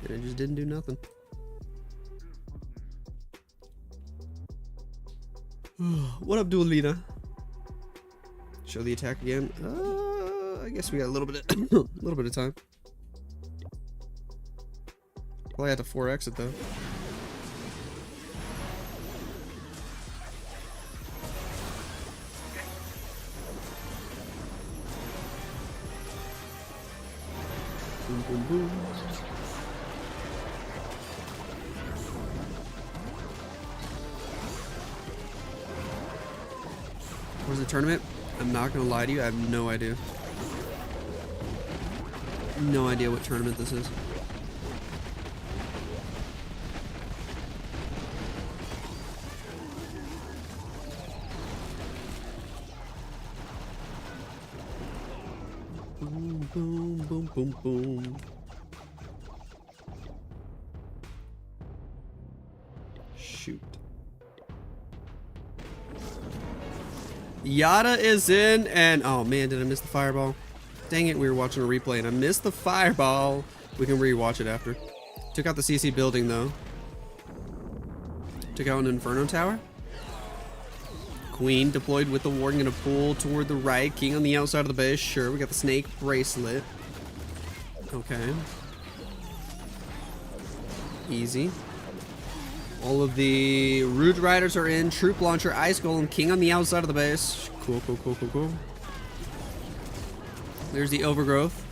And it just didn't do nothing. What up, Duelina? Show the attack again. I guess we got a little bit of little bit of time. Probably have to 4x it though. Boom, boom, boom. Where's the tournament? I'm not gonna lie to you, I have no idea. No idea what tournament this is. Boom, boom, boom, boom, boom. Shoot. Yada is in, and oh man, did I miss the fireball? Dang it, we were watching a replay and I missed the fireball. We can rewatch it after. Took out the CC building though. Took out an Inferno Tower. Queen deployed with the ward, gonna pull toward the right. King on the outside of the base, sure. We got the snake bracelet. Okay. Easy. All of the Root Riders are in. Troop Launcher, Ice Golem, King on the outside of the base. Cool, cool, cool, cool, cool. There's the Overgrowth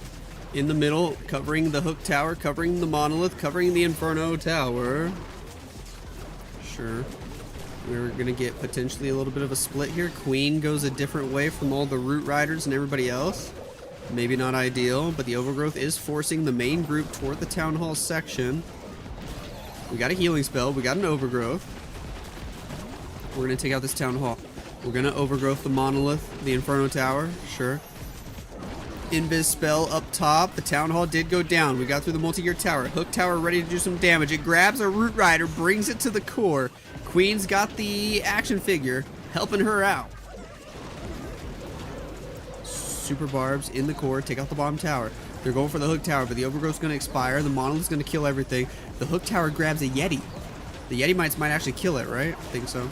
in the middle, covering the Hook Tower, covering the Monolith, covering the Inferno Tower. Sure. We're going to get potentially a little bit of a split here. Queen goes a different way from all the Root Riders and everybody else. Maybe not ideal, but the Overgrowth is forcing the main group toward the Town Hall section. We got a healing spell. We got an Overgrowth. We're going to take out this Town Hall. We're going to Overgrowth the Monolith, the Inferno Tower. Sure. Invis spell up top. The Town Hall did go down. We got through the multi-gear tower. Hook Tower ready to do some damage. It grabs a Root Rider, brings it to the core. Queen's got the action figure, helping her out. Super Barbs in the core. Take out the bottom tower. They're going for the Hook Tower, but the Overgrowth's going to expire. The Monolith's going to kill everything. The Hook Tower grabs a Yeti. The Yeti might actually kill it, right? I think so.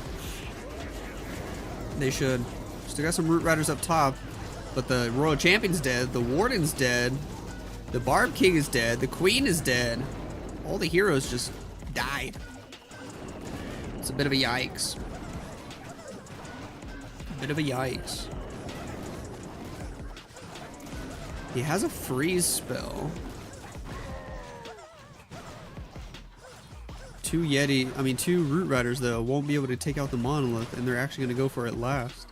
They should. Still got some Root Riders up top. But the Royal Champion's dead, the Warden's dead, the Barb King is dead, the Queen is dead. All the heroes just died. It's a bit of a yikes. A bit of a yikes. He has a freeze spell. Two Root Riders though won't be able to take out the Monolith, and they're actually going to go for it last.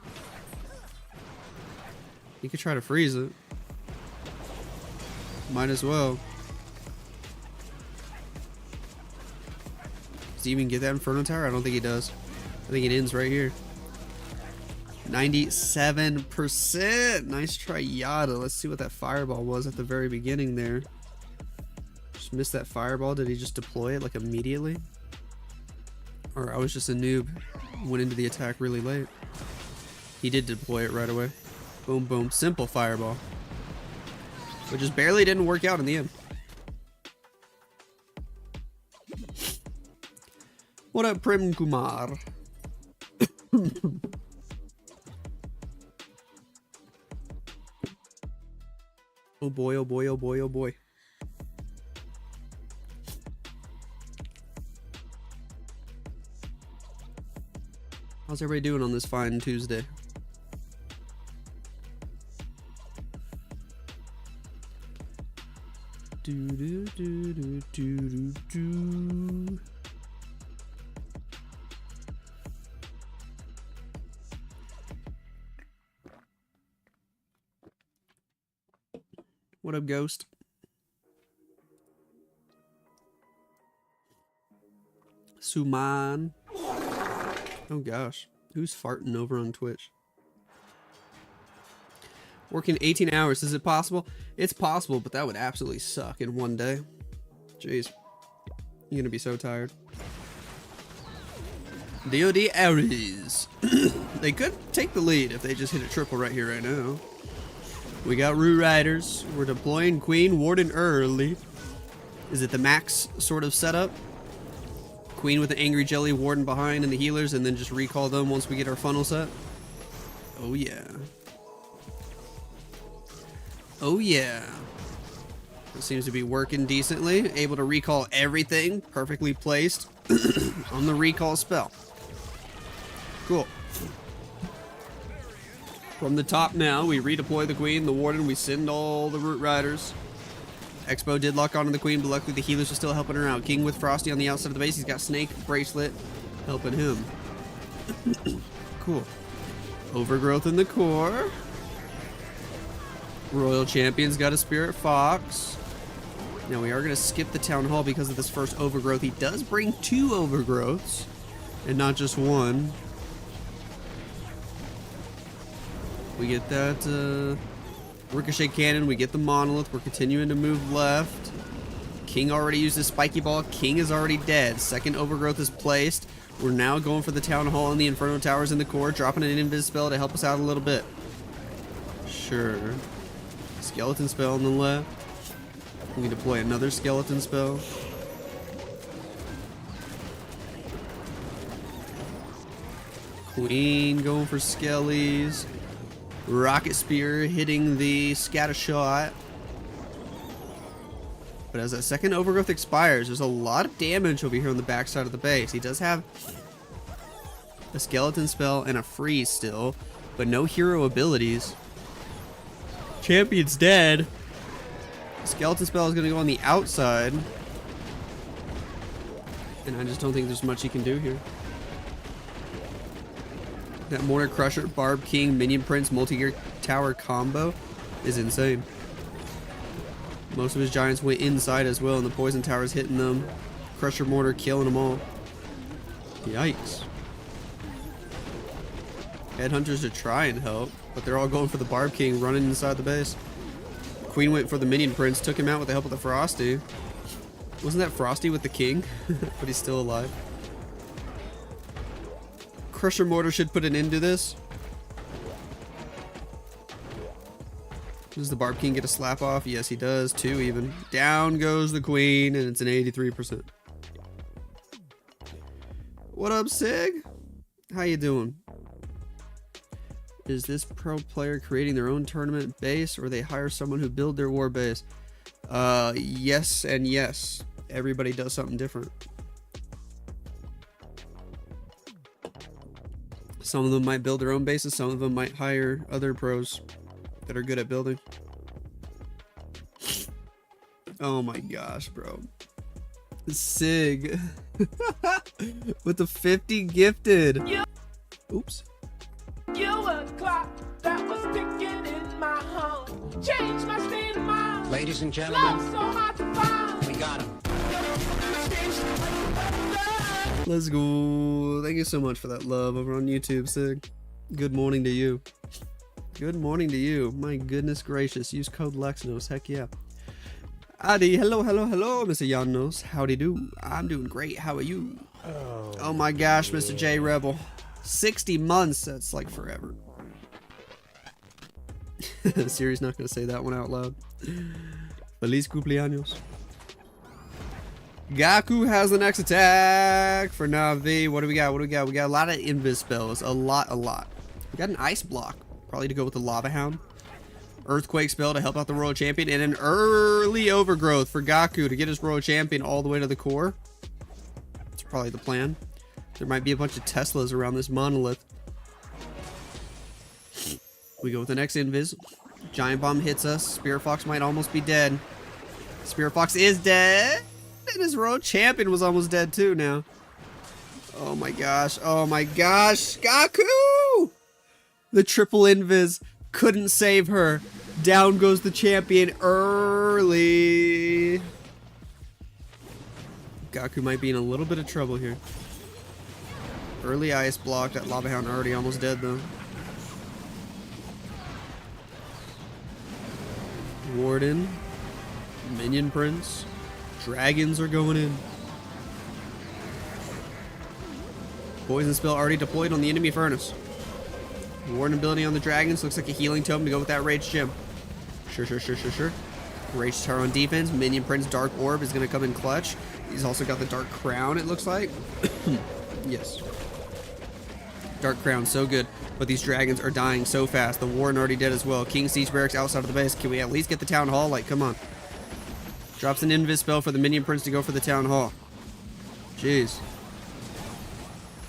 He could try to freeze it. Might as well. Does he even get that Inferno Tower? I don't think he does. I think it ends right here. 97%. Nice try, Yada. Let's see what that fireball was at the very beginning there. Just missed that fireball. Did he just deploy it like immediately? Or I was just a noob. Went into the attack really late. He did deploy it right away. Boom, boom. Simple fireball. But just barely didn't work out in the end. What up, Prim Kumar? Oh boy, oh boy, oh boy, oh boy. How's everybody doing on this fine Tuesday? Do do do do do do. What up, Ghost? Suman. Oh gosh, who's farting over on Twitch? Working 18 hours, is it possible? It's possible, but that would absolutely suck in one day. Jeez. You're gonna be so tired. DOD Ares. They could take the lead if they just hit a triple right here, right now. We got Root Riders. We're deploying Queen Warden early. Is it the max sort of setup? Queen with the Angry Jelly Warden behind and the healers, and then just recall them once we get our funnel set? Oh yeah. Oh yeah. It seems to be working decently. Able to recall everything, perfectly placed on the recall spell. Cool. From the top now, we redeploy the Queen, the Warden, we send all the Root Riders. Expo did lock onto the Queen, but luckily the healers are still helping her out. King with Frosty on the outside of the base. He's got Snake Bracelet helping him. Cool. Overgrowth in the core. Royal Champion's got a Spirit Fox. Now we are going to skip the Town Hall because of this first Overgrowth. He does bring 2 Overgrowths and not just 1. We get that Ricochet Cannon. We get the Monolith. We're continuing to move left. King already used his Spiky Ball. King is already dead. Second Overgrowth is placed. We're now going for the Town Hall and the Inferno Towers in the core, dropping an Invis spell to help us out a little bit. Sure. Skeleton spell on the left. We deploy another skeleton spell. Queen going for skellies. Rocket Spear hitting the scatter shot. But as that second Overgrowth expires, there's a lot of damage over here on the backside of the base. He does have a skeleton spell and a freeze still, but no hero abilities. Champion's dead. Skeleton spell is going to go on the outside. And I just don't think there's much he can do here. That Mortar Crusher, Barb King, Minion Prince, Multi-Gear Tower combo is insane. Most of his giants went inside as well, and the Poison Tower's hitting them. Crusher Mortar killing them all. Yikes. Headhunters are trying to help, but they're all going for the Barb King running inside the base. Queen went for the Minion Prince, took him out with the help of the Frosty. Wasn't that Frosty with the King? But he's still alive. Crusher Mortar should put an end to this. Does the Barb King get a slap off? Yes, he does. 2 even. Down goes the Queen, and it's an 83%. What up, Sig? How you doing? Is this pro player creating their own tournament base, or they hire someone who build their war base? Yes and yes. Everybody does something different. Some of them might build their own bases. Some of them might hire other pros that are good at building. Oh my gosh, bro. Sig. With the 50 gifted. Oops. You were the clock that was ticking in my home. Changed my state of mind. Ladies and gentlemen, Love so hard to find. we got him. Let's go. Thank you so much for that love over on YouTube, Sig. Good morning to you. Good morning to you. My goodness gracious. Use code Lexnos. Heck yeah. Adi, hello, hello, hello, Mr. Janos. Howdy do. I'm doing great. How are you? Oh my gosh, Mr. J Rebel. 60 months. That's like forever. Siri's not going to say that one out loud. Feliz cumpleaños. Gaku has the next attack for Navi. What do we got? What do we got? We got a lot of invis spells. A lot. We got an ice block. Probably to go with the Lava Hound. Earthquake spell to help out the Royal Champion. And an early Overgrowth for Gaku to get his Royal Champion all the way to the core. That's probably the plan. There might be a bunch of Teslas around this monolith. We go with the next invis. Giant Bomb hits us. Spirit Fox might almost be dead. Spirit Fox is dead. And his Royal Champion was almost dead too now. Oh my gosh. Oh my gosh. Gaku! The triple invis couldn't save her. Down goes the champion early. Gaku might be in a little bit of trouble here. Early ice block. That Lava Hound already almost dead though. Warden. Minion Prince. Dragons are going in. Poison spell already deployed on the enemy furnace. Warden ability on the dragons. Looks like a healing totem to go with that rage gem. Sure. Rage Tower on defense. Minion Prince Dark Orb is going to come in clutch. He's also got the Dark Crown, it looks like. Yes. Dark Crown, so good. But these dragons are dying so fast. The Warden already dead as well. King Siege Barracks outside of the base. Can we at least get the Town Hall? Like, come on. Drops an Invis spell for the Minion Prince to go for the Town Hall. Jeez.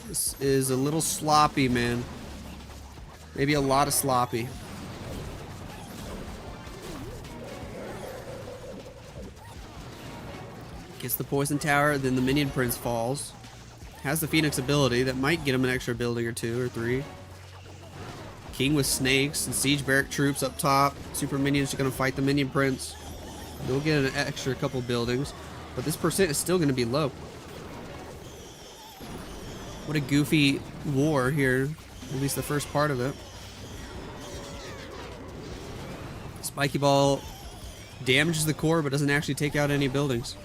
This is a little sloppy, man. Maybe a lot of sloppy. Gets the Poison Tower, then the Minion Prince falls. Has the Phoenix ability that might get him an extra building or 2 or 3. King with snakes and Siege Barrack troops up top. Super Minions are going to fight the Minion Prince. They'll get an extra couple buildings, but this percent is still going to be low. What a goofy war here, at least the first part of it. Spiky Ball damages the core, but doesn't actually take out any buildings.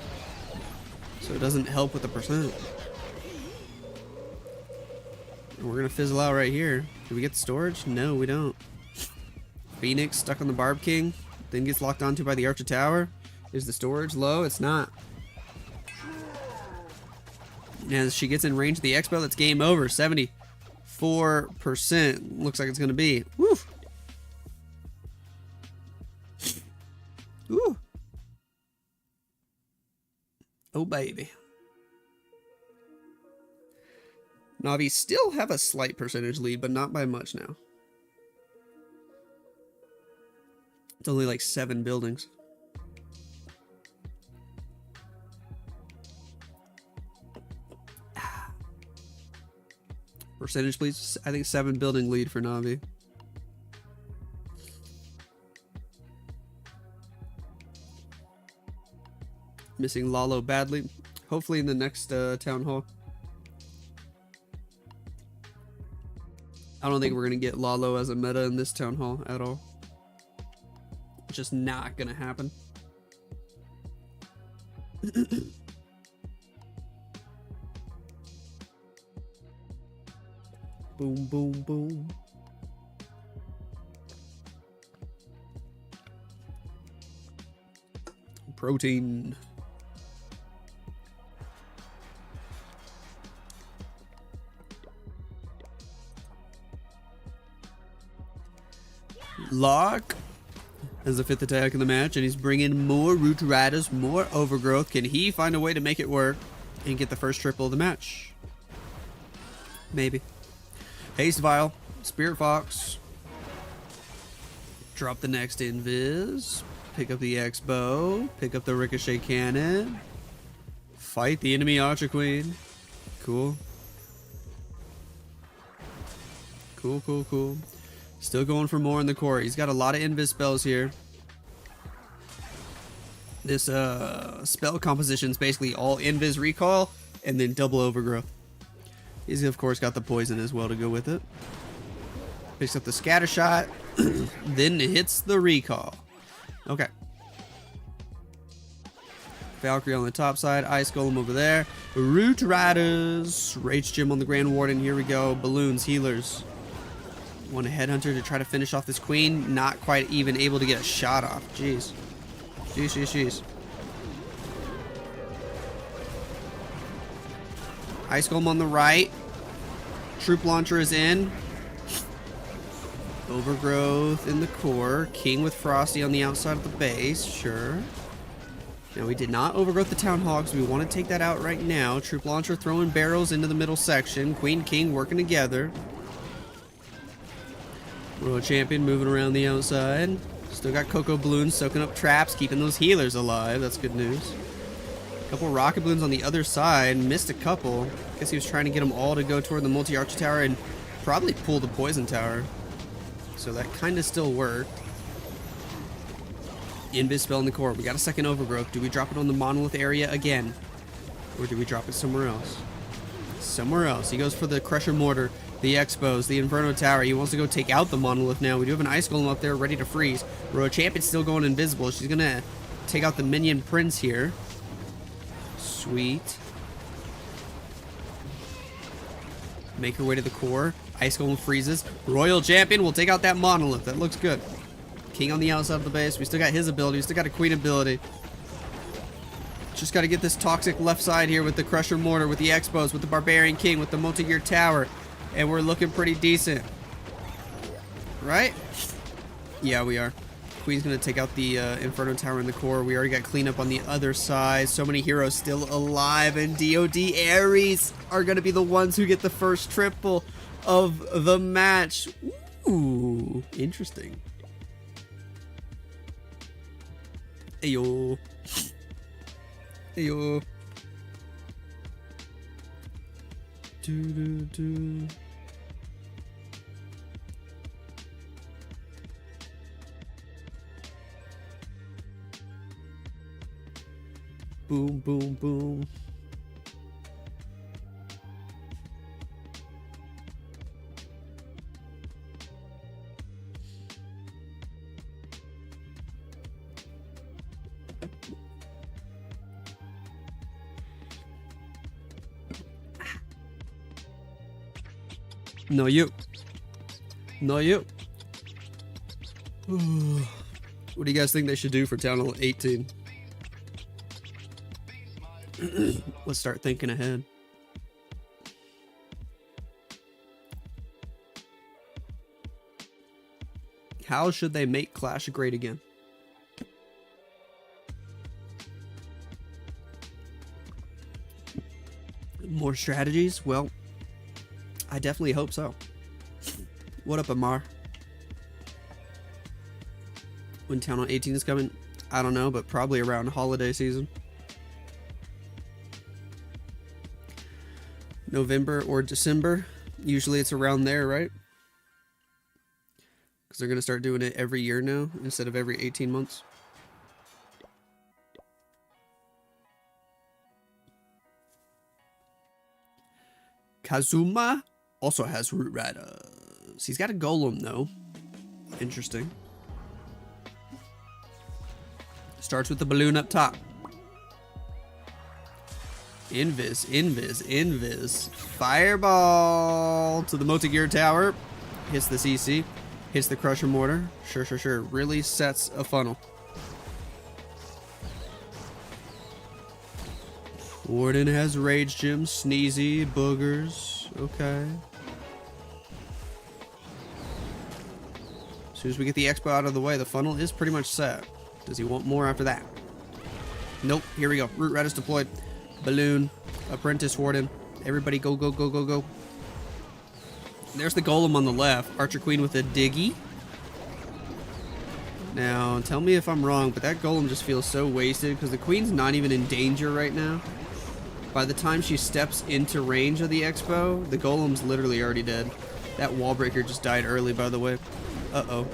So it doesn't help with the percent. And we're going to fizzle out right here. Do we get the storage? No, we don't. Phoenix stuck on the Barb King, then gets locked onto by the Archer Tower. Is the storage low? It's not. And as she gets in range of the Expo, that's game over. 74% looks like it's going to be. Woo! Ooh. Oh, baby. Navi still have a slight percentage lead, but not by much now. It's only like 7 buildings. Percentage, please. I think 7 building lead for Navi. Missing Lalo badly. Hopefully in the next town hall. I don't think we're going to get Lalo as a meta in this town hall at all. It's just not going to happen. Boom, boom, boom. Protein. Lark as the 5th attack in the match, and he's bringing more Root Riders, more Overgrowth. Can he find a way to make it work and get the first triple of the match? Maybe. Haste Vial, Spirit Fox. Drop the next Invis. Pick up the X-Bow. Pick up the Ricochet Cannon. Fight the enemy Archer Queen. Cool. Cool, cool, cool. Still going for more in the core. He's got a lot of Invis spells here. This spell composition is basically all Invis recall and then double Overgrowth. He's of course got the poison as well to go with it. Picks up the scatter shot, then hits the recall. Okay. Valkyrie on the top side, Ice Golem over there. Root Riders, Rage Gem on the Grand Warden. Here we go. Balloons, healers. Want a Headhunter to try to finish off this queen. Not quite even able to get a shot off. Jeez. Jeez, jeez, jeez. Ice Golem on the right. Troop Launcher is in. Overgrowth in the core. King with Frosty on the outside of the base. Sure. Now we did not overgrowth the Town Hall because we want to take that out right now. Troop Launcher throwing barrels into the middle section. Queen, King working together. Royal Champion moving around the outside. Still got Cocoa Balloons soaking up traps, keeping those healers alive. That's good news. A couple Rocket Balloons on the other side. Missed a couple. Guess he was trying to get them all to go toward the multi-archer tower and probably pull the poison tower. So that kind of still worked. Invis spell in the core. We got a second overgrowth. Do we drop it on the monolith area again? Or do we drop it somewhere else? Somewhere else. He goes for the Crusher Mortar, the Expos, the Inferno Tower. He wants to go take out the monolith now. We do have an Ice Golem up there ready to freeze. Royal Champion's still going invisible. She's going to take out the Minion Prince here. Sweet. Make her way to the core. Ice Golem freezes. Royal Champion will take out that monolith. That looks good. King on the outside of the base. We still got his ability. We still got a queen ability. Just got to get this toxic left side here with the Crusher Mortar, with the Expos, with the Barbarian King, with the multi-gear tower. And we're looking pretty decent. Right? Yeah, we are. Queen's going to take out the Inferno Tower in the core. We already got cleanup on the other side. So many heroes still alive. And DOD Ares are going to be the ones who get the first triple of the match. Ooh, interesting. Ayo. Ayo. Do. Boom, boom, boom. No, you. No, you. What do you guys think they should do for Town Hall 18? Let's start thinking ahead. How should they make Clash great again? More strategies? Well, I definitely hope so. What up, Amar? When Town Hall 18 is coming? I don't know, but probably around holiday season. November or December. Usually it's around there, right? Because they're going to start doing it every year now instead of every 18 months. Kazuma also has Root Riders. He's got a Golem though. Interesting. Starts with the balloon up top. Invis. Fireball to the multi-gear tower. Hits the CC. Hits the Crusher Mortar. Sure. Really sets a funnel. Warden has Rage Gem, Sneezy, Boogers. Okay. As soon as we get the Expo out of the way, the funnel is pretty much set. Does he want more after that? Nope. Here we go. Root Riders deployed. Balloon, Apprentice Warden, everybody go. There's the Golem on the left, Archer Queen with a Diggy. Now, tell me if I'm wrong, but that Golem just feels so wasted because the Queen's not even in danger right now. By the time she steps into range of the Expo, the Golem's literally already dead. That wall breaker just died early, by the way. Uh-oh.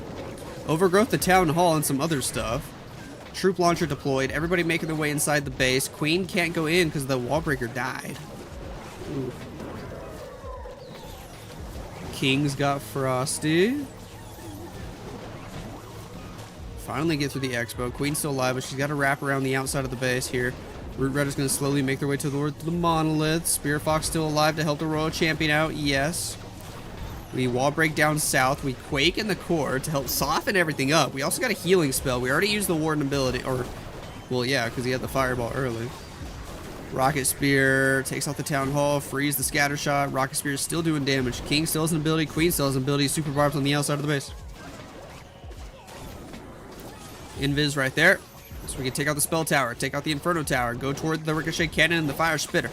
Overgrowth to Town Hall and some other stuff. Troop launcher deployed. Everybody making their way inside the base. Queen can't go in because the wall breaker died. Ooh. King's got Frosty. Finally get through the Expo. Queen's still alive, but she's got to wrap around the outside of the base here. Root Rider's going to slowly make their way to the Monolith. Spear Fox still alive to help the Royal Champion out. Yes. We wall break down south. We Quake in the core to help soften everything up. We also got a healing spell. We already used the Warden ability. Well, yeah, because he had the Fireball early. Rocket Spear takes out the Town Hall. Freeze the Scatter Shot. Rocket Spear is still doing damage. King still has an ability. Queen still has an ability. Super Barbs on the outside of the base. Invis right there. So we can take out the Spell Tower. Take out the Inferno Tower. Go toward the Ricochet Cannon and the Fire Spitter.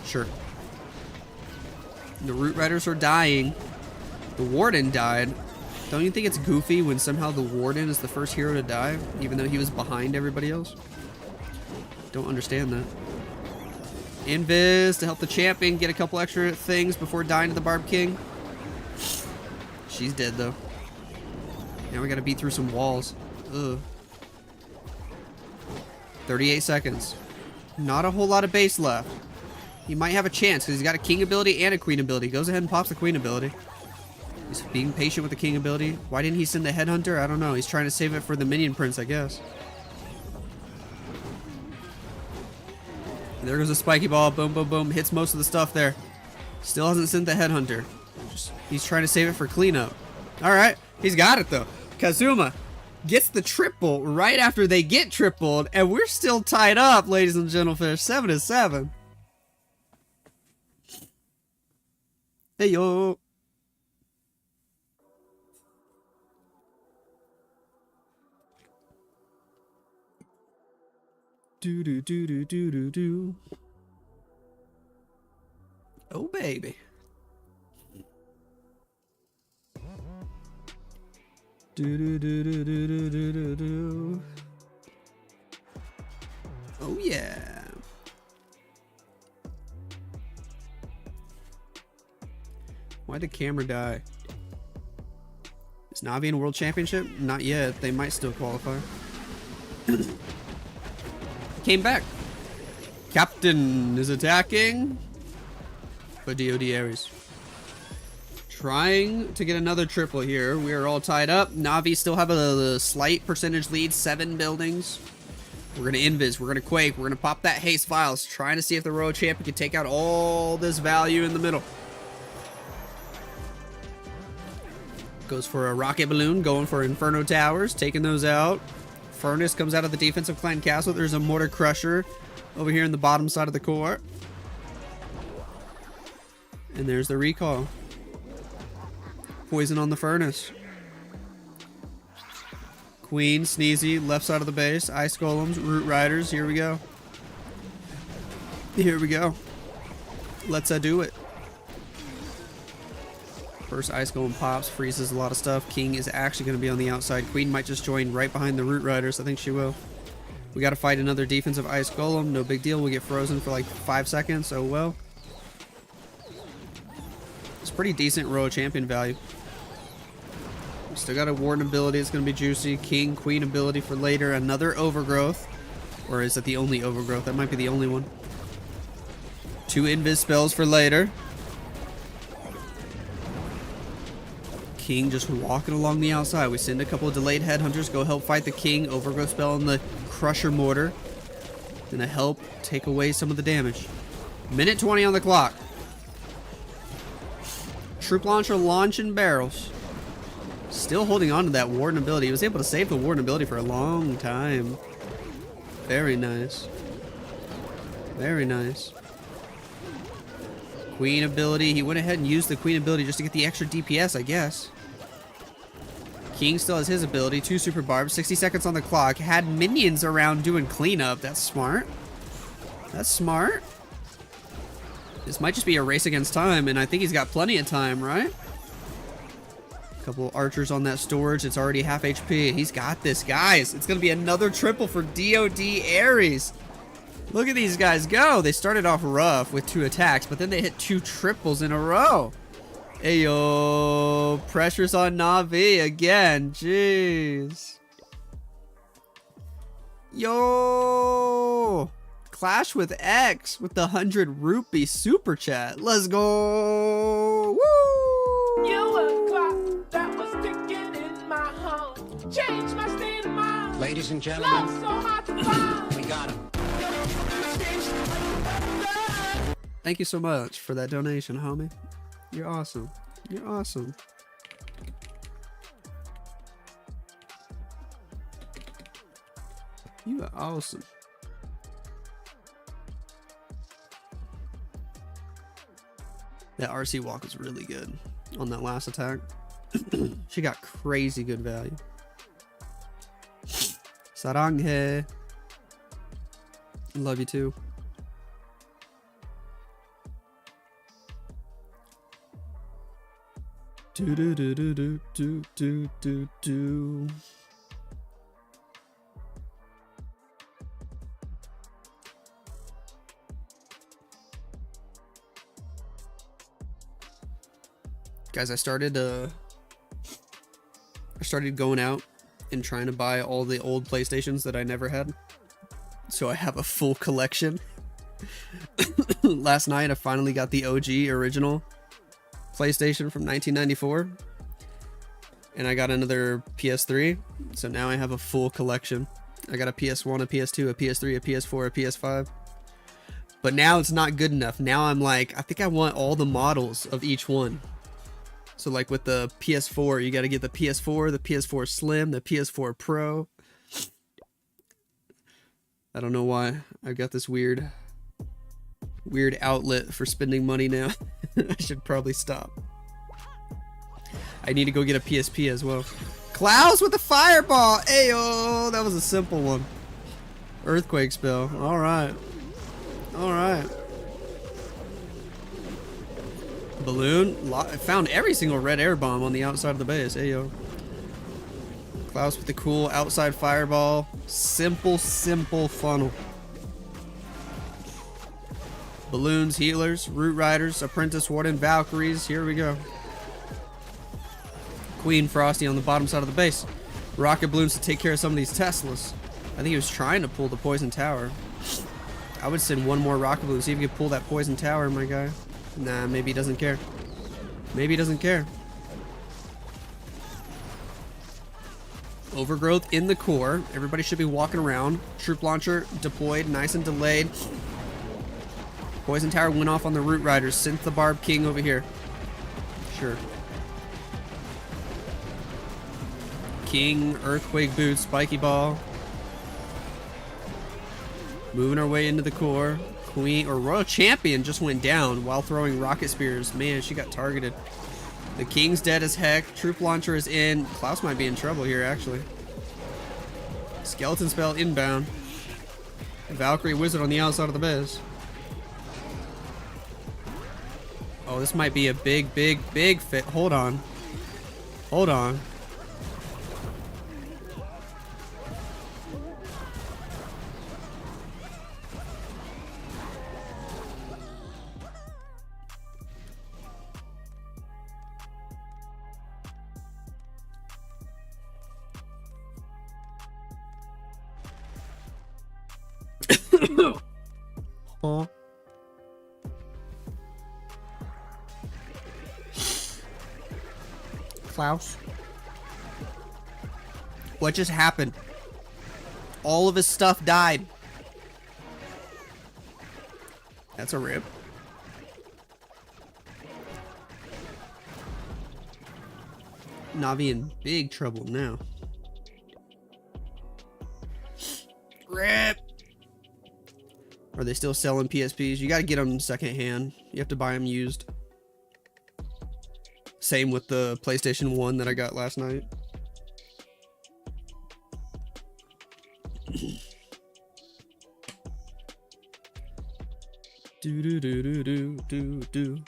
Sure. The Root Riders are dying. The Warden died. Don't you think it's goofy when somehow the Warden is the first hero to die, even though he was behind everybody else? Don't understand that. Invis to help the champion get a couple extra things before dying to the Barb King. She's dead though. Now we gotta beat through some walls. Ugh. 38 seconds. Not a whole lot of base left. He might have a chance because he's got a King ability and a Queen ability. Goes ahead and pops the Queen ability. He's being patient with the King ability. Why didn't he send the Headhunter? I don't know. He's trying to save it for the Minion Prince, I guess. There goes a Spiky Ball. Boom, boom, boom. Hits most of the stuff there. Still hasn't sent the Headhunter. He's trying to save it for cleanup. Alright. He's got it, though. Kazuma gets the triple right after they get tripled, and we're still tied up, ladies and gentlemen, 7-7. Hey yo. Do do do do do do do. Oh baby. Do do do do do do do do do. Oh yeah. Why'd the camera die? Is Navi in World Championship? Not yet. They might still qualify. Came back. Captain is attacking. But DOD Ares. Trying to get another triple here. We are all tied up. Navi still have a slight percentage lead. 7 buildings. We're going to invis. We're going to quake. We're going to pop that haste files. Trying to see if the Royal Champion can take out all this value in the middle. Goes for a rocket balloon. Going for Inferno Towers. Taking those out. Furnace comes out of the defensive clan castle. There's a mortar crusher over here in the bottom side of the core. And there's the recall. Poison on the furnace. Queen, Sneezy, left side of the base. Ice Golems, Root Riders. Here we go. Here we go. Let's do it. First Ice Golem pops, freezes a lot of stuff. King is actually going to be on the outside. Queen might just join right behind the Root Riders. I think she will. We got to fight another defensive Ice Golem. No big deal. We get frozen for like 5 seconds. Oh well. It's pretty decent Royal Champion value. We still got a Warden ability. It's going to be juicy. King, Queen ability for later. Another Overgrowth. Or is it the only Overgrowth? That might be the only one. 2 Invis spells for later. King just walking along the outside. We send a couple of delayed headhunters, go help fight the King. Overgrowth spell on the Crusher Mortar. Gonna help take away some of the damage. Minute 20 on the clock. Troop launcher launching barrels. Still holding on to that Warden ability. He was able to save the Warden ability for a long time. Very nice. Very nice. Queen ability. He went ahead and used the Queen ability just to get the extra DPS, I guess. King still has his ability. 2 super barbs. 60 seconds on the clock. Had minions around doing cleanup. That's smart. That's smart. This might just be a race against time, and I think he's got plenty of time, right? A couple archers on that storage. It's already half HP. He's got this, guys. It's going to be another triple for DOD Ares. Look at these guys go. They started off rough with 2 attacks, but then they hit 2 triples in a row. Ayo, pressure's on Navi again. Jeez. Yo, Clash with X with the 100 rupee super chat. Let's go. Woo! You were a clock that was ticking in my home. Changed my state of mind. Ladies and Love gentlemen, so hard to find. we got him. Thank you so much for that donation, homie. You're awesome. You're awesome. You are awesome. That RC walk is really good on that last attack. She got crazy good value. Saranghe. Love you too. Do do do do do do do do do. Guys, I started going out and trying to buy all the old PlayStations that I never had. So I have a full collection. Last night I finally got the OG original PlayStation from 1994, and I got another PS3, so now I have a full collection. I got a PS1, a PS2, a PS3, a PS4, a PS5, but now it's not good enough. Now I'm like, I think I want all the models of each one. So like with the PS4, you got to get the PS4, the PS4 Slim, the PS4 Pro. I don't know why I've got this weird outlet for spending money now. I should probably stop. I need to go get a PSP as well. Klaus with the fireball. Ayo, that was a simple one. Earthquake spell. All right. All right. Balloon. I found every single red air bomb on the outside of the base. Ayo. Klaus with the cool outside fireball. Simple funnel. Balloons, healers, root riders, apprentice warden, Valkyries. Here we go. Queen Frosty on the bottom side of the base. Rocket balloons to take care of some of these Teslas. I think he was trying to pull the poison tower. I would send one more rocket balloon, see if he could pull that poison tower, my guy. Nah, maybe he doesn't care. Maybe he doesn't care. Overgrowth in the core. Everybody should be walking around. Troop launcher deployed, nice and delayed. Poison tower went off on the root riders. Synth the Barb King over here. Sure. King, earthquake boots, spiky ball. Moving our way into the core. Queen or Royal Champion just went down while throwing rocket spears. Man, she got targeted. The King's dead as heck. Troop launcher is in. Klaus might be in trouble here, actually. Skeleton spell inbound. Valkyrie wizard on the outside of the base. Oh, this might be a big fit. Hold on. Hold on. Huh? Klaus? What just happened? All of his stuff died. That's a rip. Navi in big trouble now. Rip! Are they still selling PSPs? You gotta get them secondhand. You have to buy them used. Same with the PlayStation 1 that I got last night. Do do do do do do do.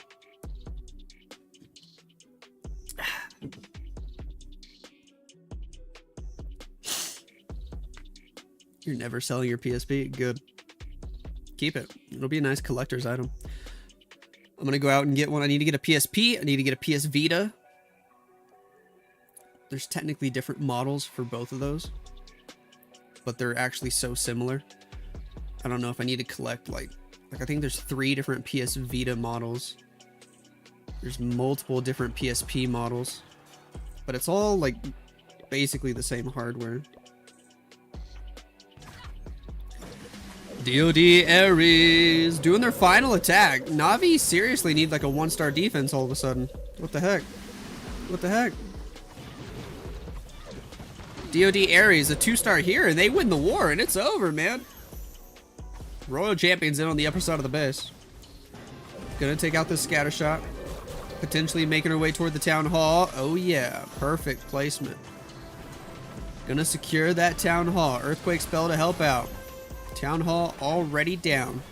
You're never selling your PSP? Good. Keep it. It'll be a nice collector's item. I'm gonna go out and get one. I need to get a PSP. I need to get a PS Vita. There's technically different models for both of those, but they're actually so similar. I don't know if I need to collect like I think there's 3 different PS Vita models. There's multiple different PSP models, but it's all like basically the same hardware. DoD Ares doing their final attack. Navi seriously need like a 1-star defense all of a sudden. What the heck? What the heck? DoD Ares, a 2-star here, and they win the war, and it's over, man. Royal Champion's in on the upper side of the base. Gonna take out this scatter shot. Potentially making her way toward the town hall. Oh yeah, perfect placement. Gonna secure that town hall. Earthquake spell to help out. Town hall already down.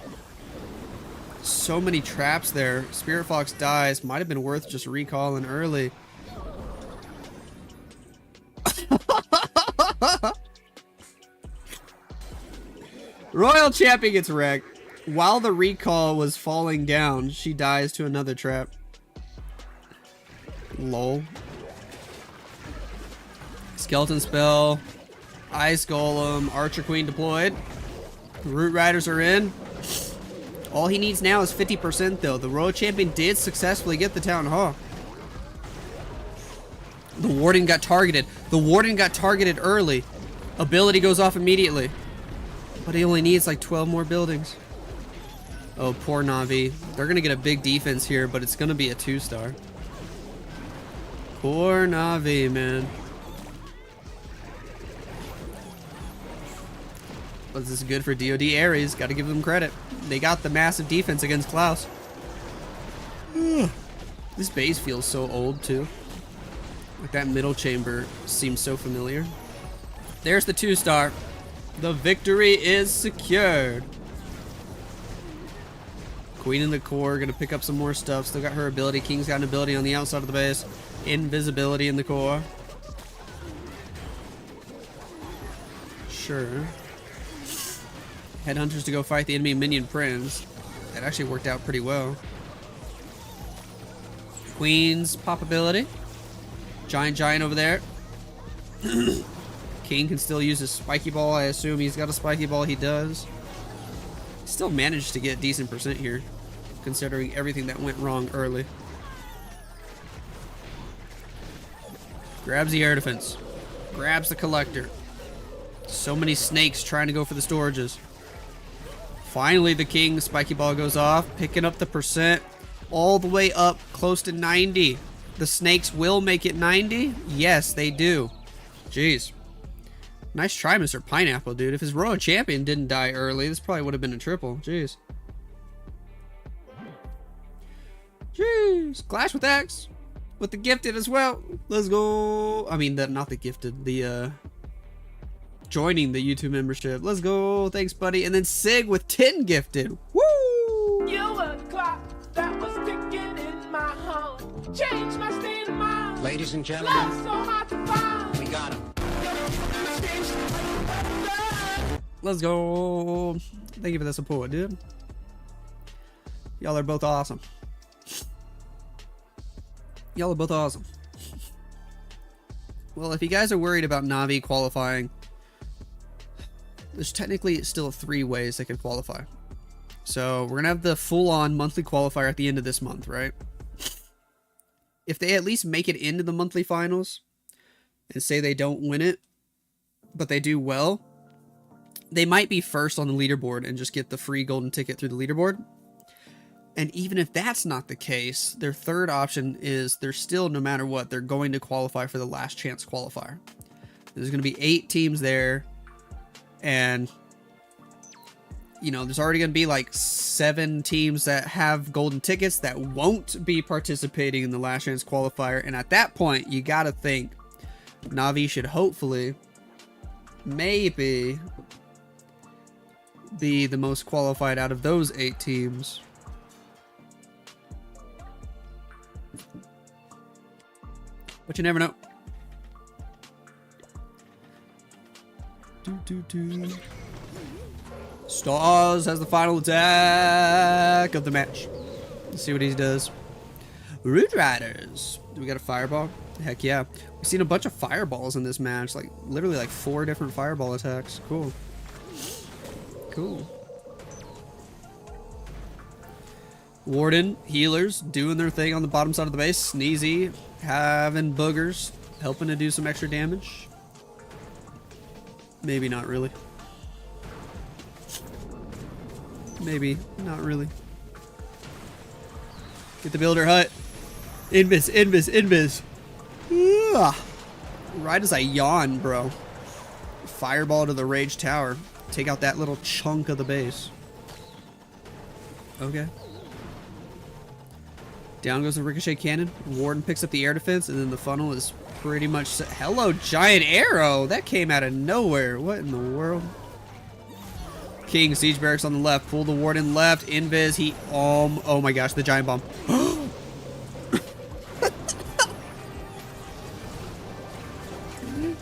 So many traps there. Spirit Fox dies. Might have been worth just recalling early. Royal Champion gets wrecked. While the recall was falling down, she dies to another trap. Lol. Skeleton spell. Ice Golem. Archer Queen deployed. Root Riders are in. All he needs now is 50% though. The Royal Champion did successfully get the Town Hall. The Warden got targeted. The Warden got targeted early. Ability goes off immediately. But he only needs like 12 more buildings. Oh, poor Navi. They're going to get a big defense here, but it's going to be a 2-star. Poor Navi, man. But this is good for DoD Ares. Got to give them credit. They got the massive defense against Klaus. This base feels so old, too. Like that middle chamber seems so familiar. There's the 2-star. The victory is secured. Queen in the core, gonna pick up some more stuff. Still got her ability. King's got an ability on the outside of the base. Invisibility in the core. Sure. Headhunters to go fight the enemy minion prince. That actually worked out pretty well. Queen's pop ability. Giant over there. King can still use his spiky ball. I assume he's got a spiky ball. He does. Still managed to get a decent percent here, considering everything that went wrong early. Grabs the air defense. Grabs the collector. So many snakes trying to go for the storages. Finally, the king spiky ball goes off, picking up the percent all the way up close to 90. The snakes will make it 90. Yes, they do. Jeez. Nice try, Mr. Pineapple, dude. If his Royal Champion didn't die early, this probably would have been a triple. Jeez. Jeez. Clash with X. With the gifted as well. Let's go. I mean, not the gifted. The, joining the YouTube membership. Let's go. Thanks, buddy. And then Sig with 10 gifted. Woo! You were the clock that was ticking in my home. Changed my state of mind. Ladies and gentlemen, Love so hard to find. we got him. Let's go. Thank you for the support, dude. Y'all are both awesome. Y'all are both awesome. Well, if you guys are worried about Navi qualifying, there's technically still 3 ways they could qualify. So we're going to have the full-on monthly qualifier at the end of this month, right? If they at least make it into the monthly finals and say they don't win it, but they do well, they might be first on the leaderboard and just get the free golden ticket through the leaderboard. And even if that's not the case, their third option is they're still, no matter what, they're going to qualify for the last chance qualifier. There's going to be 8 teams there. And, you know, there's already going to be like 7 teams that have golden tickets that won't be participating in the last chance qualifier. And at that point, you got to think Navi should hopefully, maybe, be the most qualified out of those 8 teams. But you never know. Stars has the final attack of the match. Let's see what he does. Root Riders. Do we got a fireball? Heck yeah. We've seen a bunch of fireballs in this match. Like, literally like 4 different fireball attacks. Cool. Cool. Warden, healers, doing their thing on the bottom side of the base. Sneezy, having boogers, helping to do some extra damage. Maybe not really. Maybe not really. Get the builder hut. Invis, invis, invis. Ugh. Right as I yawn, bro. Fireball to the Rage Tower. Take out that little chunk of the base. Okay. Down goes the Ricochet Cannon. Warden picks up the air defense, and then the funnel is pretty much set. Hello, Giant Arrow! That came out of nowhere. What in the world? King, Siege Barracks on the left. Pull the Warden left. Invis, he... oh my gosh, the Giant Bomb.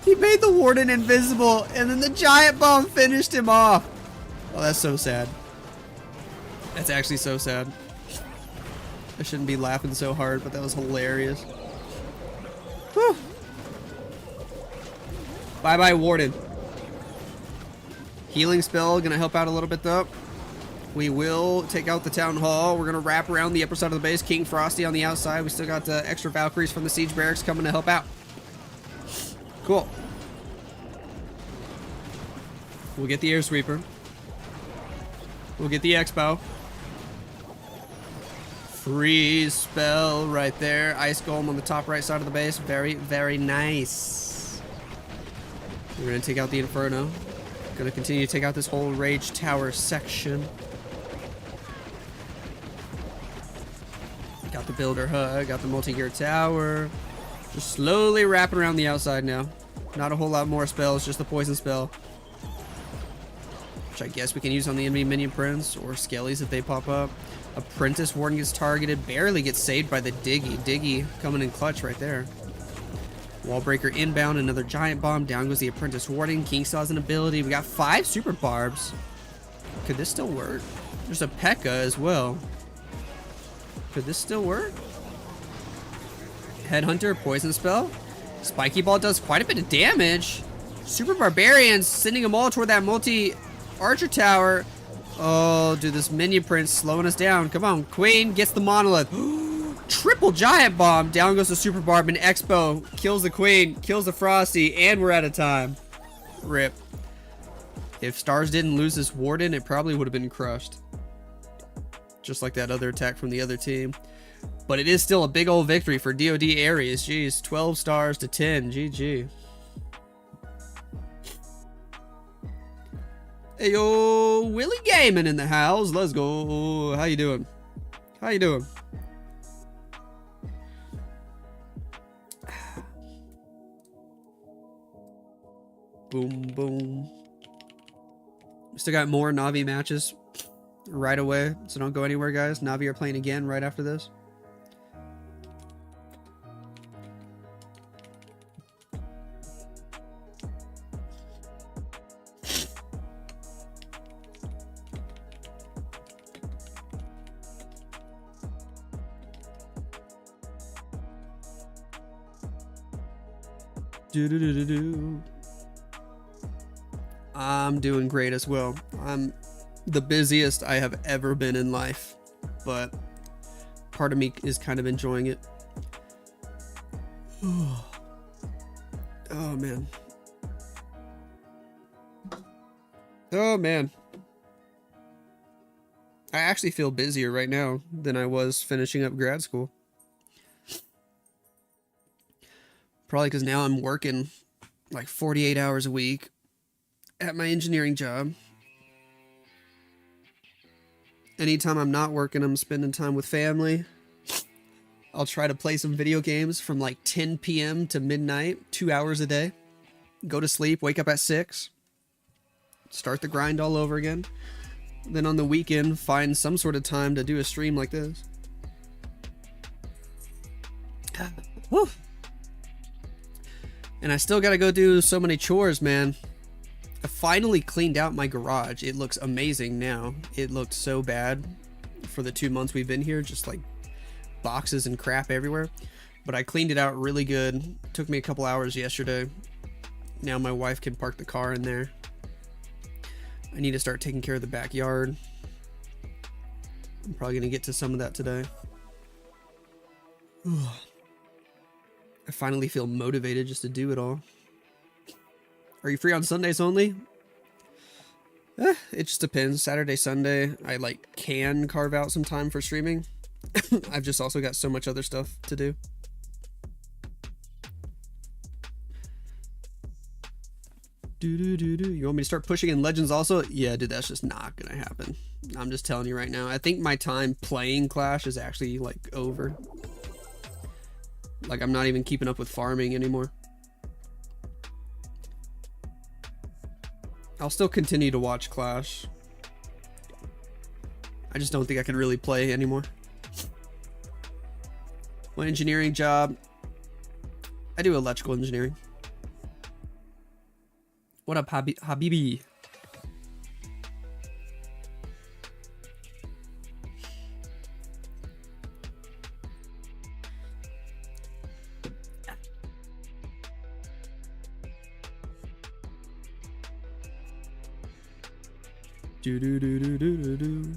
He made the Warden invisible, and then the Giant Bomb finished him off. Oh, that's so sad. That's actually so sad. I shouldn't be laughing so hard, but that was hilarious. Whew. Bye-bye, Warden. Healing spell, gonna help out a little bit, though. We will take out the Town Hall. We're gonna wrap around the upper side of the base. King Frosty on the outside. We still got extra Valkyries from the Siege Barracks coming to help out. Cool. We'll get the Air Sweeper. We'll get the Expo. freeze spell right there. Ice Golem on the top right side of the base. Very, very nice. We're going to take out the Inferno. Going to continue to take out this whole Rage Tower section. Got the Builder Hut. Got the Multi-Gear Tower. Just slowly wrapping around the outside now. Not a whole lot more spells, just the Poison spell. Which I guess we can use on the enemy minion prince or skellies if they pop up. Apprentice Warden gets targeted, barely gets saved by the Diggy. Diggy coming in clutch right there. Wallbreaker inbound, another giant bomb. Down goes the Apprentice Warden. King Saw's an ability. We got 5 super barbs. Could this still work? There's a P.E.K.K.A. as well. Could this still work? Headhunter, poison spell. Spiky Ball does quite a bit of damage. Super Barbarians sending them all toward that multi-archer tower. Oh, dude, this minion prince slowing us down. Come on, Queen gets the monolith. Triple giant bomb. Down goes the super barb, and Expo kills the Queen, kills the Frosty, and we're out of time. Rip. If Stars didn't lose this Warden, it probably would have been crushed. Just like that other attack from the other team. But it is still a big old victory for DoD Ares. Jeez, 12 stars to 10. GG. Hey, yo, Willie Gaming in the house. Let's go. How you doing? How you doing? Boom, boom. Still got more Navi matches right away, so don't go anywhere, guys. Navi are playing again right after this. I'm doing great as well. I'm the busiest I have ever been in life, but part of me is kind of enjoying it. Oh man. Oh man. I actually feel busier right now than I was finishing up grad school. Probably because now I'm working like 48 hours a week at my engineering job. Anytime I'm not working, I'm spending time with family. I'll try to play some video games from like 10 p.m. to midnight, 2 hours a day. Go to sleep, wake up at 6. Start the grind all over again. Then on the weekend, find some sort of time to do a stream like this. Woo! And I still gotta go do so many chores, man. I finally cleaned out my garage. It looks amazing now. It looked so bad for the 2 months we've been here, just like boxes and crap everywhere. But I cleaned it out really good. Took me a couple hours yesterday. Now my wife can park the car in there. I need to start taking care of the backyard. I'm probably gonna get to some of that today. I finally feel motivated just to do it all. Are you free on Sundays only? It just depends. Saturday, Sunday, I like can carve out some time for streaming. I've just also got so much other stuff to do. You want me to start pushing in Legends also? Yeah, dude, that's just not gonna happen. I'm just telling you right now. I think my time playing Clash is actually like over. Like, I'm not even keeping up with farming anymore. I'll still continue to watch Clash. I just don't think I can really play anymore. My engineering job, I do electrical engineering. What up, Habibi? Do do do do do do do.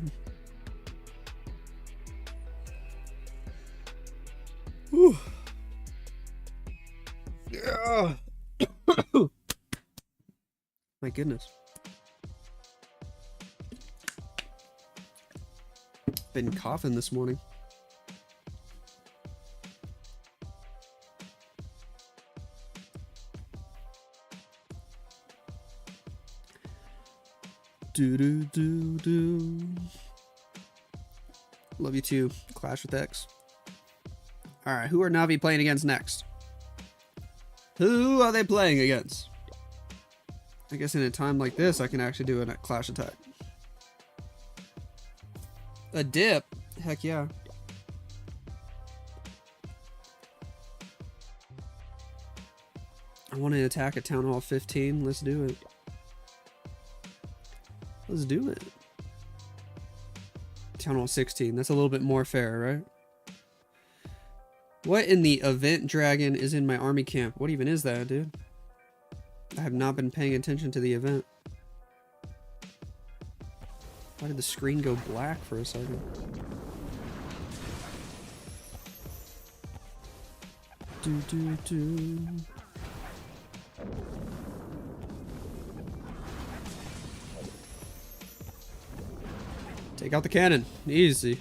Whew. Yeah. My goodness. Been coughing this morning. Do do do do. Love you too. Clash with X. All right, who are Navi playing against next? Who are they playing against? I guess in a time like this, I can actually do a clash attack. A dip? Heck yeah. I want to attack at Town Hall 15. Let's do it. Let's do it. Town Hall 16. That's a little bit more fair, right? What in the event dragon is in my army camp? What even is that, dude? I have not been paying attention to the event. Why did the screen go black for a second? Do do do. Take out the cannon. Easy.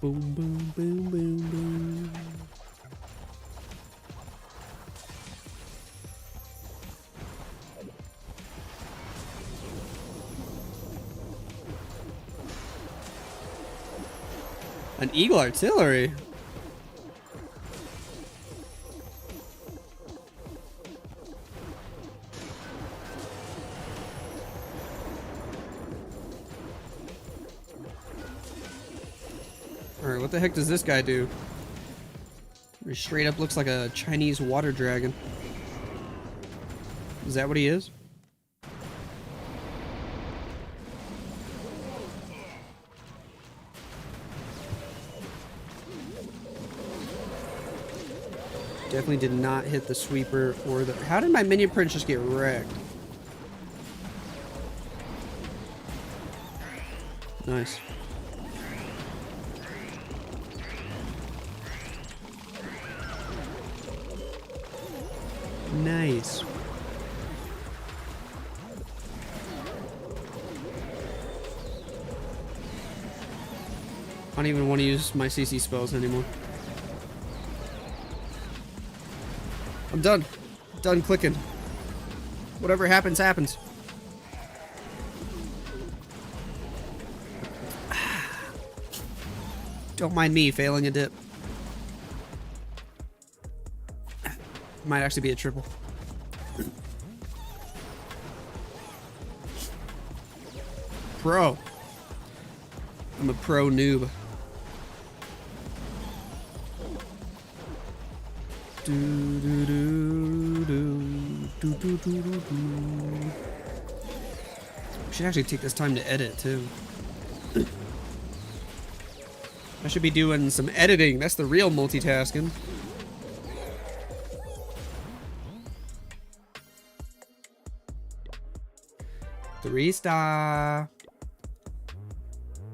Boom, boom, boom, boom, boom. An Eagle Artillery? Alright, what the heck does this guy do? He straight up looks like a Chinese water dragon. Is that what he is? Definitely did not hit the sweeper or the... How did my minion prince just get wrecked? Nice. Nice. I don't even want to use my CC spells anymore. I'm done. Done clicking. Whatever happens, happens. Don't mind me failing a dip. Might actually be a triple. Pro. I'm a pro noob. Do do do do do do do do do. I should actually take this time to edit too. I should be doing some editing. That's the real multitasking. Three-star.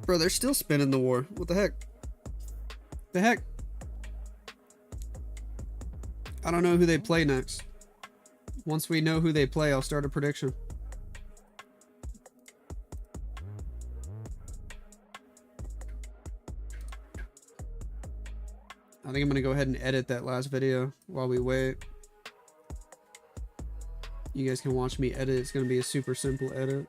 Bro, they're still spinning the war. What the heck? The heck? I don't know who they play next. Once we know who they play, I'll start a prediction. I think I'm gonna go ahead and edit that last video while we wait. You guys can watch me edit. It's gonna be a super simple edit.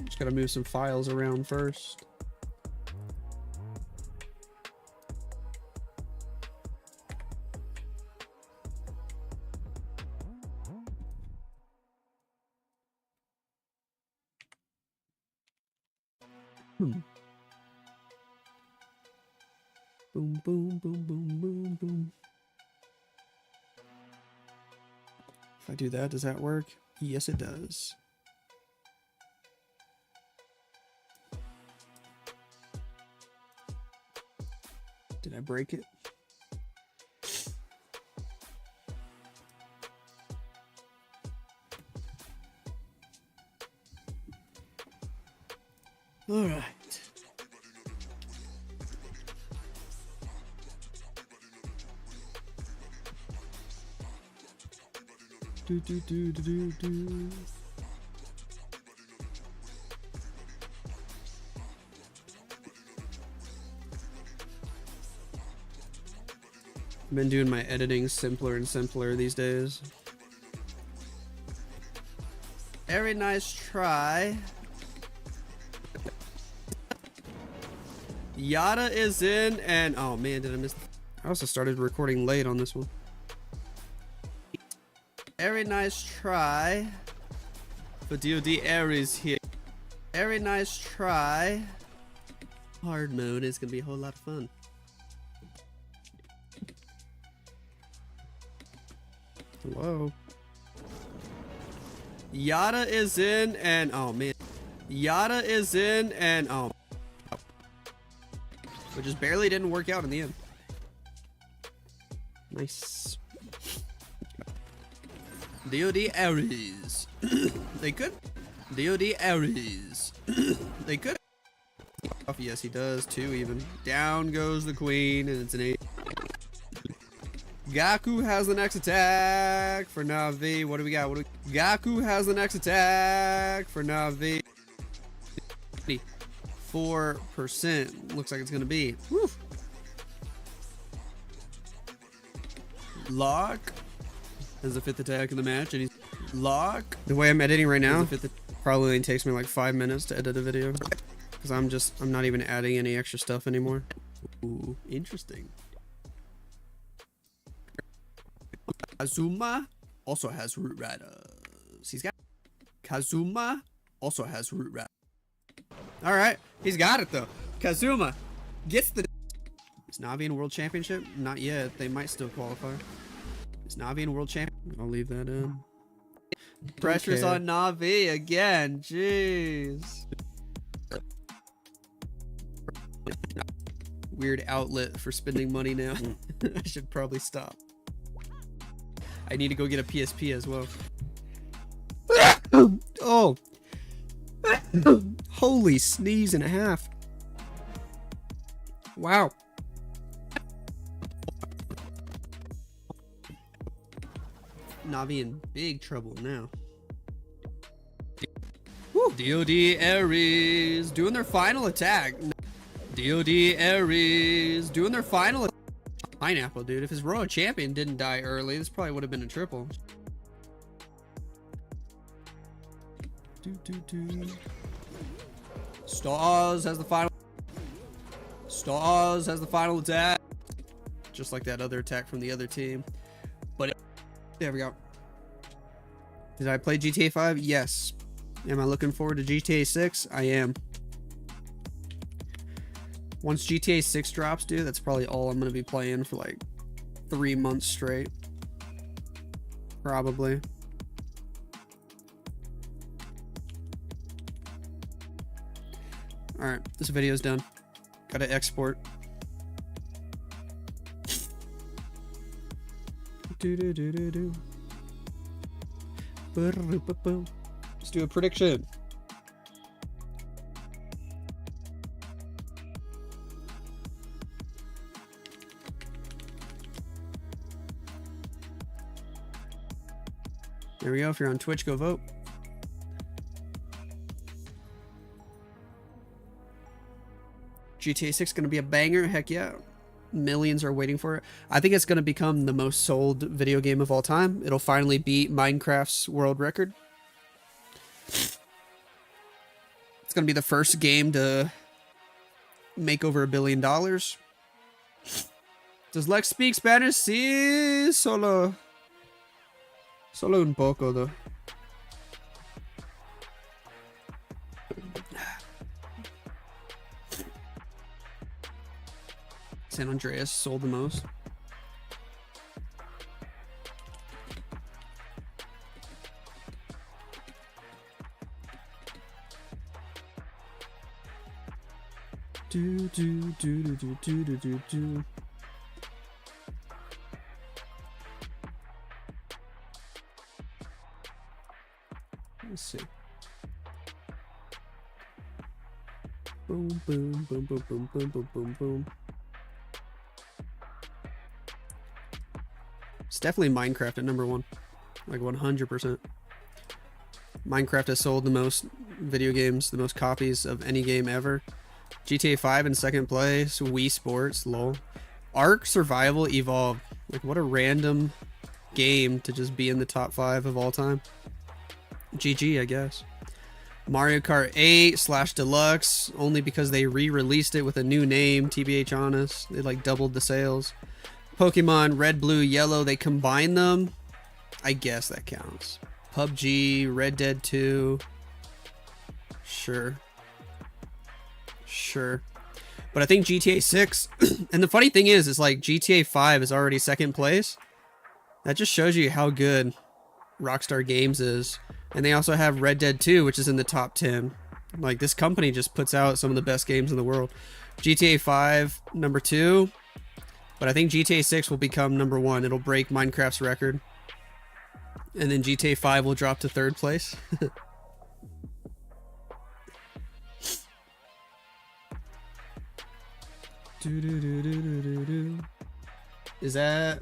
Just gotta move some files around first. Boom, boom, boom, boom, boom, boom. If I do that, does that work? Yes, it does. Did I break it? All right. Do do do do do do. I've been doing my editing simpler and simpler these days. Very nice try. Yada is in, and oh man, did I miss? I also started recording late on this one. Very nice try. But DOD Ares here. Very nice try. Hard mode is gonna be a whole lot of fun. Hello. Yada is in, and oh man. Yada is in, and oh. Which just barely didn't work out in the end. Nice. DOD Ares. They could. DOD Ares. They could. Yes, he does. 2 even. Down goes the queen, and it's an 8. Gaku has the next attack for Navi. What do we got? Gaku has the next attack for Navi. 4% looks like it's gonna be. Woo. Lock has the 5th attack in the match, and he's Lock. The way I'm editing right now, probably only takes me like 5 minutes to edit a video, because I'm not even adding any extra stuff anymore. Ooh, interesting. Kazuma also has root riders. Kazuma also has root riders. All right, he's got it though. Kazuma gets the. Is Navi in World Championship? Not yet. They might still qualify. Is Navi in World Champ? I'll leave that in. Pressure's on Navi again. Jeez. Weird outlet for spending money now. I should probably stop. I need to go get a PSP as well. Oh. Holy sneeze and a half. Wow. Navi in big trouble now. Woo. DOD Ares doing their final attack. DOD Ares doing their final Pineapple, dude. If his Royal Champion didn't die early, this probably would have been a triple. Stars has the final. Stars has the final attack. Just like that other attack from the other team. But there we go. Did I play GTA 5? Yes. Am I looking forward to GTA 6? I am. Once GTA 6 drops, dude, that's probably all I'm going to be playing for like 3 months straight. Probably. Alright, this video's done. Gotta export. Let's do a prediction. There we go. If you're on Twitch, go vote. GTA 6 gonna be a banger. Heck yeah. Millions are waiting for it. I think it's gonna become the most sold video game of all time. It'll finally beat Minecraft's world record. It's gonna be the first game to make over $1 billion. Does Lex speak Spanish? Sí, solo un poco though. San Andreas sold the most. Do. Let's see. Boom, boom, boom, boom, boom, boom, boom, boom, boom. It's definitely Minecraft at number 1. Like 100%. Minecraft has sold the most video games, the most copies of any game ever. GTA 5 in second place. Wii Sports, lol. Ark Survival Evolved. Like, what a random game to just be in the top 5 of all time. GG, I guess. Mario Kart 8 / Deluxe, only because they re-released it with a new name, TBH honest. They like doubled the sales. Pokemon Red, Blue, Yellow, they combined them. I guess that counts. PUBG, Red Dead 2. Sure. Sure. But I think GTA 6, and the funny thing is like GTA 5 is already 2nd place. That just shows you how good Rockstar Games is. And they also have Red Dead 2, which is in the top 10. Like, this company just puts out some of the best games in the world. GTA 5, number 2. But I think GTA 6 will become number 1. It'll break Minecraft's record. And then GTA 5 will drop to 3rd place. Is that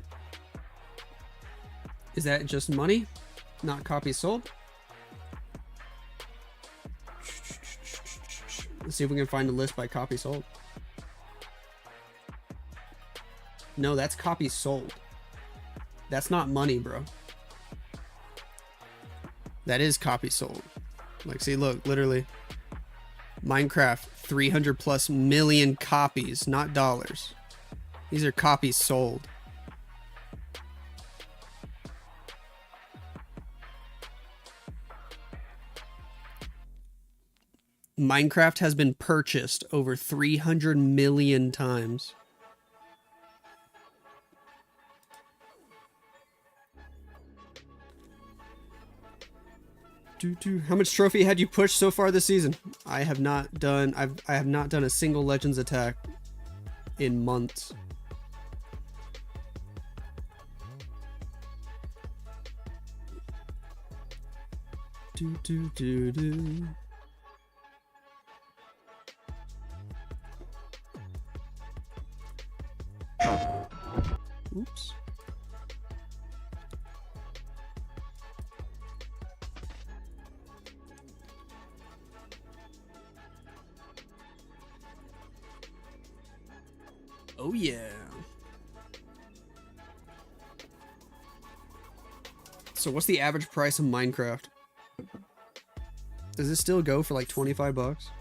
just money? Not copies sold? Let's see if we can find a list by copy sold. No, that's copies sold. That's not money, bro. That is copies sold. Like, see, look, literally. Minecraft, 300+ million copies, not dollars. These are copies sold. Minecraft has been purchased over 300 million times. How much trophy had you pushed so far this season? I have not done a single Legends attack in months. Oops. Oh yeah. So what's the average price of Minecraft? Does it still go for like 25 bucks?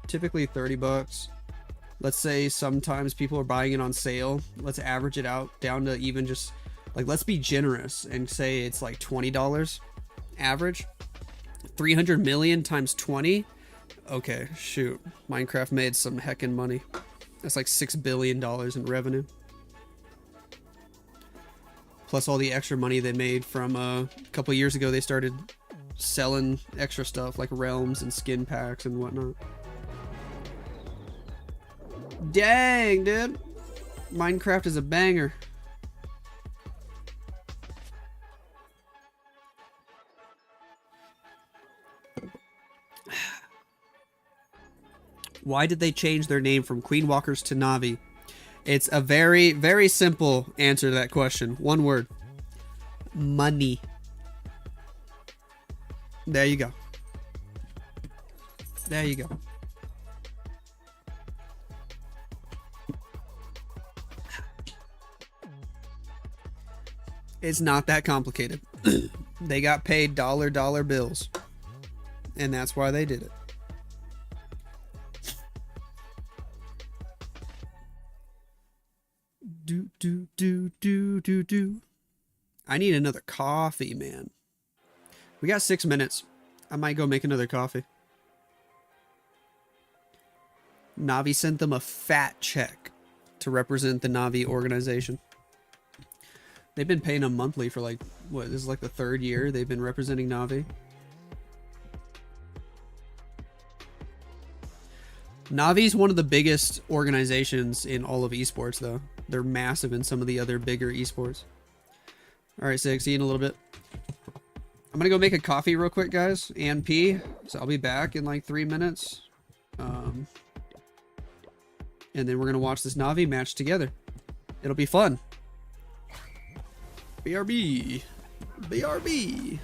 Typically 30 bucks. Let's say sometimes people are buying it on sale. Let's average it out down to even just like, let's be generous and say it's like $20 average. 300 million times 20. Okay, shoot. Minecraft made some heckin' money. That's like $6 billion in revenue. Plus all the extra money they made from a couple years ago. They started selling extra stuff like realms and skin packs and whatnot. Dang, dude. Minecraft is a banger. Why did they change their name from Queen Walkers to Navi? It's a very, very simple answer to that question. One word. Money. There you go. There you go. It's not that complicated. They got paid dollar bills. And that's why they did it. Do. I need another coffee, man. We got 6 minutes. I might go make another coffee. Navi sent them a fat check to represent the Navi organization. They've been paying them monthly for like, what, this is like the 3rd year they've been representing Navi. Navi's one of the biggest organizations in all of esports, though. They're massive in some of the other bigger esports. Alright, Sig, see you in a little bit. I'm gonna go make a coffee real quick, guys, and pee. So I'll be back in like 3 minutes. And then we're gonna watch this Navi match together. It'll be fun. BRB. BRB.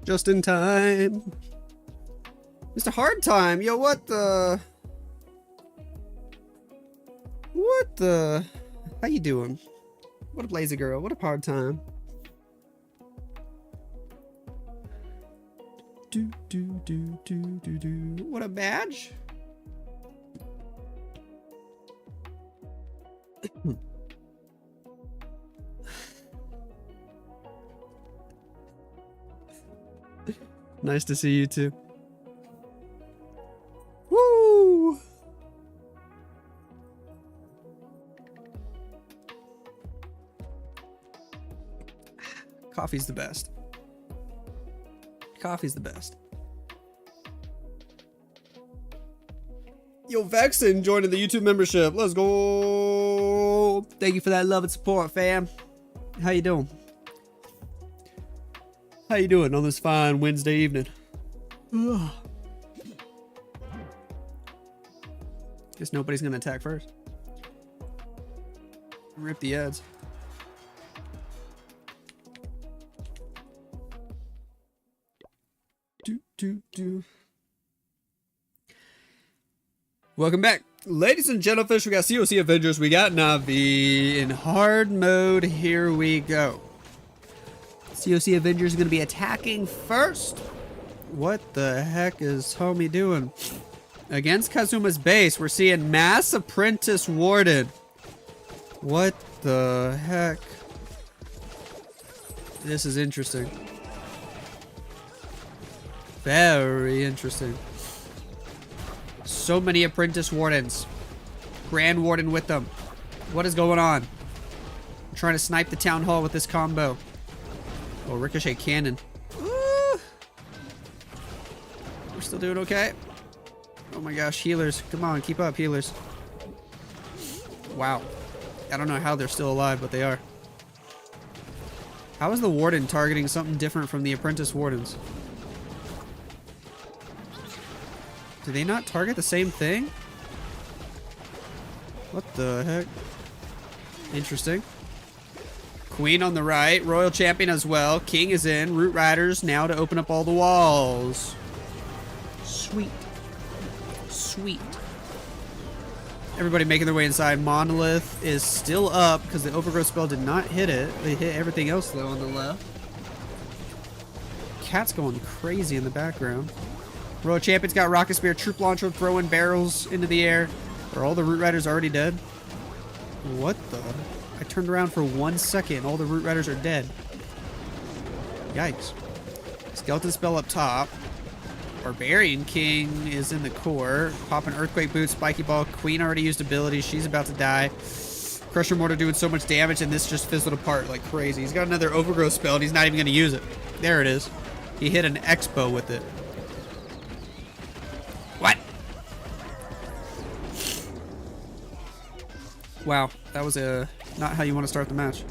Just in time. Mr. Hard Time. Yo, what the? What the? How you doing? What a lazy girl. What a hard time. Do, do, do, do, do, do. What a badge. Nice to see you too. Woo! Coffee's the best. Coffee's the best. Yo, Vexen joining the YouTube membership. Let's go. Thank you for that love and support, fam. How you doing? How you doing on this fine Wednesday evening? Ugh. Guess nobody's gonna attack first. Rip the ads. Do. Welcome back. Ladies and gentlemen, we got COC Avengers, we got Navi in hard mode. Here we go. COC Avengers is going to be attacking first. What the heck is homie doing? Against Kazuma's base, we're seeing Mass Apprentice Warden. What the heck? This is interesting. Very interesting. So many Apprentice Wardens. Grand Warden with them. What is going on? I'm trying to snipe the Town Hall with this combo. Oh, Ricochet Cannon. Ooh. We're still doing okay. Oh my gosh, healers. Come on, keep up, healers. Wow. I don't know how they're still alive, but they are. How is the Warden targeting something different from the Apprentice Wardens? Do they not target the same thing? What the heck? Interesting. Queen on the right. Royal Champion as well. King is in. Root Riders now to open up all the walls. Sweet. Sweet. Everybody making their way inside. Monolith is still up because the Overgrowth spell did not hit it. They hit everything else though on the left. Cat's going crazy in the background. Royal Champion's got Rocket Spear, Troop Launcher, throwing barrels into the air. Are all the Root Riders already dead? What the? I turned around for 1 second. All the Root Riders are dead. Yikes. Skeleton spell up top. Barbarian King is in the core. Popping Earthquake Boot, Spiky Ball. Queen already used abilities. She's about to die. Crusher Mortar doing so much damage, and this just fizzled apart like crazy. He's got another Overgrowth spell, and he's not even going to use it. There it is. He hit an Expo with it. What? Wow, that was not how you want to start the match.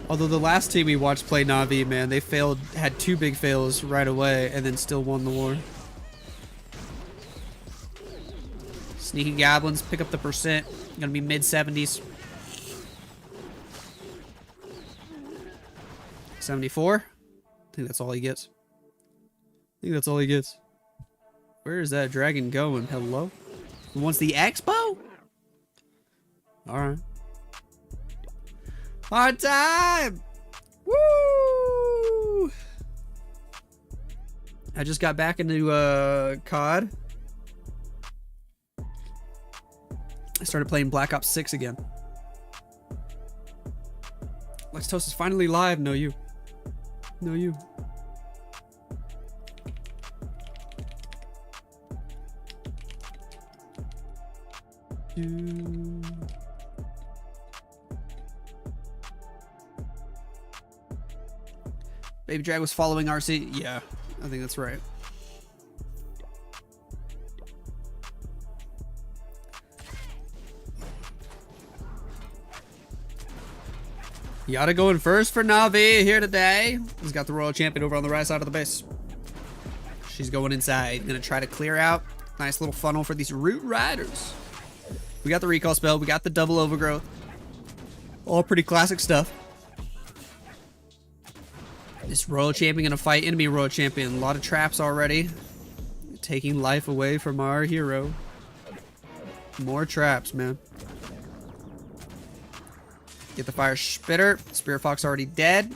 Although the last team we watched play Navi, man, they had 2 big fails right away, and then still won the war. Sneaky Goblins, pick up the percent. Gonna be mid-70s. 74? I think that's all he gets. Where is that dragon going? Hello? He wants the Expo? Alright. Hard time! Woo! I just got back into COD. I started playing Black Ops 6 again. Lexnos is finally live. No, you. No, you. Baby Drag was following RC. Yeah, I think that's right. Yada going first for Navi here today. He's got the Royal Champion over on the right side of the base. She's going inside. Gonna try to clear out. Nice little funnel for these Root Riders. We got the recall spell. We got the double overgrowth. All pretty classic stuff. This Royal Champion gonna fight enemy Royal Champion. A lot of traps already. Taking life away from our hero. More traps, man. Get the Fire Spitter. Spirit Fox already dead.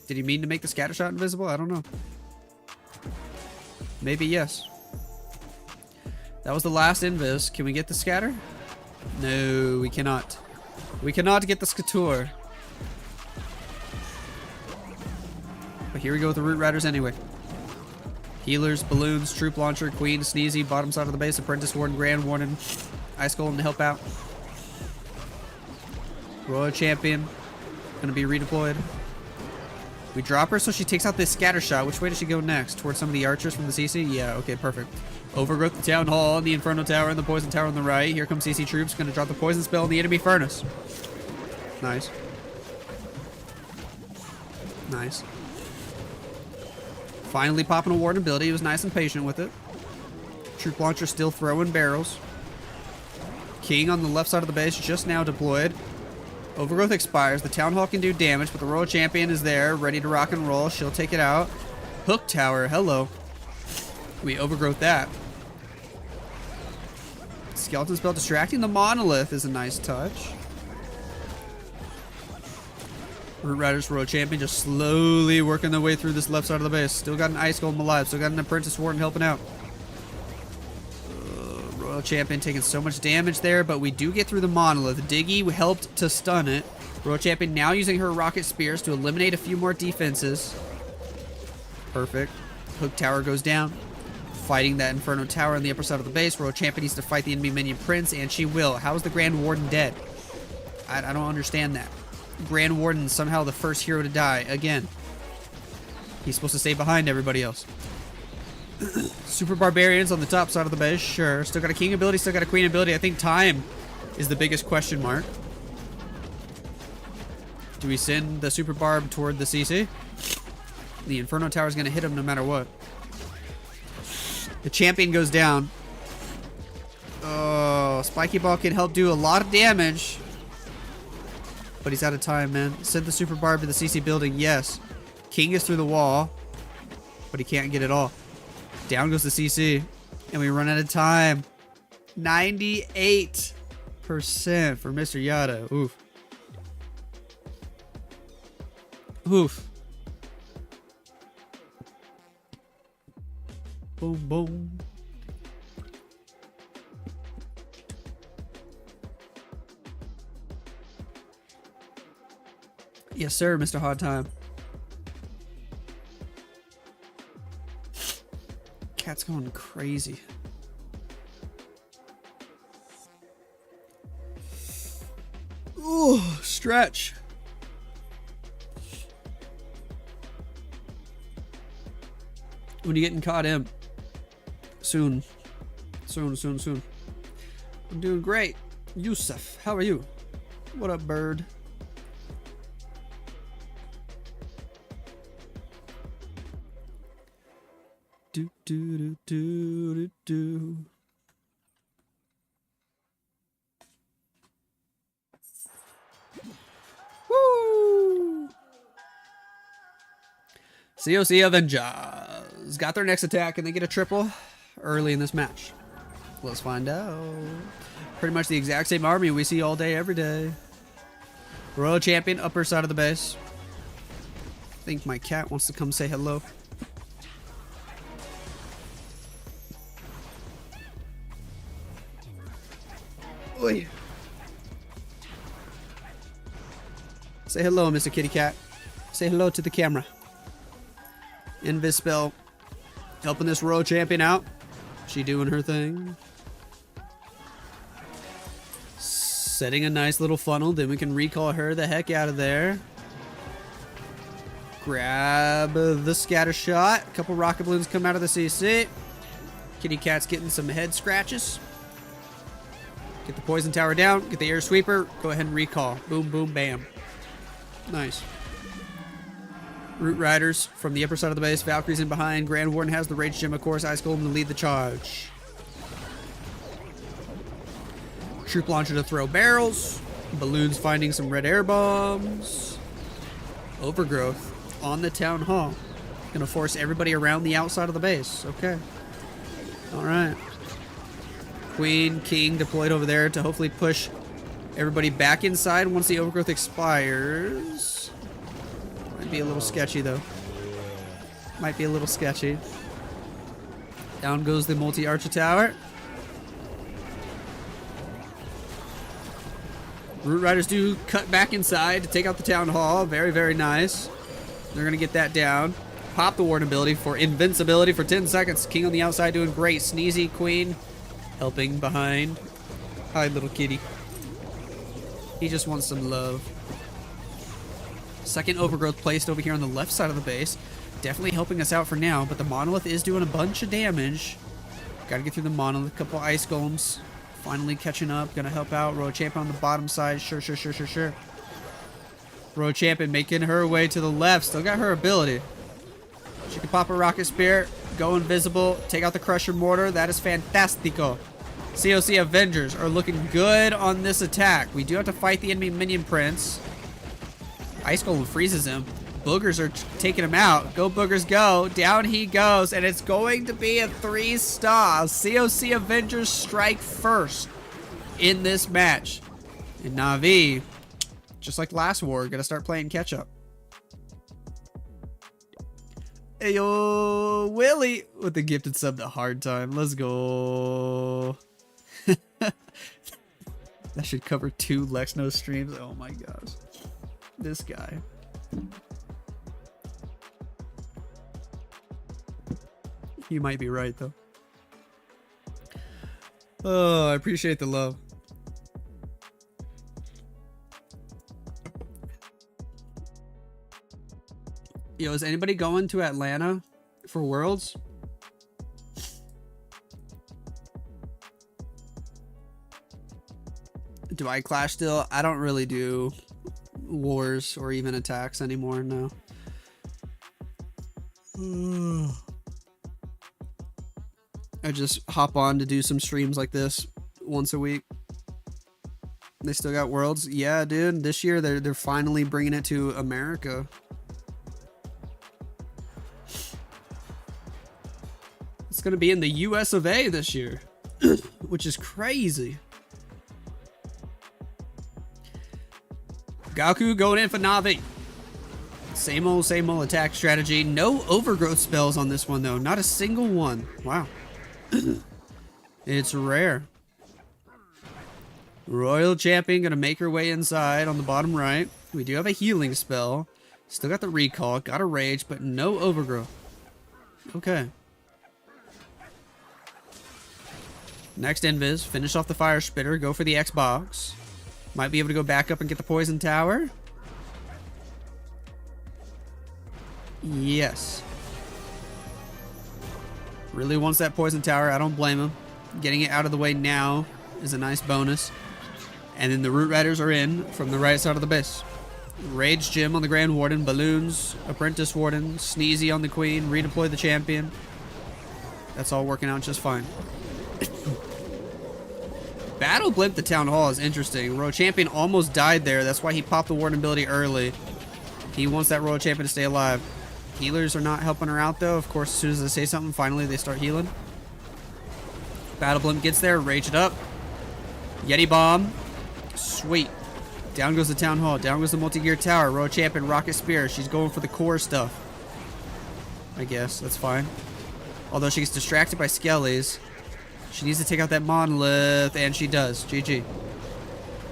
Did he mean to make the scatter shot invisible? I don't know. Maybe yes. That was the last invis. Can we get the scatter? No, we cannot. We cannot get the scatter. But here we go with the Root Riders anyway. Healers, Balloons, Troop Launcher, Queen, Sneezy, bottom side of the base, Apprentice Warden, Grand Warden, Ice Golem to help out. Royal Champion, gonna be redeployed. We drop her so she takes out this scatter shot. Which way does she go next? Towards some of the archers from the CC? Yeah, okay, perfect. Overgrowth the Town Hall, the Inferno Tower, and the Poison Tower on the right. Here comes CC troops, gonna drop the Poison Spell in the enemy Furnace. Nice. Nice. Finally popping a Warden ability. He was nice and patient with it. Troop Launcher still throwing barrels. King on the left side of the base just now deployed. Overgrowth expires. The Town Hall can do damage, but the Royal Champion is there, ready to rock and roll. She'll take it out. Hook Tower, hello. We overgrowth that. Skeleton Spell distracting the Monolith is a nice touch. Root Riders, Royal Champion just slowly working their way through this left side of the base. Still got an Ice Golem alive. Still got an Apprentice Warden helping out. Royal Champion taking so much damage there, but we do get through the Monolith. Diggy helped to stun it. Royal Champion now using her Rocket Spears to eliminate a few more defenses. Perfect. Hook Tower goes down. Fighting that Inferno Tower on the upper side of the base. Royal Champion needs to fight the enemy minion Prince, and she will. How is the Grand Warden dead? I don't understand that. Grand Warden somehow the first hero to die again. He's supposed to stay behind everybody else. Super Barbarians on the top side of the base, sure. Still got a King ability, still got a Queen ability. I think time is the biggest question mark. Do we send the Super Barb toward the CC? The Inferno Tower is going to hit him no matter what. The Champion goes down. Oh, Spiky Ball can help do a lot of damage. But he's out of time, man. Send the Super Barb to the CC building, yes. King is through the wall, but he can't get it all. Down goes the CC, and we run out of time. 98% for Mr. Yada. Oof. Oof. Boom, boom. Yes, sir, Mr. Hard Time. Cat's going crazy. Ooh, stretch. When you getting caught in? Soon. Soon. I'm doing great. Yusuf, how are you? What up, bird? Do do do do do. Woo! COC Avengers got their next attack and they get a triple early in this match. Let's find out. Pretty much the exact same army we see all day, every day. Royal Champion, upper side of the base. I think my cat wants to come say hello. Oi. Say hello, Mr. Kitty Cat. Say hello to the camera. Invis spell helping this Royal Champion out. She doing her thing. Setting a nice little funnel. Then we can recall her the heck out of there. Grab the scatter shot. A couple rocket balloons come out of the CC. Kitty Cat's getting some head scratches. Get the poison tower down. Get the air sweeper. Go ahead and recall. Boom, boom, bam. Nice. Root Riders from the upper side of the base. Valkyrie's in behind. Grand Warden has the Rage Gem, of course. Ice Golem to lead the charge. Troop Launcher to throw barrels. Balloons finding some red air bombs. Overgrowth on the town hall. Gonna force everybody around the outside of the base. Okay. Alright. Queen, king deployed over there to hopefully push everybody back inside once the overgrowth expires. Might be a little sketchy though. Might be a little sketchy. Down goes the multi-archer tower. Root Riders do cut back inside to take out the town hall. Very, very nice. They're going to get that down. Pop the warden ability for invincibility for 10 seconds. King on the outside doing great. Sneezy Queen helping behind. Hi, little kitty. He just wants some love. Second overgrowth placed over here on the left side of the base. Definitely helping us out for now, but the monolith is doing a bunch of damage. Gotta get through the monolith. Couple ice golems. Finally catching up. Gonna help out. Royal Champion on the bottom side. Sure. Royal Champion making her way to the left. Still got her ability. She can pop a rocket spear. Go invisible. Take out the Crusher Mortar. That is fantastico. COC Avengers are looking good on this attack. We do have to fight the enemy minion prince. Ice Golem freezes him. Boogers are taking him out. Go Boogers go. Down he goes. And it's going to be a 3-star. COC Avengers strike first in this match. And Navi, just like last war, gonna start playing catch up. Hey yo, Willie with the gifted sub the hard time. Let's go. That should cover 2 Lexnos streams. Oh my gosh. This guy. You might be right, though. Oh, I appreciate the love. Yo, is anybody going to Atlanta for Worlds? Do I clash still? I don't really do wars or even attacks anymore, no. I just hop on to do some streams like this once a week. They still got Worlds? Yeah, dude. This year they're finally bringing it to America. It's gonna be in the US of A this year, which is crazy. Gaku going in for Navi. Same old attack strategy. No overgrowth spells on this one though. Not a single one. Wow. It's rare. Royal Champion gonna make her way inside on the bottom right. We do have a healing spell. Still got the recall. Got a rage, but no overgrowth. Okay. Next invis. Finish off the fire spitter. Go for the Xbox. Might be able to go back up and get the poison tower. Yes. Really wants that poison tower. I don't blame him. Getting it out of the way now is a nice bonus. And then the Root Riders are in from the right side of the base. Rage Gym on the Grand Warden. Balloons. Apprentice Warden. Sneezy on the Queen. Redeploy the Champion. That's all working out just fine. Battle Blimp the Town Hall is interesting. Royal Champion almost died there. That's why he popped the Warden ability early. He wants that Royal Champion to stay alive. Healers are not helping her out, though. Of course, as soon as I say something, finally they start healing. Battle Blimp gets there. Rage it up. Yeti Bomb. Sweet. Down goes the Town Hall. Down goes the Multi-Gear Tower. Royal Champion, Rocket Spear. She's going for the core stuff. I guess. That's fine. Although she gets distracted by Skellies. She needs to take out that monolith, and she does. GG.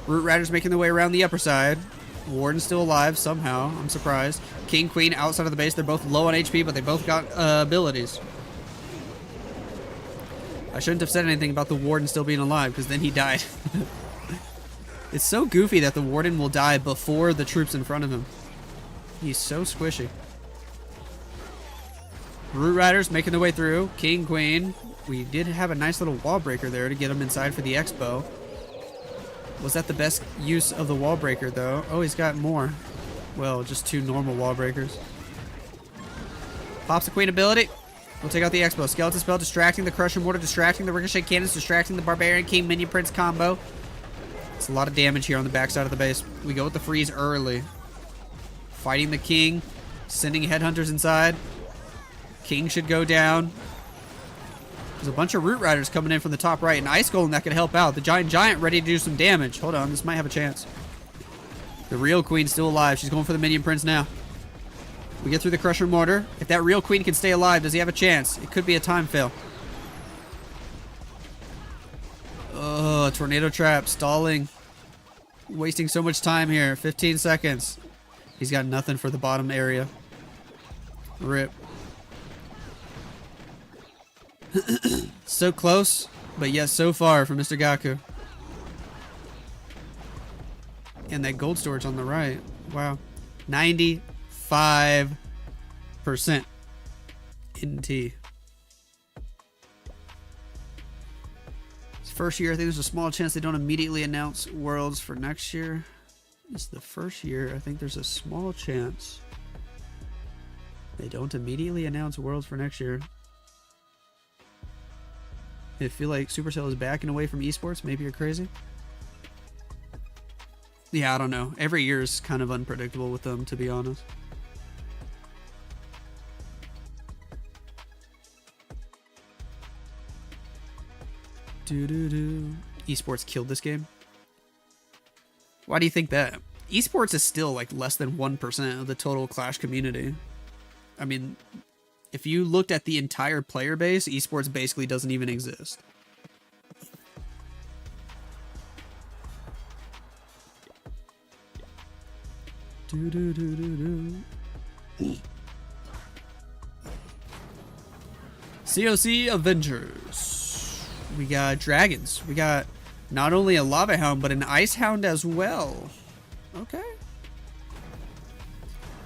Root Riders making their way around the upper side. Warden's still alive somehow. I'm surprised. King, Queen outside of the base. They're both low on HP, but they both got abilities. I shouldn't have said anything about the Warden still being alive, because then he died. It's so goofy that the Warden will die before the troops in front of him. He's so squishy. Root Riders making their way through. King, Queen. We did have a nice little wall breaker there to get him inside for the expo. Was that the best use of the wall breaker, though? Oh, he's got more. Well, just 2 normal wall breakers. Pops the Queen ability. We'll take out the expo. Skeleton spell, distracting the Crusher Mortar, distracting the Ricochet Cannons, distracting the Barbarian King Minion Prince combo. It's a lot of damage here on the backside of the base. We go with the freeze early. Fighting the king. Sending headhunters inside. King should go down. There's a bunch of root riders coming in from the top right. An ice golem that could help out. The giant ready to do some damage. Hold on, this might have a chance. The real queen's still alive. She's going for the minion prince now. We get through the crusher mortar. If that real queen can stay alive, does he have a chance? It could be a time fail. Oh, tornado trap. Stalling. Wasting so much time here. 15 seconds. He's got nothing for the bottom area. Rip. So close, but yet so far from Mr. Gaku. And that gold storage on the right. Wow. 95% NT. It's first year. I think there's a small chance they don't immediately announce Worlds for next year. It's the first year. I think there's a small chance they don't immediately announce Worlds for next year. I feel like Supercell is backing away from esports. Maybe you're crazy. Yeah, I don't know. Every year is kind of unpredictable with them, to be honest. Esports killed this game. Why do you think that? Esports is still like less than 1% of the total Clash community. I mean, if you looked at the entire player base, esports basically doesn't even exist. COC Avengers. We got dragons. We got not only a lava hound, but an ice hound as well. Okay.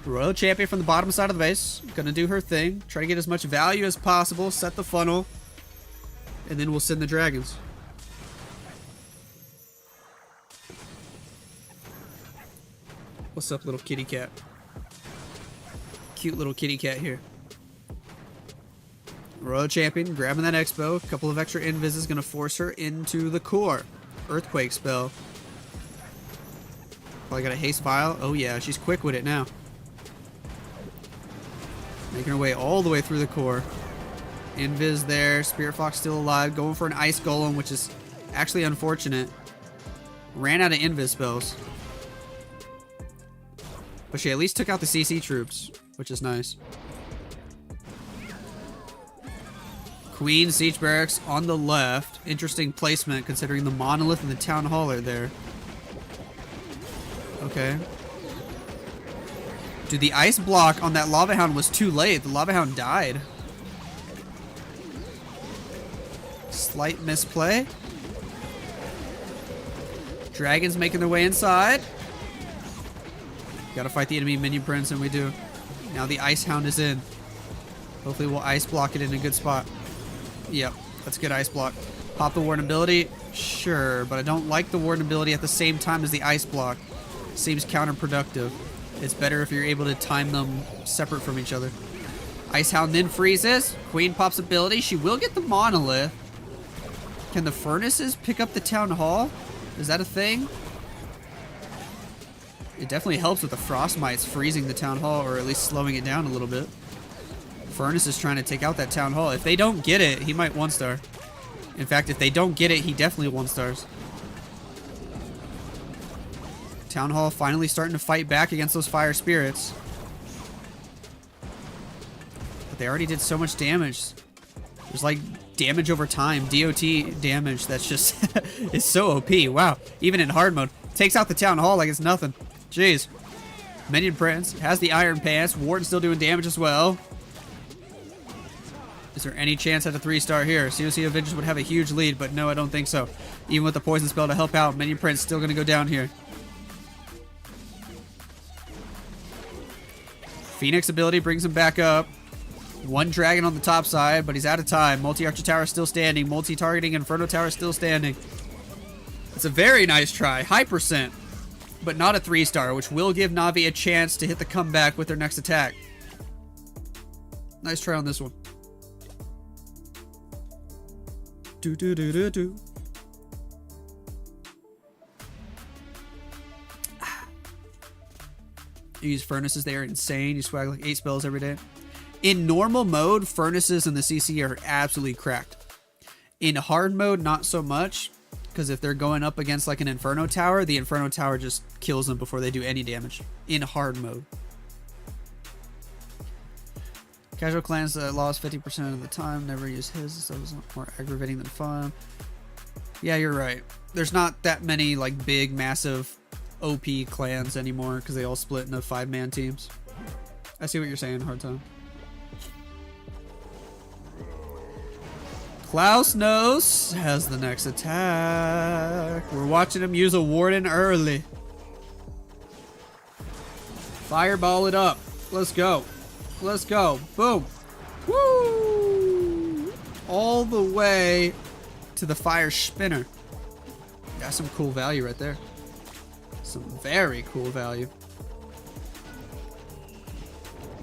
Royal champion from the bottom side of the base. Gonna do her thing. Try to get as much value as possible. Set the funnel. And then we'll send the dragons. What's up, little kitty cat? Cute little kitty cat here. Royal champion grabbing that expo. A couple of extra invis is gonna force her into the core. Earthquake spell. Probably got a haste vial. Oh yeah, she's quick with it now. Making her way all the way through the core. Invis there. Spirit Fox still alive. Going for an ice golem, which is actually unfortunate. Ran out of invis spells. But she at least took out the CC troops, which is nice. Queen Siege Barracks on the left. Interesting placement considering the monolith and the town hall are there. Okay. Dude, the ice block on that lava hound was too late. The lava hound died. Slight misplay. Dragons making their way inside. Gotta fight the enemy minion prince, and we do. Now the ice hound is in. Hopefully we'll ice block it in a good spot. Yep, that's good ice block. Pop the warden ability? Sure, but I don't like the warden ability at the same time as the ice block. Seems counterproductive. It's better if you're able to time them separate from each other. Ice hound then freezes. Queen pops ability. She will get the monolith. Can the furnaces pick up the town hall? Is that a thing? It definitely helps with the frost mites freezing the town hall, or at least slowing it down a little bit. Furnace is trying to take out that town hall. If they don't get it, he might 1-star. In fact, if they don't get it, he definitely 1-stars. Town hall finally starting to fight back against those fire spirits. But they already did so much damage. There's like damage over time, DOT damage that's just is so OP. Wow, even in hard mode. Takes out the town hall like it's nothing. Jeez. Minion Prince has the iron pants. Warden still doing damage as well. Is there any chance at a 3-star here? COC Avengers would have a huge lead, but no, I don't think so. Even with the poison spell to help out, Minion Prince still going to go down here. Phoenix ability brings him back up. One dragon on the top side, but he's out of time. Multi-Archer Tower still standing. Multi-targeting Inferno Tower still standing. It's a very nice try. High percent, but not a 3-star, which will give Navi a chance to hit the comeback with their next attack. Nice try on this one. Do. You use furnaces, they are insane. You swag like 8 spells every day. In normal mode, furnaces in the CC are absolutely cracked. In hard mode, not so much, because if they're going up against like an Inferno Tower, the Inferno Tower just kills them before they do any damage. In hard mode. Casual clans that lost 50% of the time never use his, so it was more aggravating than fun. Yeah, you're right. There's not that many like big, massive OP clans anymore because they all split into 5-man teams. I see what you're saying, hard time. Lexnos has the next attack. We're watching him use a Warden early. Fireball it up. Let's go. Let's go. Boom. Woo! All the way to the fire spinner. That's some cool value right there. Some very cool value.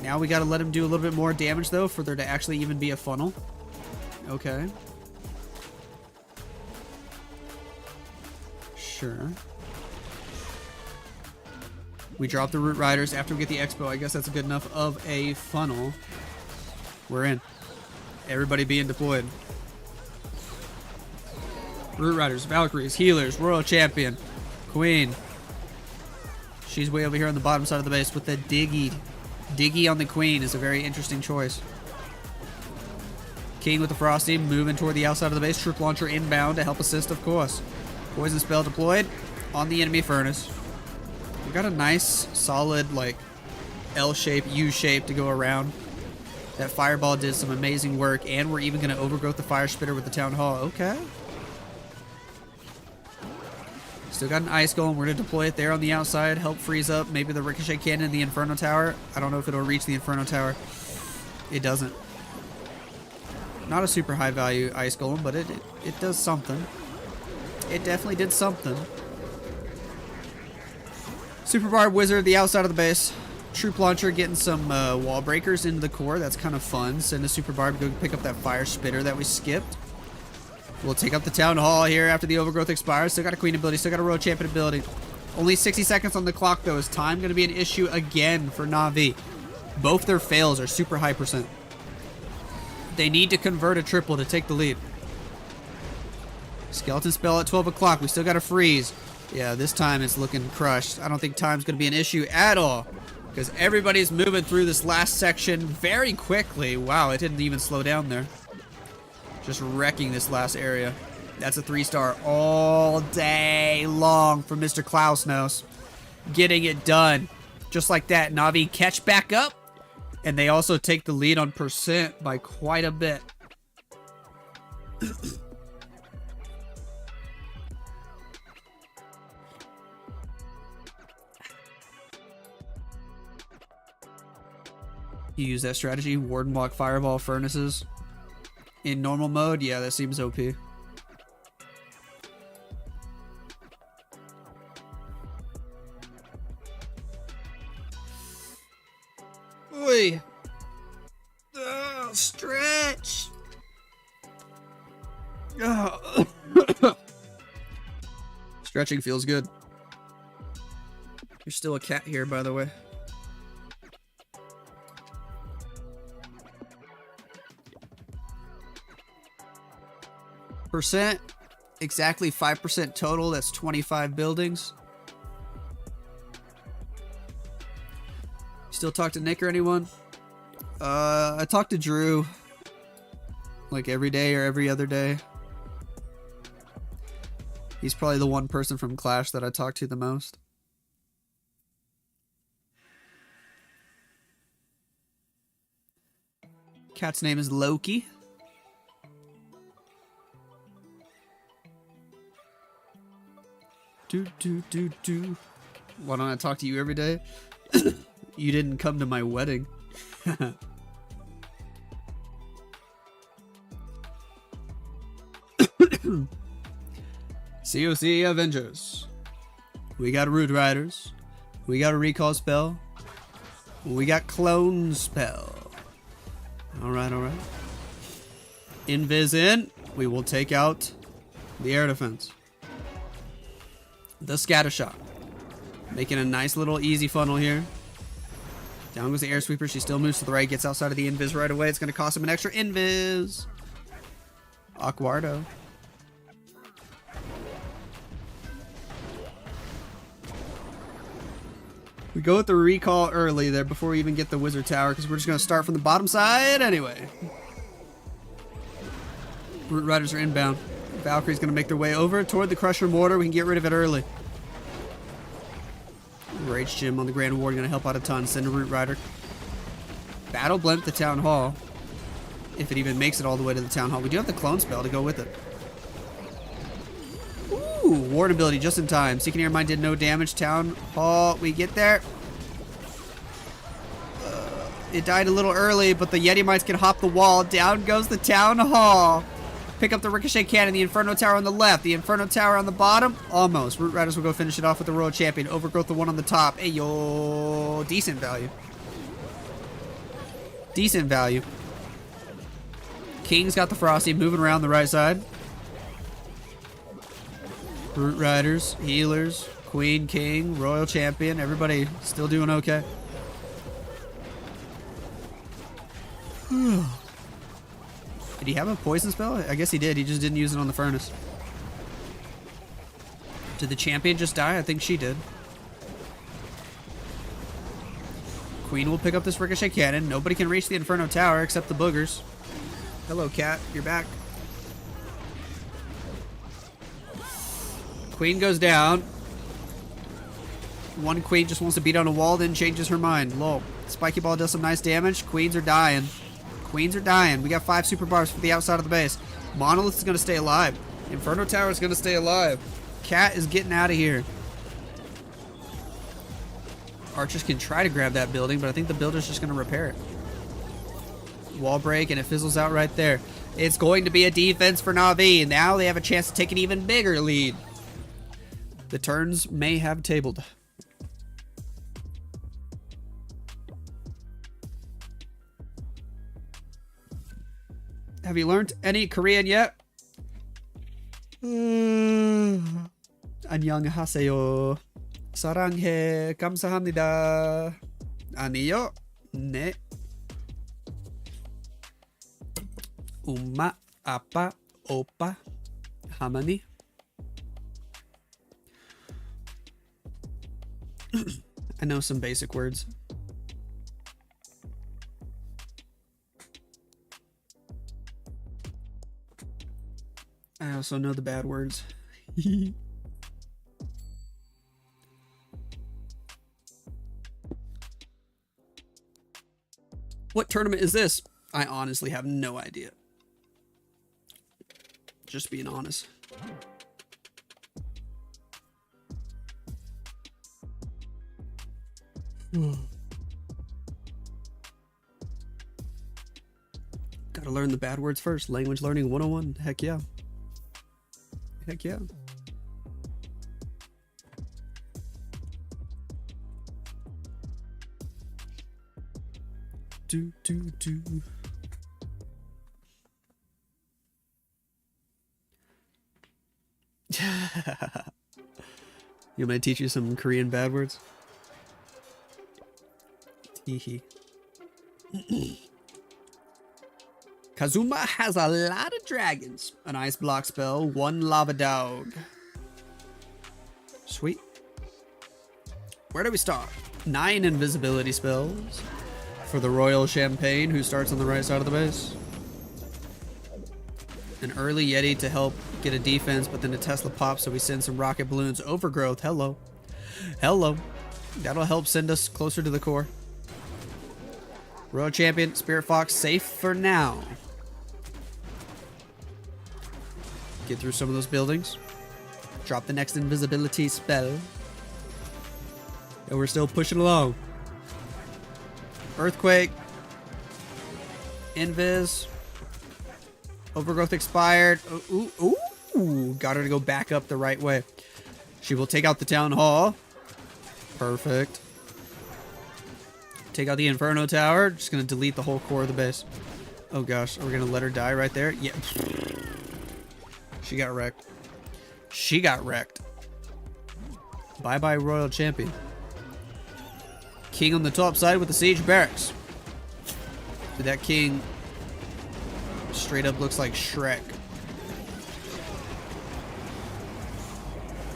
Now we got to let him do a little bit more damage though for there to actually even be a funnel. Okay. Sure. We drop the Root Riders after we get the Expo. I guess that's good enough of a funnel. We're in. Everybody being deployed. Root Riders, Valkyries, Healers, Royal Champion, Queen. She's way over here on the bottom side of the base with the Diggy. Diggy on the Queen is a very interesting choice. King with the Frosty, moving toward the outside of the base. Troop Launcher inbound to help assist, of course. Poison Spell deployed on the enemy furnace. We got a nice, solid, like, L shape, U shape to go around. That Fireball did some amazing work, and we're even going to overgrowth the Fire Spitter with the Town Hall. Okay. Still got an Ice Golem. We're going to deploy it there on the outside. Help freeze up maybe the Ricochet Cannon in the Inferno Tower. I don't know if it'll reach the Inferno Tower. It doesn't. Not a super high value Ice Golem, but it does something. It definitely did something. Super Barb Wizard, the outside of the base. Troop Launcher getting some wall breakers into the core. That's kind of fun. Send a Super Barb to go pick up that Fire Spitter that we skipped. We'll take up the Town Hall here after the Overgrowth expires. Still got a Queen ability. Still got a Royal Champion ability. Only 60 seconds on the clock, though. Is time going to be an issue again for Navi? Both their fails are super high percent. They need to convert a triple to take the lead. Skeleton Spell at 12 o'clock. We still got a freeze. Yeah, this time it's looking crushed. I don't think time's going to be an issue at all. Because everybody's moving through this last section very quickly. Wow, it didn't even slow down there. Just wrecking this last area. That's a 3-star all day long from Mr. Lexnos. Getting it done. Just like that, Navi catch back up. And they also take the lead on percent by quite a bit. You use that strategy, Warden Walk, Fireball, Furnaces. In normal mode, yeah, that seems OP. Oi! Oh, stretch! Oh. Stretching feels good. There's still a cat here, by the way. Percent, exactly 5% total. That's 25 buildings. Still talk to Nick or anyone? I talk to Drew like every day or every other day. He's probably the one person from Clash that I talk to the most. Cat's name is Loki. Do. Why don't I talk to you every day? You didn't come to my wedding. COC Avengers. We got Root Riders. We got a Recall Spell. We got Clone Spell. Alright. Invis in. We will take out the air defense. The Scatter Shot. Making a nice little easy funnel here. Down goes the air sweeper. She still moves to the right, gets outside of the invis right away. It's going to cost him an extra invis. Aquardo. We go with the recall early there before we even get the wizard tower because we're just going to start from the bottom side anyway. Root Riders are inbound. Valkyrie's going to make their way over toward the Crusher Mortar. We can get rid of it early. Rage Gym on the Grand Ward going to help out a ton. Send a Root Rider. Battle Blimp the Town Hall. If it even makes it all the way to the Town Hall. We do have the clone spell to go with it. Ooh, Ward ability just in time. Seeking Air Mine did no damage. Town Hall. We get there. It died a little early, but the Yeti Mites can hop the wall. Down goes the Town Hall. Pick up the Ricochet Cannon, the Inferno Tower on the left, the Inferno Tower on the bottom. Almost. Root Riders will go finish it off with the Royal Champion. Overgrowth, the one on the top. Hey, yo. Decent value. Decent value. King's got the Frosty moving around the right side. Root Riders, Healers, Queen, King, Royal Champion. Everybody still doing okay. Did he have a poison spell? I guess he did. He just didn't use it on the furnace. Did the champion just die? I think she did. Queen will pick up this Ricochet Cannon. Nobody can reach the Inferno Tower except the boogers. Hello, cat. You're back. Queen goes down. One queen just wants to beat on a wall, then changes her mind. Lol. Spiky Ball does some nice damage. Queens are dying. Queens are dying. We got 5 super bars for the outside of the base. Monolith is going to stay alive. Inferno Tower is going to stay alive. Cat is getting out of here. Archers can try to grab that building, but I think the builder's just going to repair it. Wall break, and it fizzles out right there. It's going to be a defense for Navi. Now they have a chance to take an even bigger lead. The turns may have tabled. Have you learned any Korean yet? 안녕하세요. 사랑해. 감사합니다. 아니요. 네. 엄마, 아빠, 오빠, 할머니. I know some basic words. I also know the bad words. What tournament is this? I honestly have no idea. Just being honest. Gotta learn the bad words first. Language learning 101. Heck yeah. Heck yeah. Do. You want me to teach you some Korean bad words? Teehee. Kazuma has a lot of dragons. An ice block spell, 1 lava dog. Sweet. Where do we start? 9 invisibility spells for the Royal Champagne, who starts on the right side of the base. An early Yeti to help get a defense, but then a Tesla pop, so we send some rocket balloons. Overgrowth, hello. Hello. That'll help send us closer to the core. Royal Champion, Spirit Fox, safe for now. Get through some of those buildings. Drop the next invisibility spell. And we're still pushing along. Earthquake. Invis. Overgrowth expired. Ooh. Got her to go back up the right way. She will take out the Town Hall. Perfect. Take out the Inferno Tower. Just going to delete the whole core of the base. Oh gosh. Are we going to let her die right there? Yeah. She got wrecked. She got wrecked. Bye-bye, Royal Champion. King on the top side with the siege barracks. Dude, that king straight up looks like Shrek.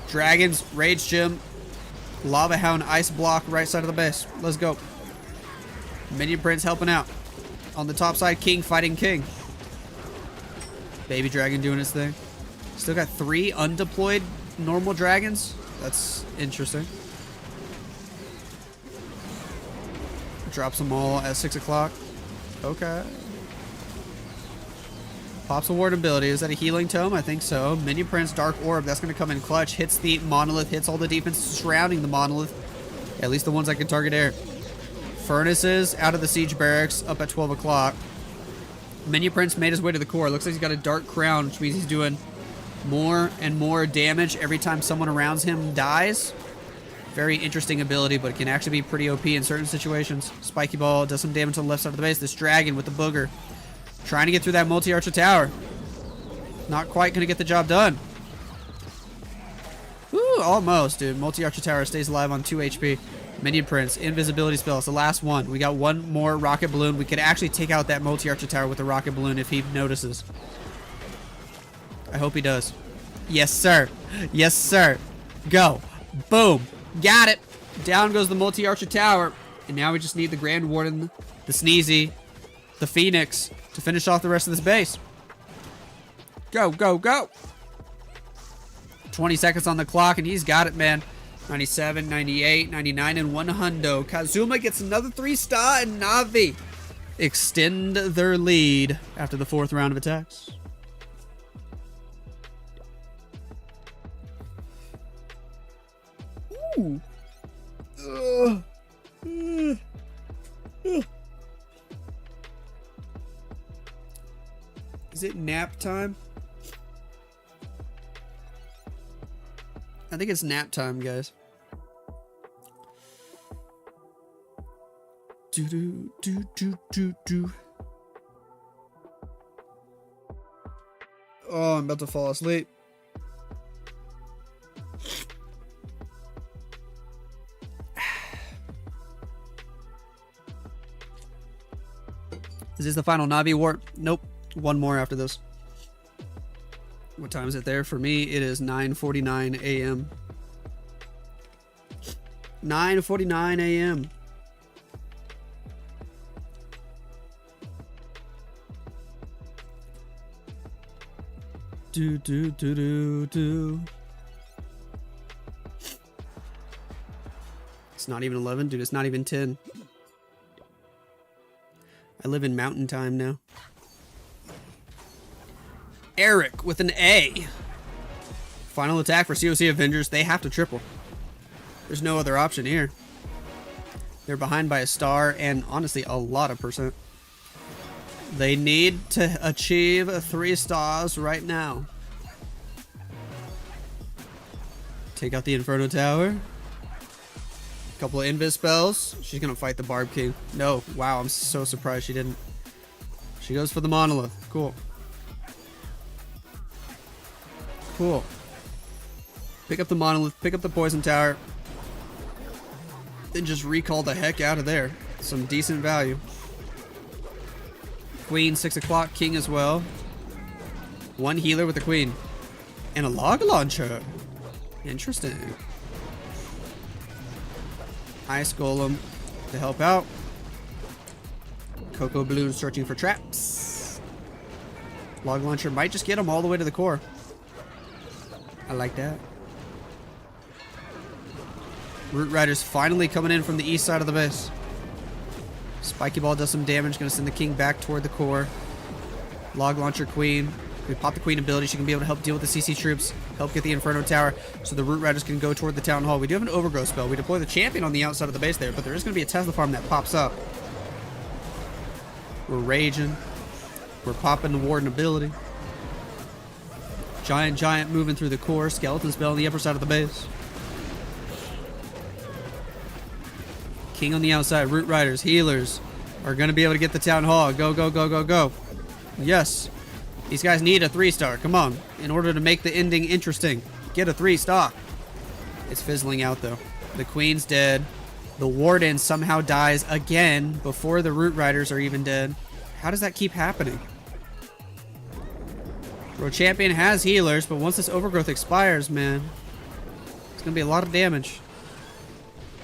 Dragons, Rage Gym, Lava Hound, Ice Block, right side of the base. Let's go. Minion Prince helping out. On the top side, King fighting King. Baby Dragon doing his thing. Still got 3 undeployed normal dragons. That's interesting. Drops them all at 6 o'clock. Okay. Pops a ward ability. Is that a healing tome? I think so. Minion Prince, Dark Orb. That's going to come in clutch. Hits the monolith. Hits all the defense surrounding the monolith. At least the ones that can target air. Furnaces out of the siege barracks up at 12 o'clock. Minion Prince made his way to the core. Looks like he's got a Dark Crown, which means he's doing more and more damage every time someone around him dies. Very interesting ability, but it can actually be pretty OP in certain situations. Spiky Ball does some damage on the left side of the base. This dragon with the booger. Trying to get through that multi-archer tower. Not quite going to get the job done. Ooh, almost, dude. Multi-archer tower stays alive on 2 HP. Minion Prince, invisibility spell. It's the last one. We got one more rocket balloon. We could actually take out that multi-archer tower with a rocket balloon if he notices. I hope he does. Yes, sir. Yes, sir. Go. Boom. Got it. Down goes the multi-archer tower. And now we just need the Grand Warden, the Sneezy, the Phoenix to finish off the rest of this base. Go, go, go. 20 seconds on the clock, and he's got it, man. 97, 98, 99, and 100. Kazuma gets another 3-star, and Navi extend their lead after the 4th round of attacks. Ooh. Is it nap time? I think it's nap time, guys. Do do do do do do. Oh, I'm about to fall asleep. Is this the final Navi war? Nope. One more after this. What time is it there? For me, it is 9:49 a.m. 9:49 a.m. Do do do do do. It's not even 11, dude. It's not even 10. I live in mountain time now. Eric with an A. Final attack for COC Avengers. They have to triple. There's no other option here. They're behind by a star and honestly a lot of percent. They need to achieve 3 stars right now. Take out the Inferno Tower. Couple of invis spells. She's gonna fight the Barb King. No. Wow, I'm so surprised she didn't. She goes for the monolith. Cool. Cool. Pick up the monolith, pick up the poison tower, then just recall the heck out of there. Some decent value. Queen, 6 o'clock, King as well. 1 healer with the Queen. And a log launcher. Interesting. Ice Golem to help out. Cocoa Balloon searching for traps. Log launcher might just get him all the way to the core. I like that. Root Riders finally coming in from the east side of the base. Spiky Ball does some damage. Going to send the King back toward the core. Log Launcher Queen. We pop the Queen ability. She can be able to help deal with the CC troops. Help get the Inferno Tower so the Root Riders can go toward the Town Hall. We do have an Overgrowth spell. We deploy the Champion on the outside of the base there, but there is going to be a Tesla farm that pops up. We're raging. We're popping the Warden ability. Giant moving through the core. Skeleton spell on the upper side of the base. King on the outside. Root Riders, healers are going to be able to get the Town Hall. Go, go, go, go, go. Yes. These guys need a 3-star. Come on. In order to make the ending interesting, get a 3-star. It's fizzling out, though. The Queen's dead. The Warden somehow dies again before the Root Riders are even dead. How does that keep happening? World Champion has healers, but once this Overgrowth expires, man, it's going to be a lot of damage.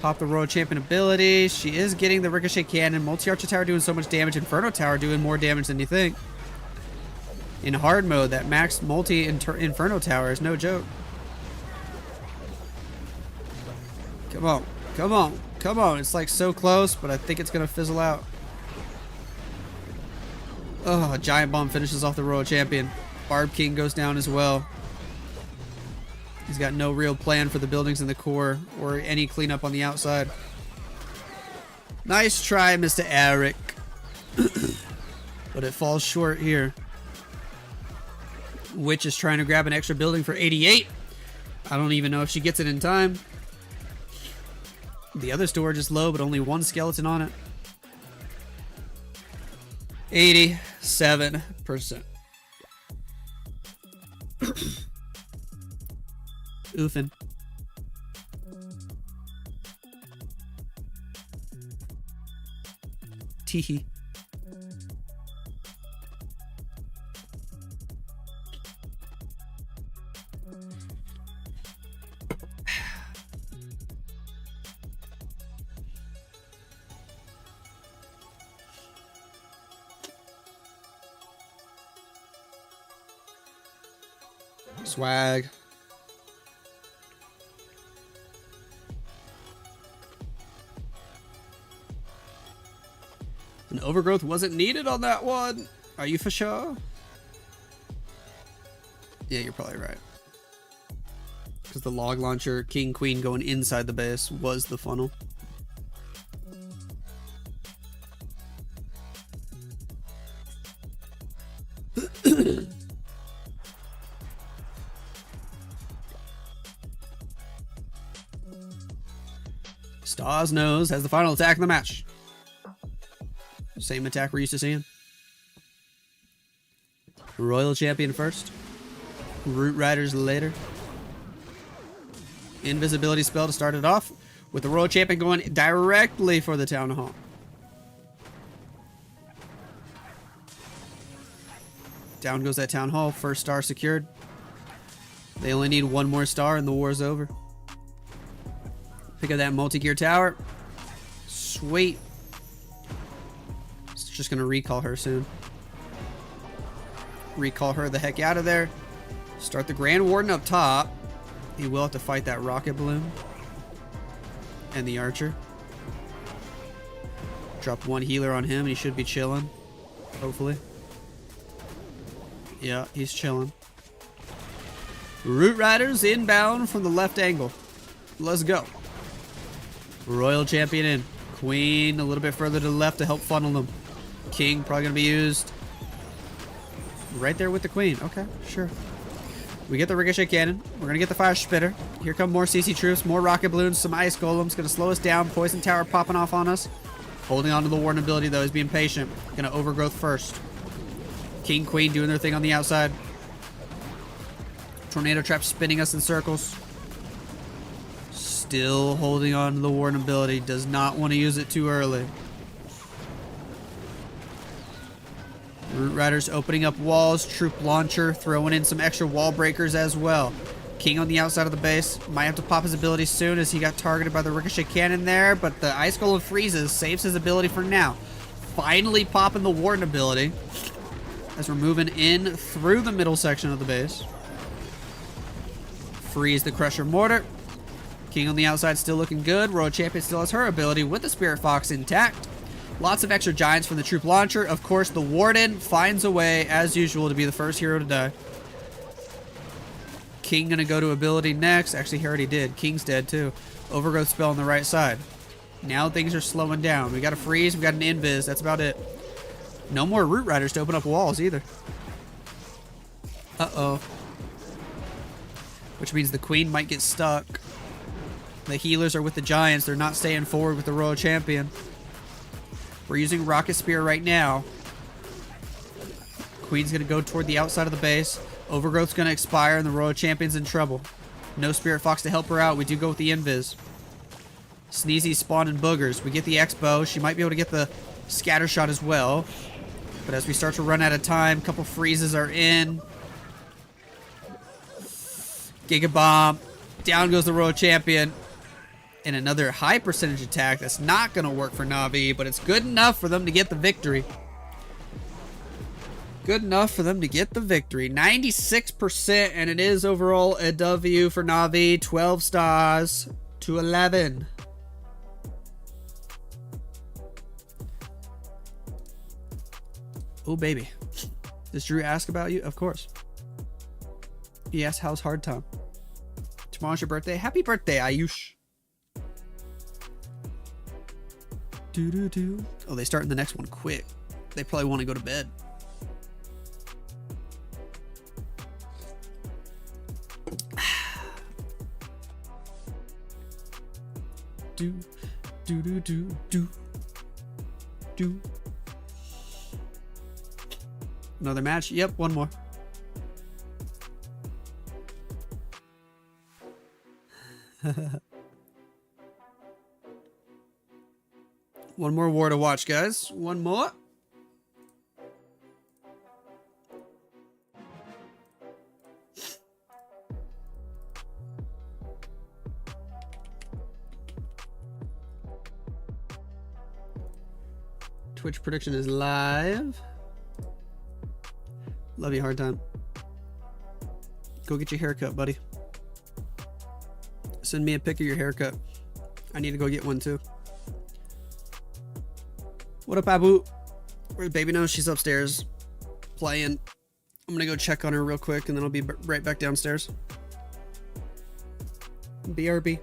Pop the Royal Champion ability. She is getting the Ricochet Cannon. Multi-Archer Tower doing so much damage. Inferno Tower doing more damage than you think. In hard mode, that max multi-Inferno Tower is no joke. Come on. Come on. Come on. It's like so close, but I think it's going to fizzle out. Oh, a Giant Bomb finishes off the Royal Champion. Barb King goes down as well. He's got no real plan for the buildings in the core or any cleanup on the outside. Nice try, Mr. Eric. But it falls short here. Witch is trying to grab an extra building for 88. I don't even know if she gets it in time. The other storage is low, but only one skeleton on it. 87%. Oofin. Teehee. Swag. An Overgrowth wasn't needed on that one. Are you for sure? Yeah, you're probably right. Because the log launcher, King, Queen going inside the base was the funnel. Stars Nose has the final attack of the match. Same attack we're used to seeing. Royal Champion first. Root Riders later. Invisibility spell to start it off, with the Royal Champion going directly for the Town Hall. Down goes that Town Hall. First star secured. They only need one more star and the war's over. Pick up that multi-gear tower. Sweet. It's just gonna recall her soon. Recall her the heck out of there. Start the Grand Warden up top. He will have to fight that rocket balloon. And the archer. Drop one healer on him and he should be chilling. Hopefully. Yeah, he's chilling. Root Riders inbound from the left angle. Let's go. Royal Champion in. Queen a little bit further to the left to help funnel them. King probably going to be used. Right there with the Queen. Okay, sure. We get the Ricochet Cannon. We're going to get the Fire Spitter. Here come more CC troops, more rocket balloons, some ice golems. Going to slow us down. Poison Tower popping off on us. Holding on to the Warden ability though. He's being patient. Going to Overgrowth first. King, Queen doing their thing on the outside. Tornado Trap spinning us in circles. Still holding on to the Warden ability. Does not want to use it too early. Root Riders opening up walls. Troop Launcher throwing in some extra wall breakers as well. King on the outside of the base. Might have to pop his ability soon as he got targeted by the Ricochet Cannon there. But the Ice Golem freezes. Saves his ability for now. Finally popping the Warden ability. As we're moving in through the middle section of the base. Freeze the Crusher Mortar. King on the outside still looking good. Royal Champion still has her ability with the Spirit Fox intact. Lots of extra giants from the Troop Launcher. Of course, the Warden finds a way, as usual, to be the first hero to die. King gonna go to ability next. Actually, he already did. King's dead too. Overgrowth spell on the right side. Now things are slowing down. We got a freeze. We got an invis. That's about it. No more Root Riders to open up walls either. Uh-oh. Which means the Queen might get stuck. The healers are with the Giants. They're not staying forward with the Royal Champion. We're using Rocket Spear right now. Queen's going to go toward the outside of the base. Overgrowth's going to expire and the Royal Champion's in trouble. No Spirit Fox to help her out. We do go with the Invis. Sneezy spawning boogers. We get the Expo. She might be able to get the scatter shot as well. But as we start to run out of time, a couple freezes are in. Giga Bomb. Down goes the Royal Champion. And another high percentage attack that's not going to work for Navi, but it's good enough for them to get the victory. Good enough for them to get the victory. 96%, and it is overall a W for Navi. 12 stars to 11. Oh, baby. Does Drew ask about you? Of course. He asked, how's hard time? Tomorrow's your birthday. Happy birthday, Ayush. Oh, they start in the next one quick. They probably want to go to bed. Do. Another match? Yep, one more. One more war to watch, guys. One more. Twitch prediction is live. Love you, hard time. Go get your haircut, buddy. Send me a pic of your haircut. I need to go get one too. What up, Abu? Where's baby? No, she's upstairs playing. I'm gonna go check on her real quick and then I'll be right back downstairs. BRB.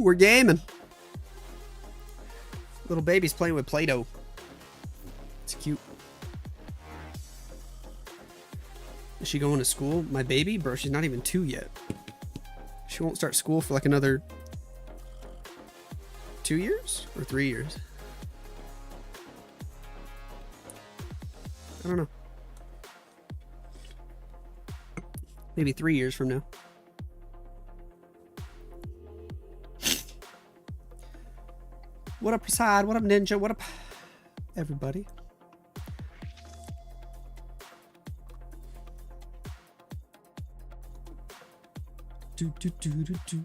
we're gaming. Little baby's playing with Play-Doh. It's cute. Is she going to school? My baby? Bro, she's not even 2 yet. She won't start school for like another 2 years or 3 years. I don't know. Maybe 3 years from now. What up, Prasad? What up, Ninja? What up, everybody? Do, do, do, do, do.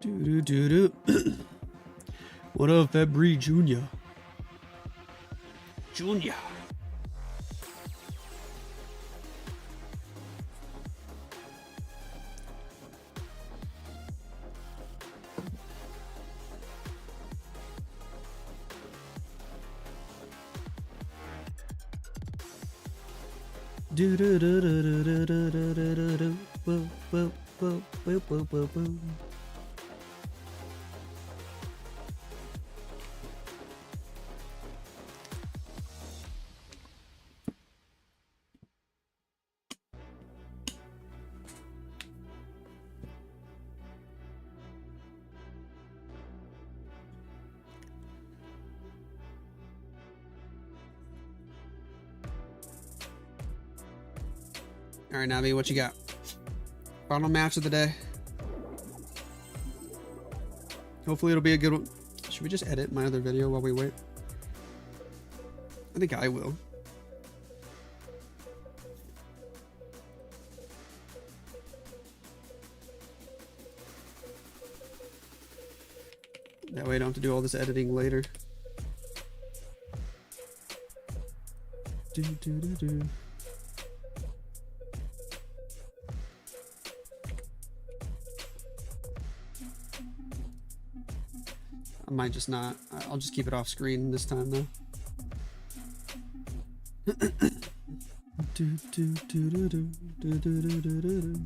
Do, do, do, do. What up, February Junior? Junior. Do do do do do do do do do do. Whoa, whoa, whoa, whoa, whoa, whoa, whoa. All right, Navi, what you got? Final match of the day. Hopefully it'll be a good one. Should we just edit my other video while we wait? I think I will. That way I don't have to do all this editing later. Do, do, do, do. I might just not. I'll just keep it off screen this time though. Do, do, do, do, do, do, do, do, do, do.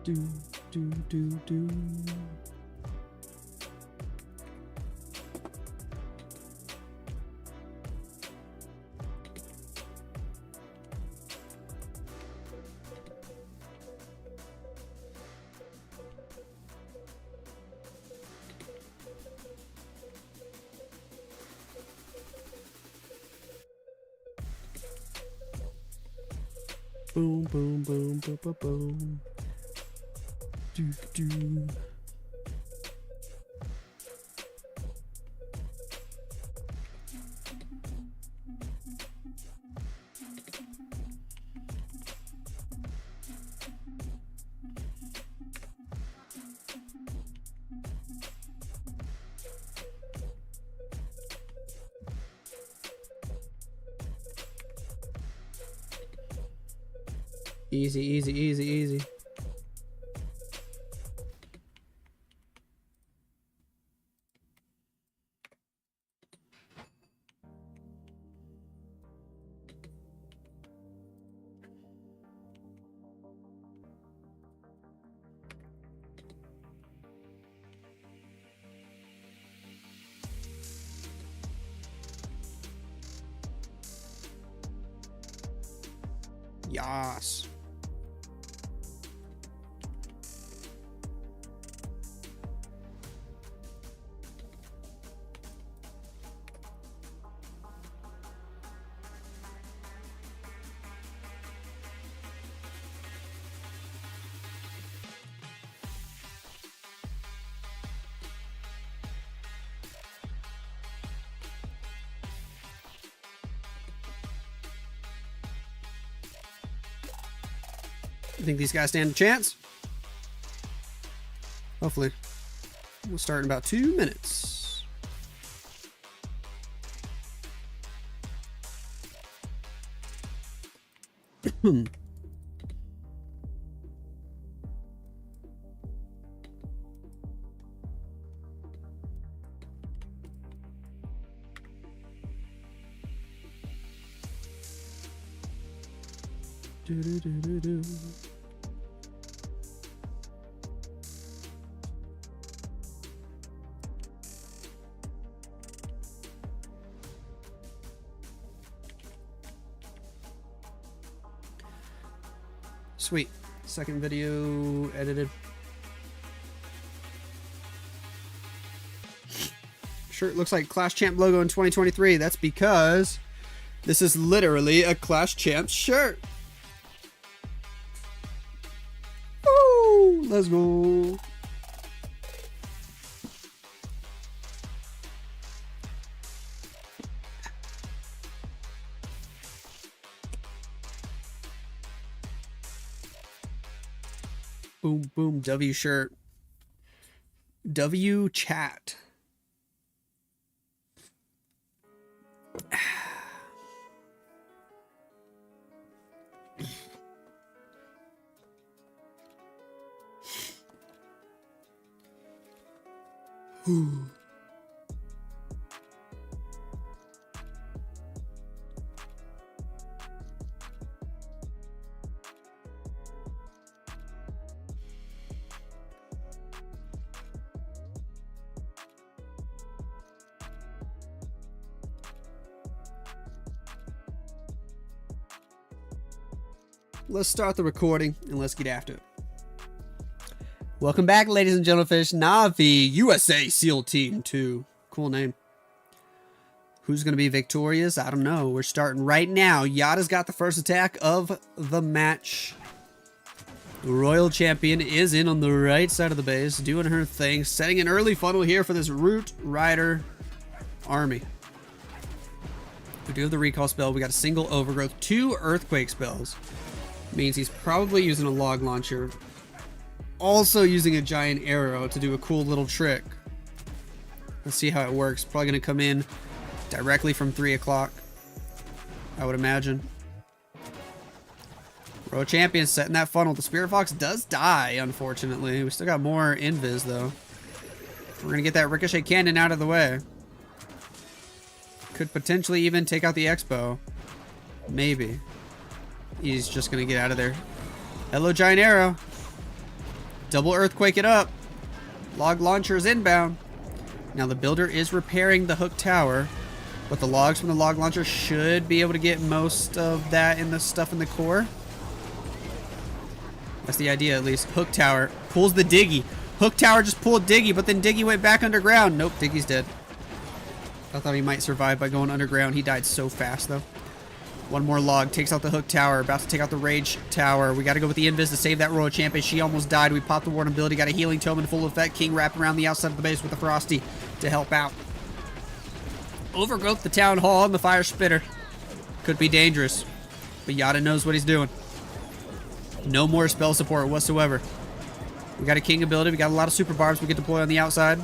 Do, do, do, do. Boom, boom, boom, boom, boom, boom. Do, do. Easy, easy, easy, easy. Yas. You think these guys stand a chance? Hopefully. We'll start in about 2 minutes. Do. Sweet. Second video edited. Shirt looks like Clash Champ logo in 2023. That's because this is literally a Clash Champ shirt. Woo! Let's go. Boom, boom, W shirt. W chat. Let's start the recording and let's get after it. Welcome back, ladies and gentlemen. Navi, USA SEAL Team 2. Cool name. Who's going to be victorious? I don't know. We're starting right now. Yada's got the first attack of the match. The Royal Champion is in on the right side of the base, doing her thing, setting an early funnel here for this Root Rider army. We do have the recall spell. We got a single overgrowth, 2 earthquake spells. Means he's probably using a log launcher. Also using a giant arrow to do a cool little trick. Let's see how it works. Probably going to come in directly from 3 o'clock, I would imagine. Royal Champion setting that funnel. The Spirit Fox does die, unfortunately. We still got more invis, though. We're going to get that Ricochet Cannon out of the way. Could potentially even take out the Expo. Maybe. He's just going to get out of there. Hello, Giant Arrow. Double Earthquake it up. Log Launcher is inbound. Now the builder is repairing the Hook Tower, but the logs from the Log Launcher should be able to get most of that in the stuff in the core. That's the idea, at least. Hook Tower pulls the Diggy. Hook Tower just pulled Diggy, but then Diggy went back underground. Nope, Diggy's dead. I thought he might survive by going underground. He died so fast, though. One more log, takes out the Hook Tower, about to take out the Rage Tower. We got to go with the Invis to save that Royal Champion. She almost died. We popped the Ward ability, got a Healing Tome in full effect. King wrapping around the outside of the base with the Frosty to help out. Overgrowth, the Town Hall, and the Fire Spitter. Could be dangerous, but Yada knows what he's doing. No more spell support whatsoever. We got a King ability. We got a lot of Super Barbs we can deploy on the outside.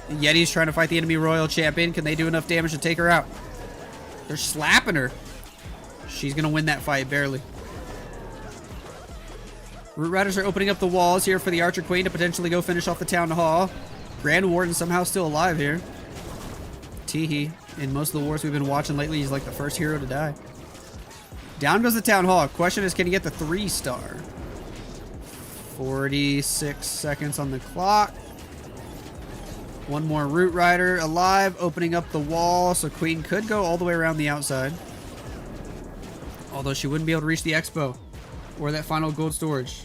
Yeti's trying to fight the enemy Royal Champion. Can they do enough damage to take her out? They're slapping her. She's going to win that fight, barely. Root Riders are opening up the walls here for the Archer Queen to potentially go finish off the Town Hall. Grand Warden somehow still alive here. Teehee. In most of the wars we've been watching lately, he's like the first hero to die. Down goes the Town Hall. Question is, can he get the 3-star? 46 seconds on the clock. One more Root Rider alive, opening up the wall, so Queen could go all the way around the outside. Although she wouldn't be able to reach the Expo or that final gold storage.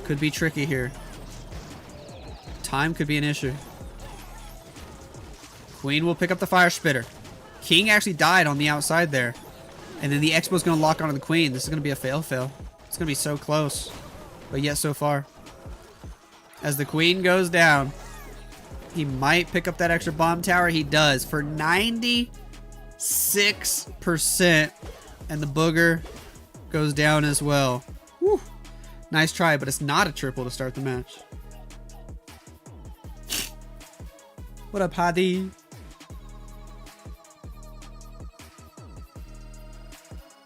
Could be tricky here. Time could be an issue. Queen will pick up the Fire Spitter. King actually died on the outside there. And then the Expo's going to lock onto the Queen. This is going to be a fail-fail. It's going to be so close. But yet so far. As the Queen goes down, he might pick up that extra bomb tower. He does for 96%. And the Booger goes down as well. Woo. Nice try, but it's not a triple to start the match. What up, Hadi?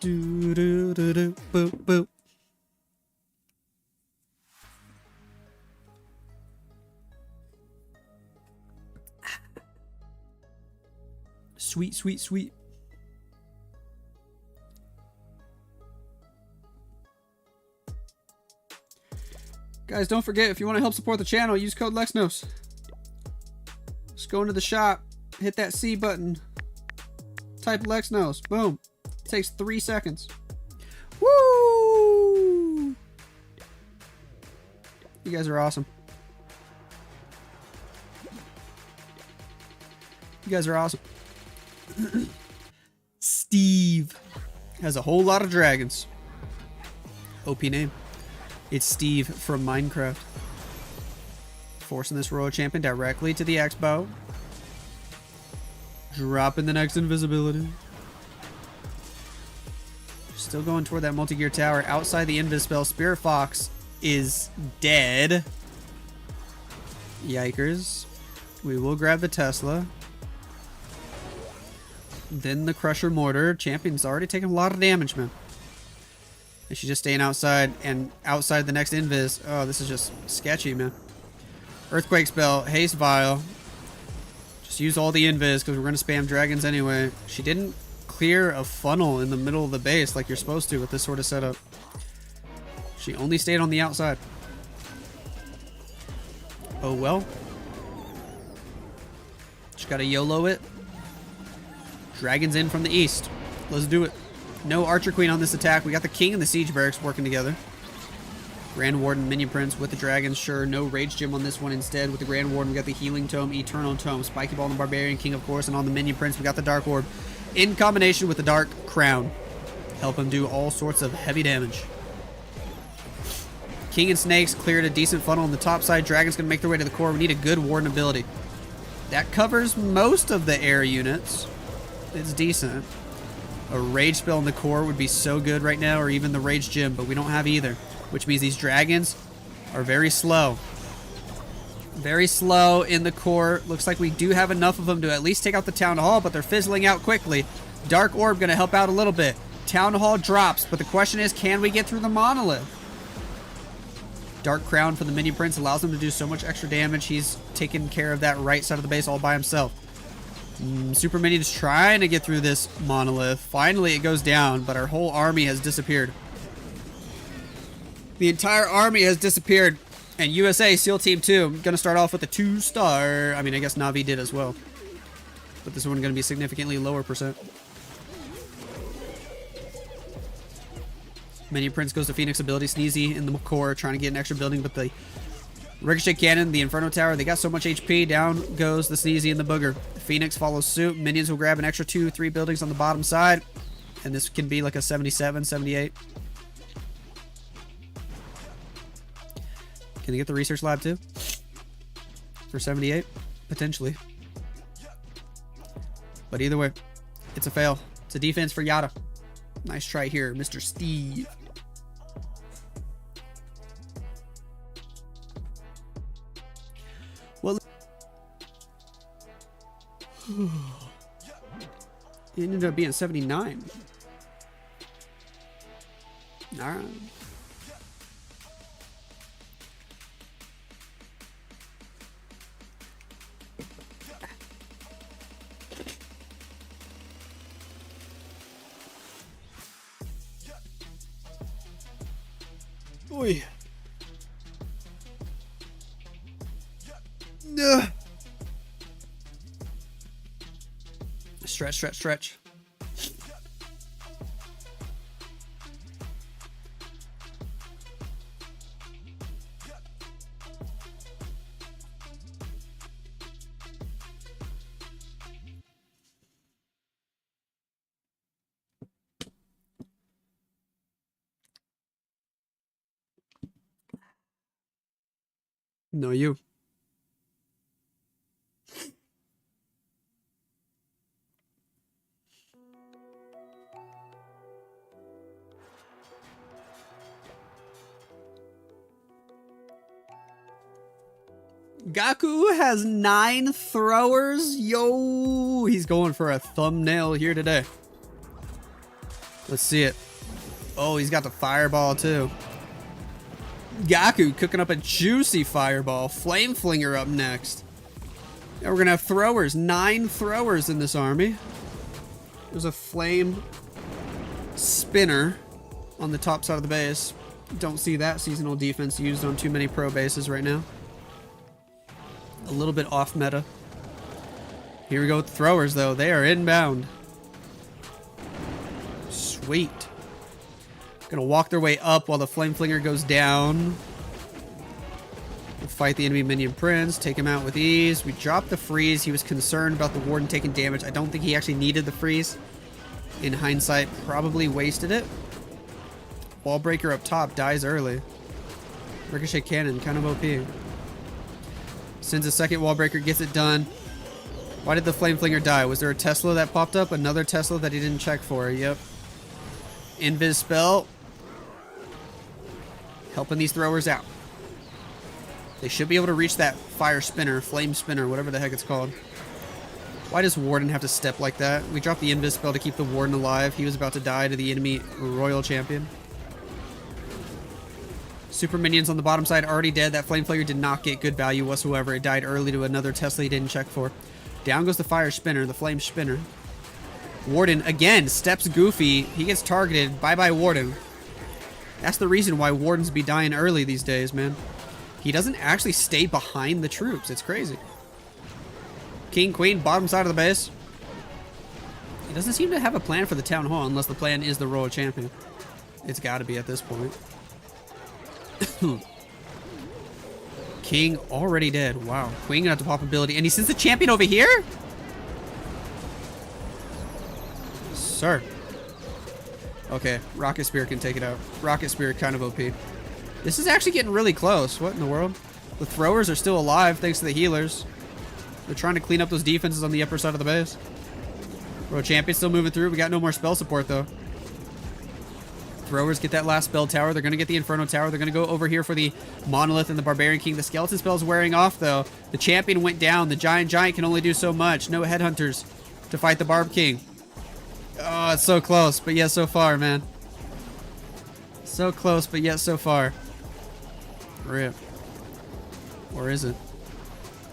Do do do do boop boop. Sweet, sweet, sweet. Guys, don't forget, if you want to help support the channel, use code Lexnos. Just go into the shop, hit that C button, type Lexnos, boom. It takes 3 seconds. Woo! You guys are awesome. You guys are awesome. Steve has a whole lot of dragons. OP name. It's Steve from Minecraft. Forcing this royal champion directly to the X-bow. Dropping the next invisibility. Still going toward that multi-gear tower. Outside the invis spell, Spirit Fox is dead. Yikers. We will grab the Tesla. Then the Crusher Mortar. Champion's already taken a lot of damage, man. And she's just staying outside and outside the next invis. Oh, this is just sketchy, man. Earthquake spell. Haste Vial. Just use all the invis because we're going to spam dragons anyway. She didn't clear a funnel in the middle of the base like you're supposed to with this sort of setup. She only stayed on the outside. Oh well. Just gotta YOLO it. Dragons in from the east. Let's do it. No Archer Queen on this attack. We got the King and the Siege Barracks working together. Grand Warden, Minion Prince with the dragons. Sure, no Rage Gem on this one. Instead, with the Grand Warden, we got the Healing Tome, Eternal Tome, Spiky Ball, and the Barbarian King, of course. And on the Minion Prince, we got the Dark Orb in combination with the Dark Crown. Help him do all sorts of heavy damage. King and Snakes cleared a decent funnel on the top side. Dragon's going to make their way to the core. We need a good Warden ability. That covers most of the air units. It's decent. A Rage spell in the core would be so good right now, or even the Rage Gem, but we don't have either. Which means these dragons are very slow. Very slow in the core. Looks like we do have enough of them to at least take out the Town Hall, but they're fizzling out quickly. Dark Orb going to help out a little bit. Town Hall drops, but the question is, can we get through the Monolith? Dark Crown for the Minion Prince allows him to do so much extra damage. He's taking care of that right side of the base all by himself. Super Minion is trying to get through this Monolith. Finally, it goes down, but our whole army has disappeared. The entire army has disappeared. And USA, SEAL Team 2, going to start off with a 2-star. I mean, I guess Navi did as well. But this one going to be significantly lower percent. Minion Prince goes to Phoenix ability. Sneezy in the core, trying to get an extra building, but the Ricochet Cannon, the Inferno Tower, they got so much HP. Down goes the Sneezy and the Booger. Phoenix follows suit. Minions will grab an extra 2-3 buildings on the bottom side. And this can be like a 77, 78. Can they get the Research Lab too? For 78? Potentially. But either way, it's a fail. It's a defense for Yada. Nice try here, Mr. Steve. Well, it ended up being 79. All right. Oy. Stretch, stretch, stretch. No, you. Gaku has 9 throwers. Yo, he's going for a thumbnail here today. Let's see it. Oh, he's got the fireball too. Gaku cooking up a juicy fireball. Flame Flinger up next. Now we're gonna have throwers. 9 throwers in this army. There's a flame spinner on the top side of the base. Don't see that seasonal defense used on too many pro bases right now. A little bit off meta. Here we go with the throwers though. They are inbound. Sweet. Gonna walk their way up while the Flame Flinger goes down. We'll fight the enemy minion prince, take him out with ease. We dropped the freeze. He was concerned about the warden taking damage. I don't think he actually needed the freeze. In hindsight, probably wasted it. Wall breaker up top dies early. Ricochet cannon, kind of OP. Sends a second wall breaker, gets it done. Why did the Flame Flinger die? Was there a Tesla that popped up? Another Tesla that he didn't check for. Yep. Invis spell. Helping these throwers out. They should be able to reach that fire spinner, flame spinner, whatever the heck it's called. Why does Warden have to step like that? We dropped the Invis spell to keep the Warden alive. He was about to die to the enemy Royal Champion. Super minions on the bottom side already dead. That Flame Flinger did not get good value whatsoever. It died early to another Tesla he didn't check for. Down goes the fire spinner, the flame spinner. Warden, again, steps goofy. He gets targeted. Bye-bye, Warden. That's the reason why Wardens be dying early these days, man. He doesn't actually stay behind the troops. It's crazy. King, Queen, bottom side of the base. He doesn't seem to have a plan for the Town Hall unless the plan is the Royal Champion. It's got to be at this point. King already dead. Wow. Queen gonna have to pop ability. And he sends the champion over here? Sir. Okay. Rocket Spear can take it out. Rocket Spear kind of OP. This is actually getting really close. What in the world? The throwers are still alive thanks to the healers. They're trying to clean up those defenses on the upper side of the base. Royal Champion still moving through. We got no more spell support though. Throwers get that last spell tower. They're going to get the Inferno Tower. They're going to go over here for the Monolith and the Barbarian King. The Skeleton spell is wearing off, though. The Champion went down. The Giant can only do so much. No Headhunters to fight the Barb King. Oh, it's so close, but yet so far, man. So close, but yet so far. RIP. Or is it?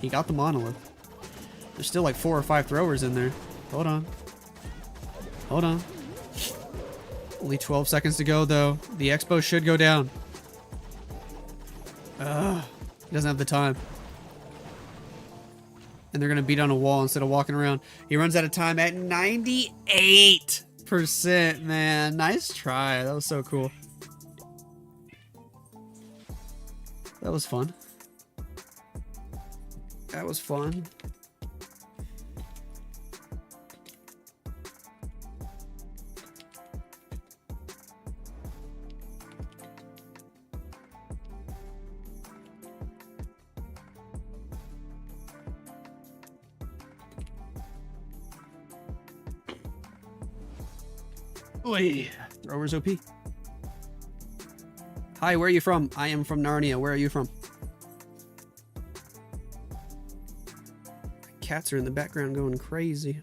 He got the Monolith. There's still like 4 or 5 throwers in there. Hold on. Hold on. Only 12 seconds to go, though. The Expo should go down. He doesn't have the time. And they're going to beat on a wall instead of walking around. He runs out of time at 98%, man. Nice try. That was so cool. That was fun. That was fun. Oi. Throwers OP. Hi, where are you from? I am from Narnia. Where are you from? Cats are in the background going crazy.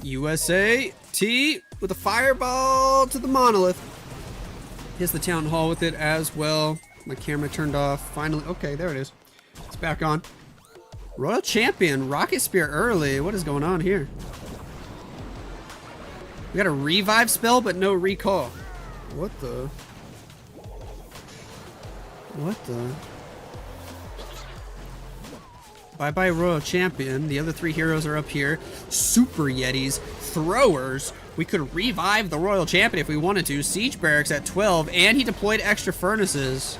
USA T with a fireball to the Monolith. Hits the Town Hall with it as well. My camera turned off. Finally. Okay, there it is. It's back on. Royal Champion. Rocket Spear early. What is going on here? We got a revive spell, but no recall. What the? What the? Bye-bye Royal Champion. The other 3 heroes are up here. Super Yetis. Throwers. We could revive the Royal Champion if we wanted to. Siege Barracks at 12. And he deployed extra furnaces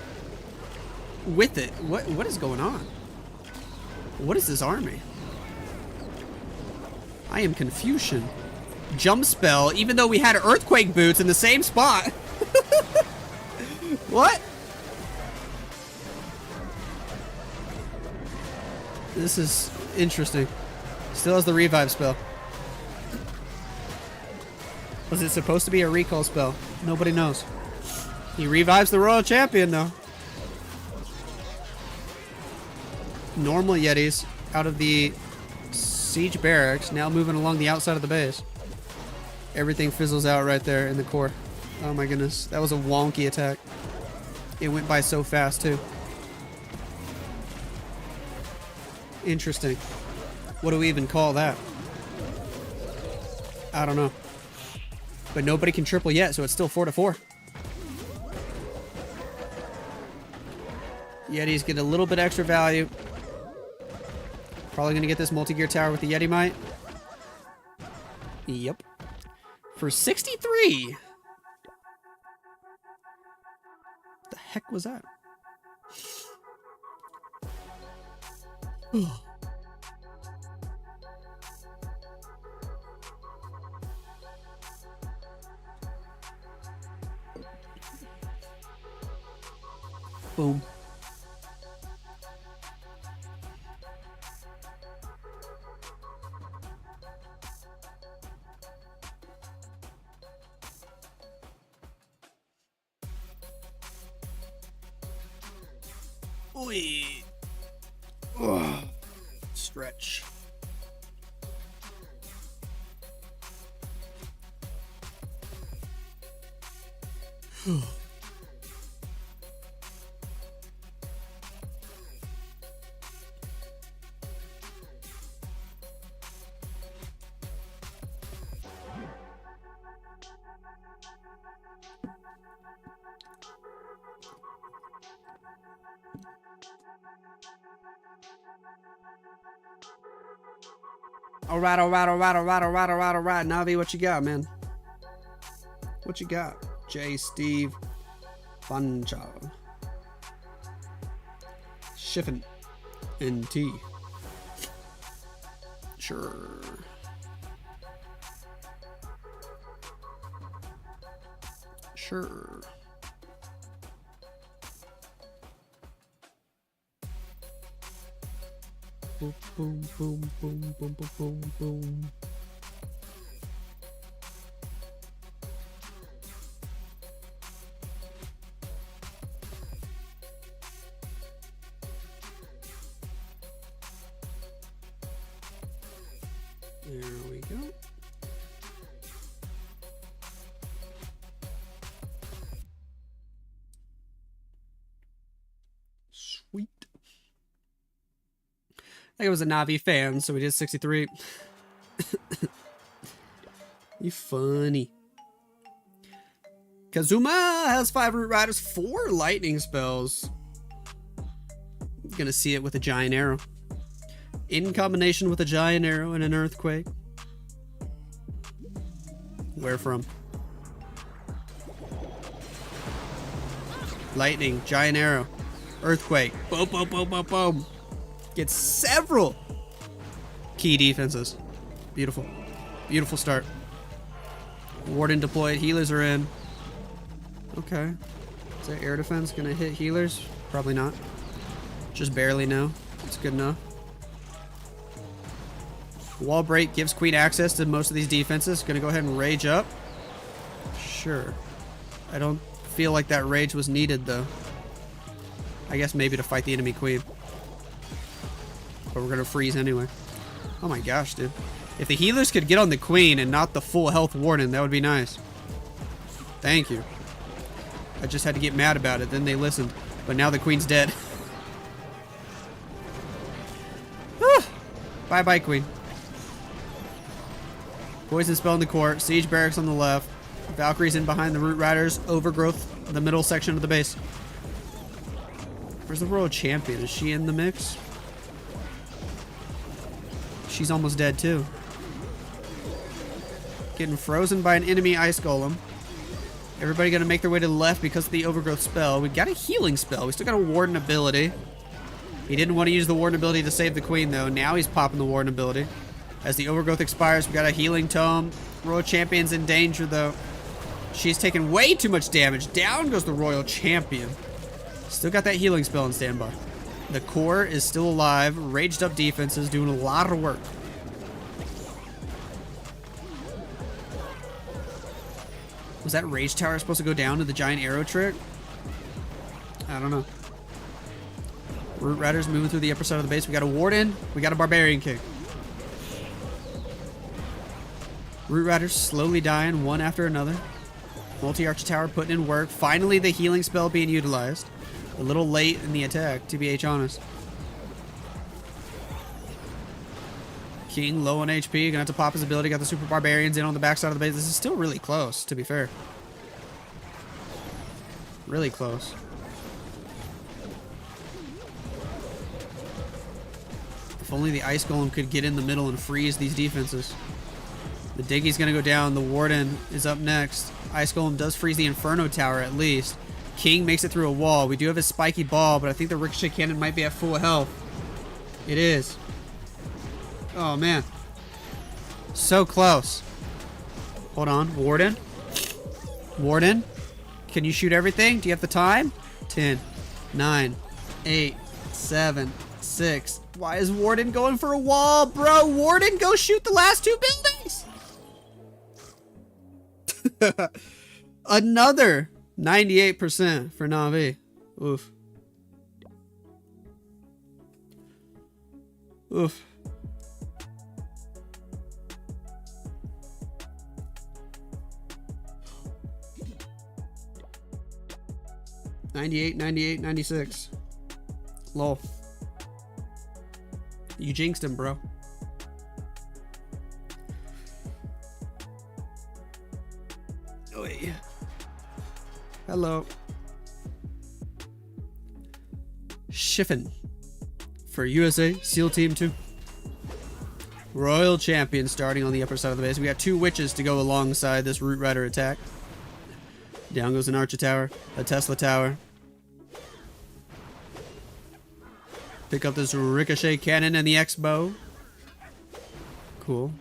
with it. What is going on? What is this army? I am Confucian. Jump spell, even though we had earthquake boots in the same spot. What? This is interesting. Still has the revive spell. Was it supposed to be a recall spell? Nobody knows. He revives the royal champion though. Normal Yetis out of the siege barracks, now moving along the outside of the base. Everything fizzles out right there in the core. Oh my goodness, that was a wonky attack. It went by so fast too. Interesting. What do we even call that? I don't know. But nobody can triple yet, so it's still 4-4. Yetis get a little bit extra value. Probably going to get this multi-gear tower with the Yeti Might. Yep. For 63. The heck was that? Boom. Oi. Ugh. Stretch. All right. Navi, what you got, man? What you got? J. Steve Buncha. Shiffin. NT. Sure. Sure. Boom, boom, boom, boom, boom, boom, boom, boom. There we go. Sweet. I think it was a Navi fan, so we did 63. You funny. Kazuma has 5 Root Riders, 4 lightning spells. Gonna see it with a giant arrow. In combination with a giant arrow and an earthquake. Where from? Lightning, giant arrow, earthquake. Boom, boom, boom, boom, boom. Gets several key defenses. Beautiful. Beautiful start. Warden deployed. Healers are in. Okay. Is that air defense going to hit healers? Probably not. Just barely, no. It's good enough. Wall break gives Queen access to most of these defenses. Going to go ahead and rage up. Sure. I don't feel like that rage was needed, though. I guess maybe to fight the enemy Queen. But we're going to freeze anyway. Oh my gosh, dude. If the healers could get on the Queen and not the full health Warden, that would be nice. Thank you. I just had to get mad about it. Then they listened. But now the Queen's dead. Bye-bye, Queen. Poison spell in the court. Siege barracks on the left. Valkyries in behind the Root Riders. Overgrowth, the middle section of the base. Where's the Royal Champion? Is she in the mix? She's almost dead too. Getting frozen by an enemy ice golem. Everybody gonna make their way to the left because of the overgrowth spell. We got a healing spell. We still got a warden ability. He didn't want to use the warden ability to save the Queen though. Now he's popping the warden ability. As the overgrowth expires, we got a healing tome. Royal Champion's in danger, though. She's taken way too much damage. Down goes the Royal Champion. Still got that healing spell in standby. The core is still alive. Raged up defenses, doing a lot of work. Was that Rage Tower supposed to go down to the giant arrow trick? I don't know. Root Riders moving through the upper side of the base. We got a Warden. We got a Barbarian King. Root Riders slowly dying one after another. Multi-Archer Tower putting in work. Finally, the healing spell being utilized. A little late in the attack, to be honest. King low on HP. Gonna have to pop his ability. Got the Super Barbarians in on the backside of the base. This is still really close, to be fair. Really close. If only the Ice Golem could get in the middle and freeze these defenses. The Diggy's gonna go down. The Warden is up next. Ice Golem does freeze the Inferno Tower at least. King makes it through a wall. We do have his spiky ball, but I think the Ricochet Cannon might be at full health. It is. Oh, man. So close. Hold on. Warden? Warden? Can you shoot everything? Do you have the time? 10, 9, 8, 7, 6. Why is Warden going for a wall, bro? Warden, go shoot the last two buildings! Another 98% for Navi. Oof. Oof. $98, $98, $96. Lol. You jinxed him, bro. Oh, yeah. Hello. Shiffin for USA SEAL Team 2. Royal Champion starting on the upper side of the base. We got two witches to go alongside this Root Rider attack. Down goes an Archer Tower, a Tesla Tower. Pick up this Ricochet Cannon and the X-Bow. Cool.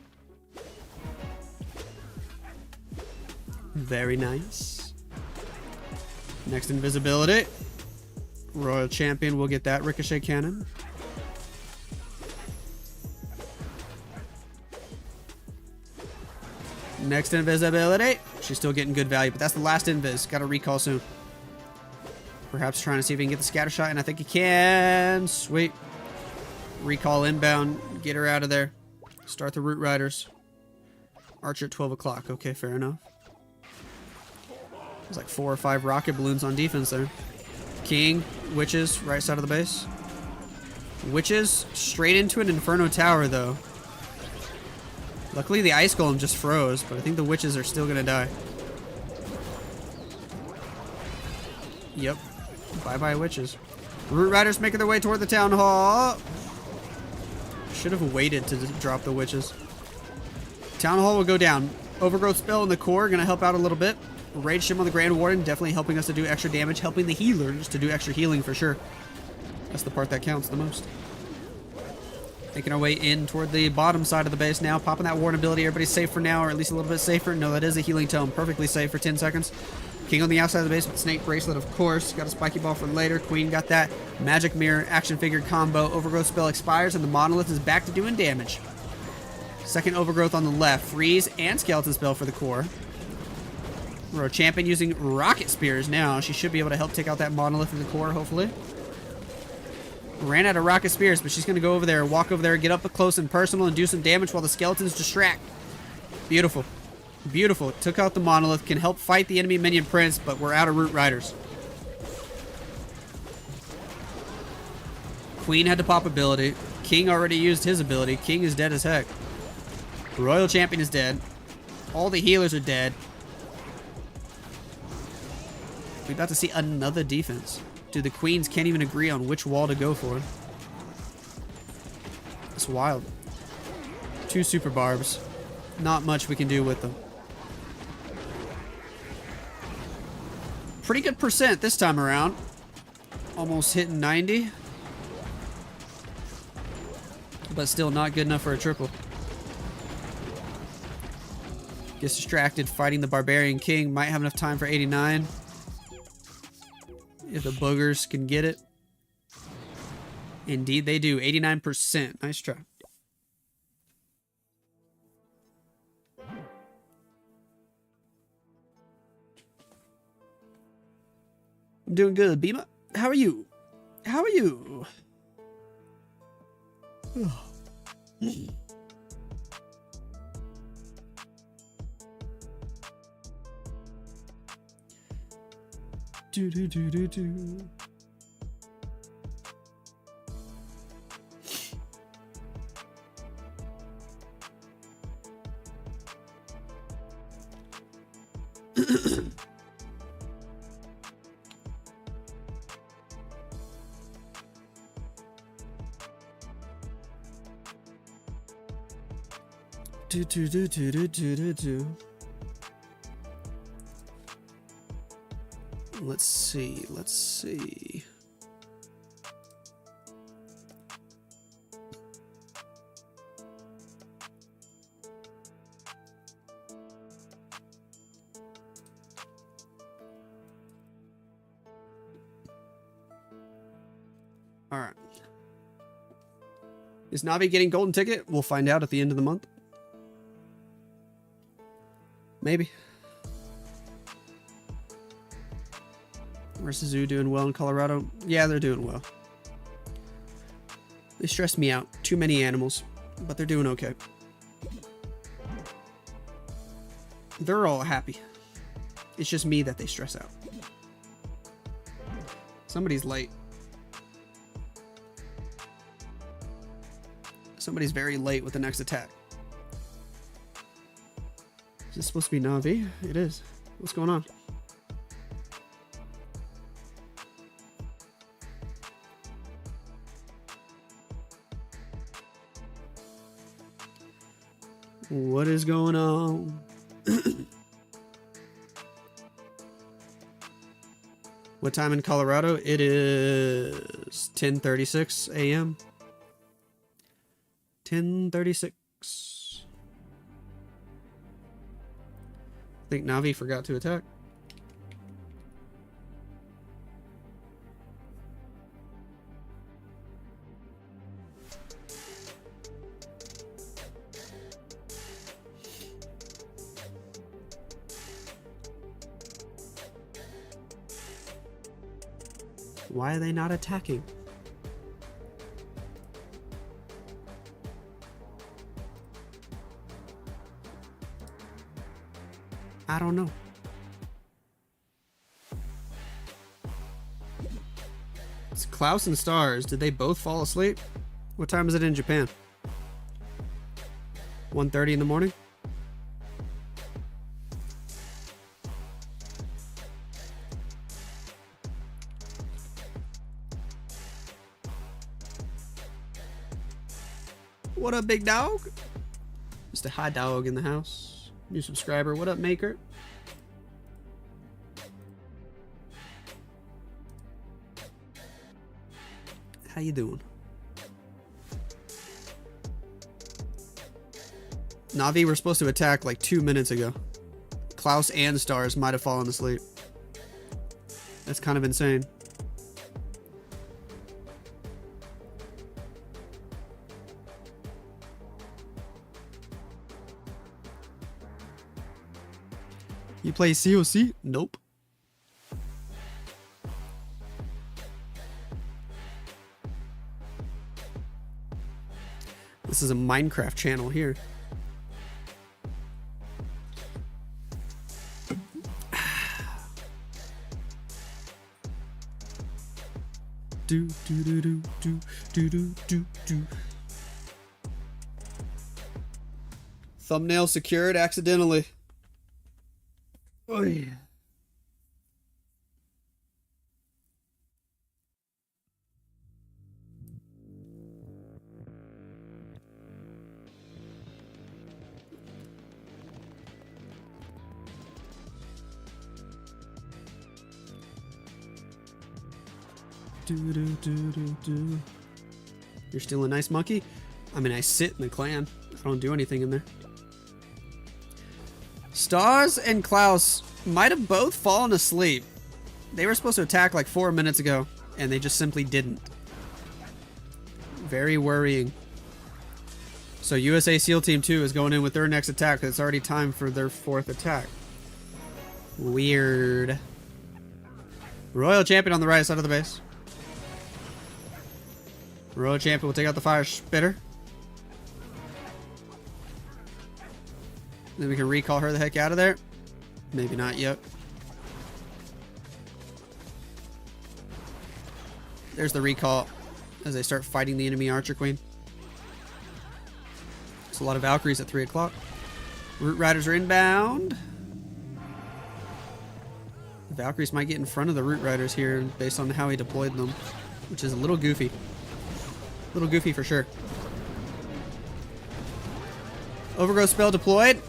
Very nice. Next invisibility. Royal Champion will get that Ricochet Cannon. Next invisibility. She's still getting good value, but that's the last invis. Got to recall soon. Perhaps trying to see if he can get the scatter shot, and I think he can. Sweet. Recall inbound. Get her out of there. Start the Root Riders. Archer at 12 o'clock. Okay, fair enough. There's like 4 or 5 rocket balloons on defense there. King, Witches, right side of the base. Witches straight into an Inferno Tower, though. Luckily, the Ice Golem just froze, but I think the Witches are still going to die. Yep. Bye-bye, Witches. Root Riders making their way toward the Town Hall. Should have waited to drop the Witches. Town Hall will go down. Overgrowth spell in the core, going to help out a little bit. Rage Shim on the Grand Warden, definitely helping us to do extra damage, helping the healers to do extra healing for sure. That's the part that counts the most. Making our way in toward the bottom side of the base now. Popping that Warden ability. Everybody's safe for now, or at least a little bit safer. No, that is a healing tome. Perfectly safe for 10 seconds. King on the outside of the base with Snake Bracelet, of course. Got a spiky ball for later. Queen got that Magic Mirror action figure combo. Overgrowth spell expires, and the Monolith is back to doing damage. Second Overgrowth on the left. Freeze and Skeleton spell for the core. Royal Champion using Rocket Spears now. She should be able to help take out that Monolith in the core, hopefully. Ran out of Rocket Spears, but she's going to go over there, walk over there, get up close and personal, and do some damage while the Skeletons distract. Beautiful. Beautiful. Took out the Monolith. Can help fight the enemy Minion Prince, but we're out of Root Riders. Queen had to pop ability. King already used his ability. King is dead as heck. Royal Champion is dead. All the healers are dead. We're about to see another defense. Dude, the Queens can't even agree on which wall to go for. It's wild. 2 Super Barbs. Not much we can do with them. Pretty good percent this time around. Almost hitting 90. But still not good enough for a triple. Gets distracted fighting the Barbarian King. Might have enough time for 89. If the boogers can get it. Indeed they do. 89%. Nice try. I'm doing good, Bima. How are you? How are you? Do do do do do. Do do do do do do do do. Let's see. Let's see. All right. Is Navi getting golden ticket? We'll find out at the end of the month. Maybe. Versus Zoo doing well in Colorado? Yeah, they're doing well. They stress me out. Too many animals, but they're doing okay. They're all happy. It's just me that they stress out. Somebody's late. Somebody's very late with the next attack. Is this supposed to be Navi? It is. What's going on? What is going on? What time in Colorado? It is 10:36 a.m. 10:36. I think Navi forgot to attack. Why are they not attacking? I don't know. It's Klaus and Stars. Did they both fall asleep? What time is it in Japan? 1:30 in the morning? What up, big dog? Mr. Hot Dog in the house. New subscriber. What up, Maker? How you doing? Navi were supposed to attack like 2 minutes ago. Klaus and Stars might have fallen asleep. That's kind of insane. You play COC? Nope. This is a Minecraft channel here. Do do do do do do do do do. Thumbnail secured accidentally. Oh yeah. Do do do do do. You're still a nice monkey? I mean, I sit in the clan. I don't do anything in there. Stars and Klaus might have both fallen asleep. They were supposed to attack like 4 minutes ago, and they just simply didn't. Very worrying. So USA SEAL Team 2 is going in with their next attack. It's already time for their 4th attack. Weird. Royal Champion on the right side of the base. Royal Champion will take out the fire spitter. Then we can recall her the heck out of there. Maybe not yet. There's the recall as they start fighting the enemy Archer Queen. There's a lot of Valkyries at 3 o'clock. Root Riders are inbound. The Valkyries might get in front of the Root Riders here based on how he deployed them, which is a little goofy. A little goofy for sure. Overgrowth spell deployed.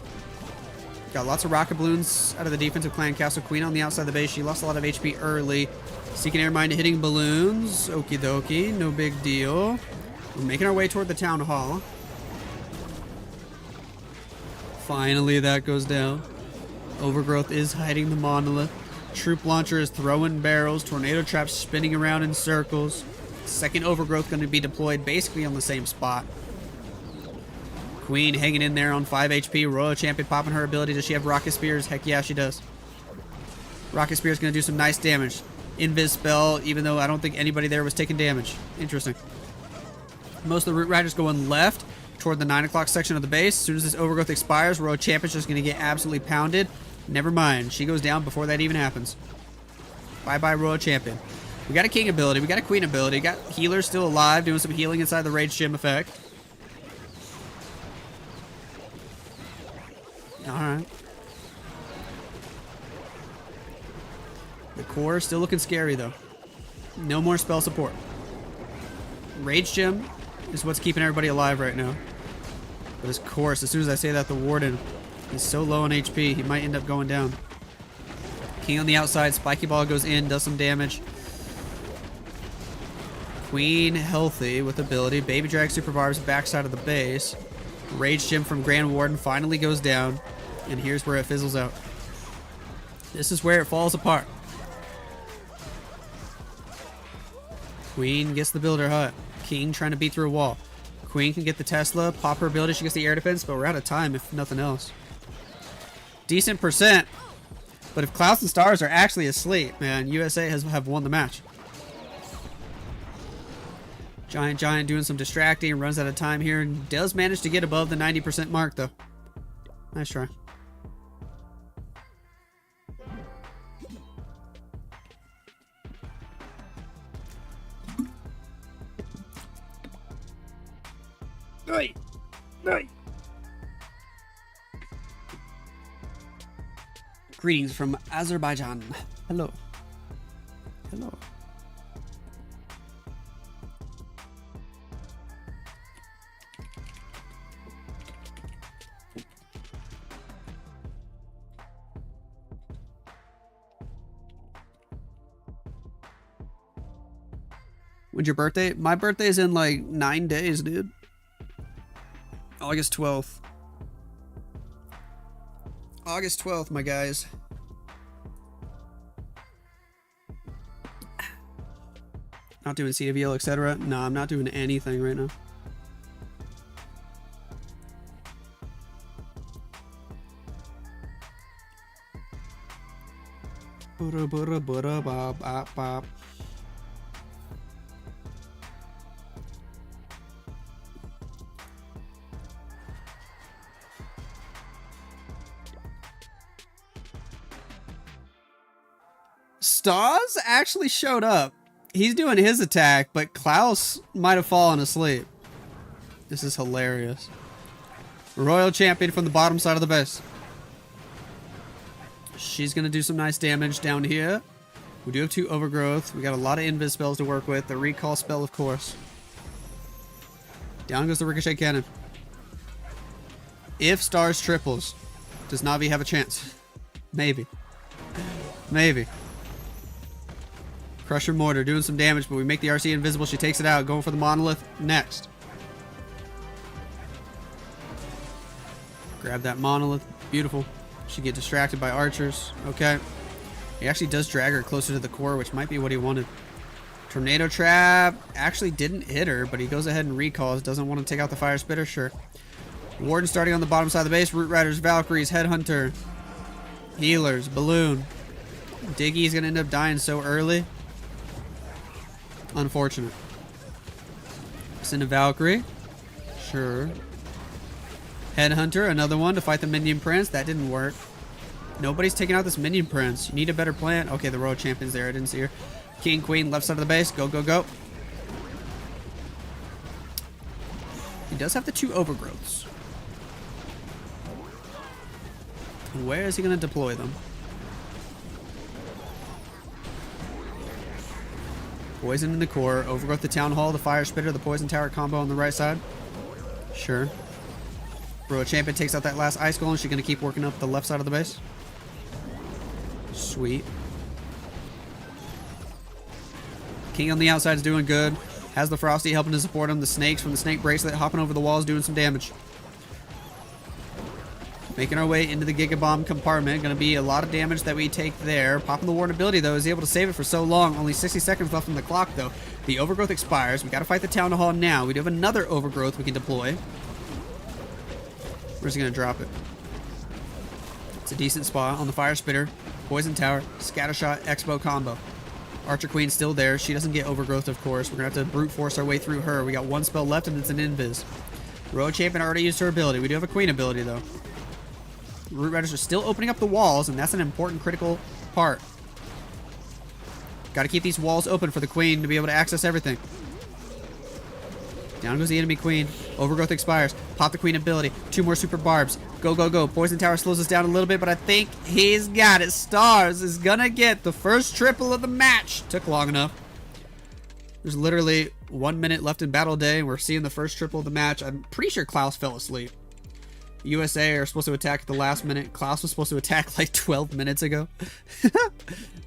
Got lots of rocket balloons out of the defensive clan Castle Queen on the outside of the base. She lost a lot of HP early. Seeking Air Mine hitting balloons. Okie dokie. No big deal. We're making our way toward the town hall. Finally, that goes down. Overgrowth is hiding the monolith. Troop launcher is throwing barrels. Tornado traps spinning around in circles. Second Overgrowth going to be deployed basically on the same spot. Queen hanging in there on 5 HP. Royal Champion popping her ability. Does she have Rocket Spears? Heck yeah, she does. Rocket Spear is going to do some nice damage. Invis spell, even though I don't think anybody there was taking damage. Interesting. Most of the Root Riders going left toward the 9 o'clock section of the base. As soon as this Overgrowth expires, Royal Champion's just going to get absolutely pounded. Never mind. She goes down before that even happens. Bye-bye, Royal Champion. We got a King ability. We got a Queen ability. We got healers still alive doing some healing inside the Rage Gym effect. Alright. The core is still looking scary, though. No more spell support. Rage Gem is what's keeping everybody alive right now. But his course, as soon as I say that, the Warden is so low on HP, he might end up going down. King on the outside. Spiky Ball goes in, does some damage. Queen healthy with ability. Baby Drag Super Barbs backside of the base. Rage Gem from Grand Warden finally goes down. And here's where it fizzles out. This is where it falls apart. Queen gets the Builder Hut. King trying to beat through a wall. Queen can get the Tesla, pop her ability, she gets the air defense, but we're out of time if nothing else. Decent percent. But if Klaus and Stars are actually asleep, man, USA have won the match. Giant doing some distracting, runs out of time here, and does manage to get above the 90% mark, though. Nice try. Oi! Oi! Greetings from Azerbaijan. Hello. Hello. When's your birthday? My birthday is in like 9 days, dude. August 12th. August 12th, my guys. Not doing CWL, etc. No, I'm not doing anything right now. Stas actually showed up. He's doing his attack, but Klaus might have fallen asleep. This is hilarious. Royal Champion from the bottom side of the base. She's going to do some nice damage down here. We do have 2 Overgrowth. We got a lot of Invis spells to work with. The Recall spell, of course. Down goes the Ricochet Cannon. If Stars triples, does Navi have a chance? Maybe. Maybe. Crusher Mortar doing some damage, but we make the RC invisible. She takes it out. Going for the Monolith next. Grab that Monolith. Beautiful. She get distracted by archers. Okay. He actually does drag her closer to the core, which might be what he wanted. Tornado trap actually didn't hit her, but he goes ahead and recalls. Doesn't want to take out the fire spitter. Sure. Warden starting on the bottom side of the base. Root Riders, Valkyries, Headhunter, Healers, Balloon. Diggy's going to end up dying so early. Unfortunate. Send a Valkyrie. Sure. Headhunter, another one to fight the Minion Prince. That didn't work. Nobody's taking out this Minion Prince. You need a better plan. Okay, the Royal Champion's there. I didn't see her. King, Queen, left side of the base. Go, go, go. He does have the 2 overgrowths. Where is he going to deploy them? Poison in the core. Overgrowth the Town Hall, the Fire Spitter, the Poison Tower combo on the right side. Sure. Royal Champion takes out that last Ice Golem. She's going to keep working up the left side of the base. Sweet. King on the outside is doing good. Has the Frosty helping to support him. The snakes from the snake bracelet hopping over the walls doing some damage. Making our way into the Giga Bomb compartment. Going to be a lot of damage that we take there. Popping the Warden ability, though, is able to save it for so long. Only 60 seconds left on the clock, though. The Overgrowth expires. We got to fight the Town Hall now. We do have another Overgrowth we can deploy. Where's he going to drop it? It's a decent spot on the Fire Spitter. Poison Tower. Scattershot. Expo combo. Archer Queen still there. She doesn't get Overgrowth, of course. We're going to have to brute force our way through her. We got 1 spell left, and it's an Invis. Royal Champion already used her ability. We do have a Queen ability, though. Root Riders are still opening up the walls, and that's an important critical part. Got to keep these walls open for the Queen to be able to access everything. Down goes the enemy Queen. Overgrowth expires. Pop the Queen ability. 2 more super barbs. Go, go, go. Poison Tower slows us down a little bit, but I think he's got it. Stars is going to get the first triple of the match. Took long enough. There's literally 1 minute left in Battle Day, and we're seeing the first triple of the match. I'm pretty sure Klaus fell asleep. USA are supposed to attack at the last minute. Klaus was supposed to attack like 12 minutes ago.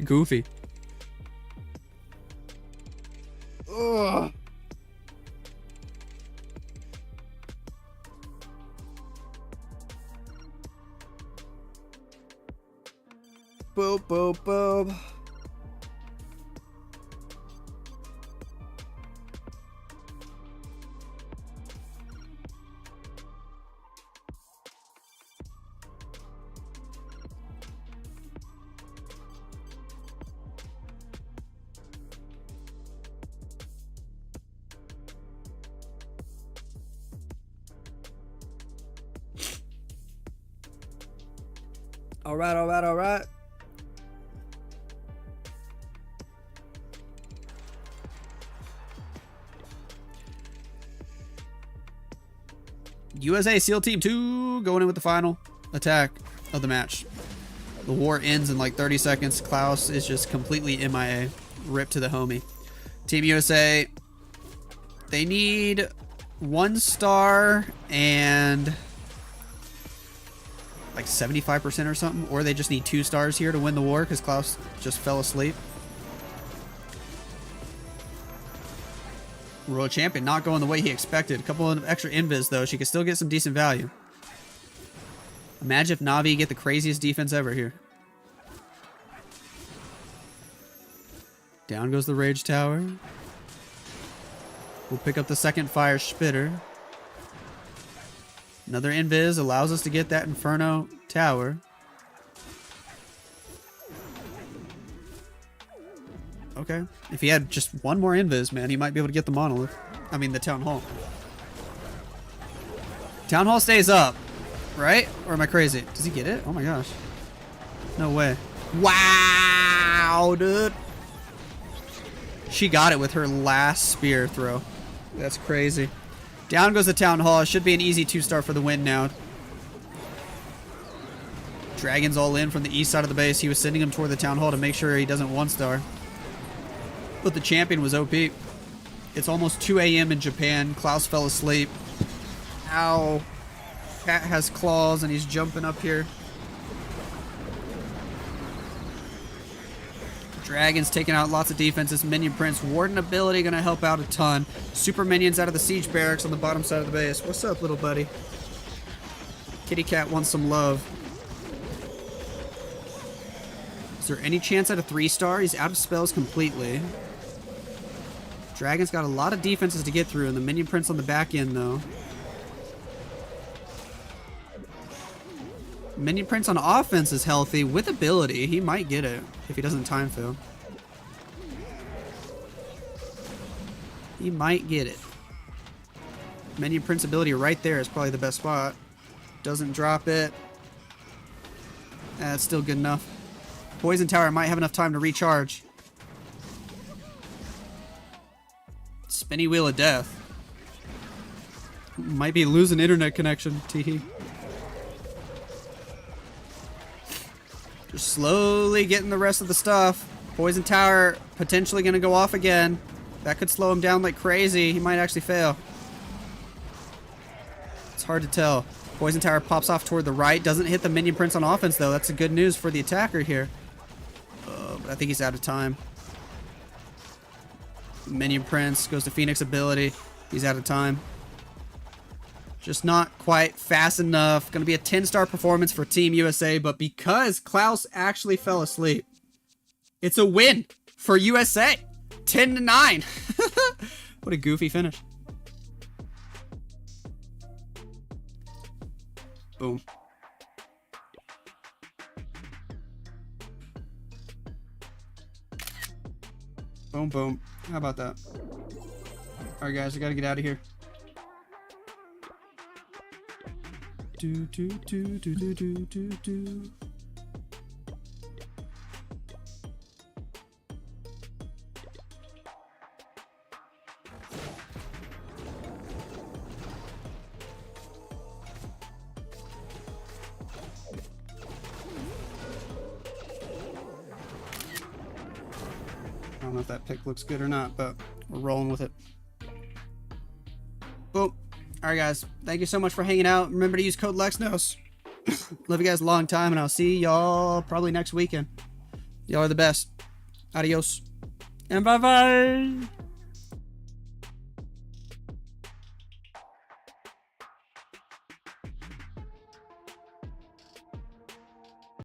Goofy. Ugh. Boop, boop, boop. All right, all right, all right. USA SEAL Team 2 going in with the final attack of the match. The war ends in like 30 seconds. Klaus is just completely MIA. Rip to the homie. Team USA, they need 1 star and like 75% or something, or they just need 2 stars here to win the war because Klaus just fell asleep. Royal Champion not going the way he expected. A couple of extra invis though. She could still get some decent value. Imagine if Navi get the craziest defense ever here. Down goes the Rage Tower. We'll pick up the second Fire Spitter. Another invis allows us to get that Inferno Tower. Okay. If he had just 1 more invis, man, he might be able to get the monolith. I mean, the Town Hall. Town Hall stays up, right? Or am I crazy? Does he get it? Oh my gosh. No way. Wow, dude. She got it with her last spear throw. That's crazy. Down goes the Town Hall. It should be an easy 2-star for the win now. Dragon's all in from the east side of the base. He was sending him toward the Town Hall to make sure he doesn't 1-star. But the champion was OP. It's almost 2 a.m. in Japan. Klaus fell asleep. Ow. Cat has claws and he's jumping up here. Dragon's taking out lots of defenses. Minion Prince. Warden ability going to help out a ton. Super minions out of the siege barracks on the bottom side of the base. What's up, little buddy? Kitty cat wants some love. Is there any chance at a 3-star? He's out of spells completely. Dragon's got a lot of defenses to get through, and the minion prince on the back end, though. Minion prince on offense is healthy with ability. He might get it if he doesn't time fail. He might get it. Minion prince ability right there is probably the best spot. Doesn't drop it. That's still good enough. Poison tower might have enough time to recharge. Spinny wheel of death. Might be losing internet connection. Teehee. Just slowly getting the rest of the stuff. Poison tower potentially going to go off again. That could slow him down like crazy. He might actually fail. It's hard to tell. Poison tower pops off toward the right. Doesn't hit the minion prince on offense, though. That's a good news for the attacker here. But I think he's out of time. Minion prince goes to Phoenix ability. He's out of time. Just not quite fast enough. Going to be a 10-star performance for Team USA, but because Klaus actually fell asleep, it's a win for USA. 10-9. What a goofy finish. Boom. Boom, boom. How about that? Alright, guys, I gotta get out of here. Do, do, do, do, do, do, do, do. I don't know if that pick looks good or not, but we're rolling with it. Boom. Alright guys, thank you so much for hanging out. Remember to use code Lexnos. Love you guys a long time, and I'll see y'all probably next weekend. Y'all are the best. Adios. And bye-bye.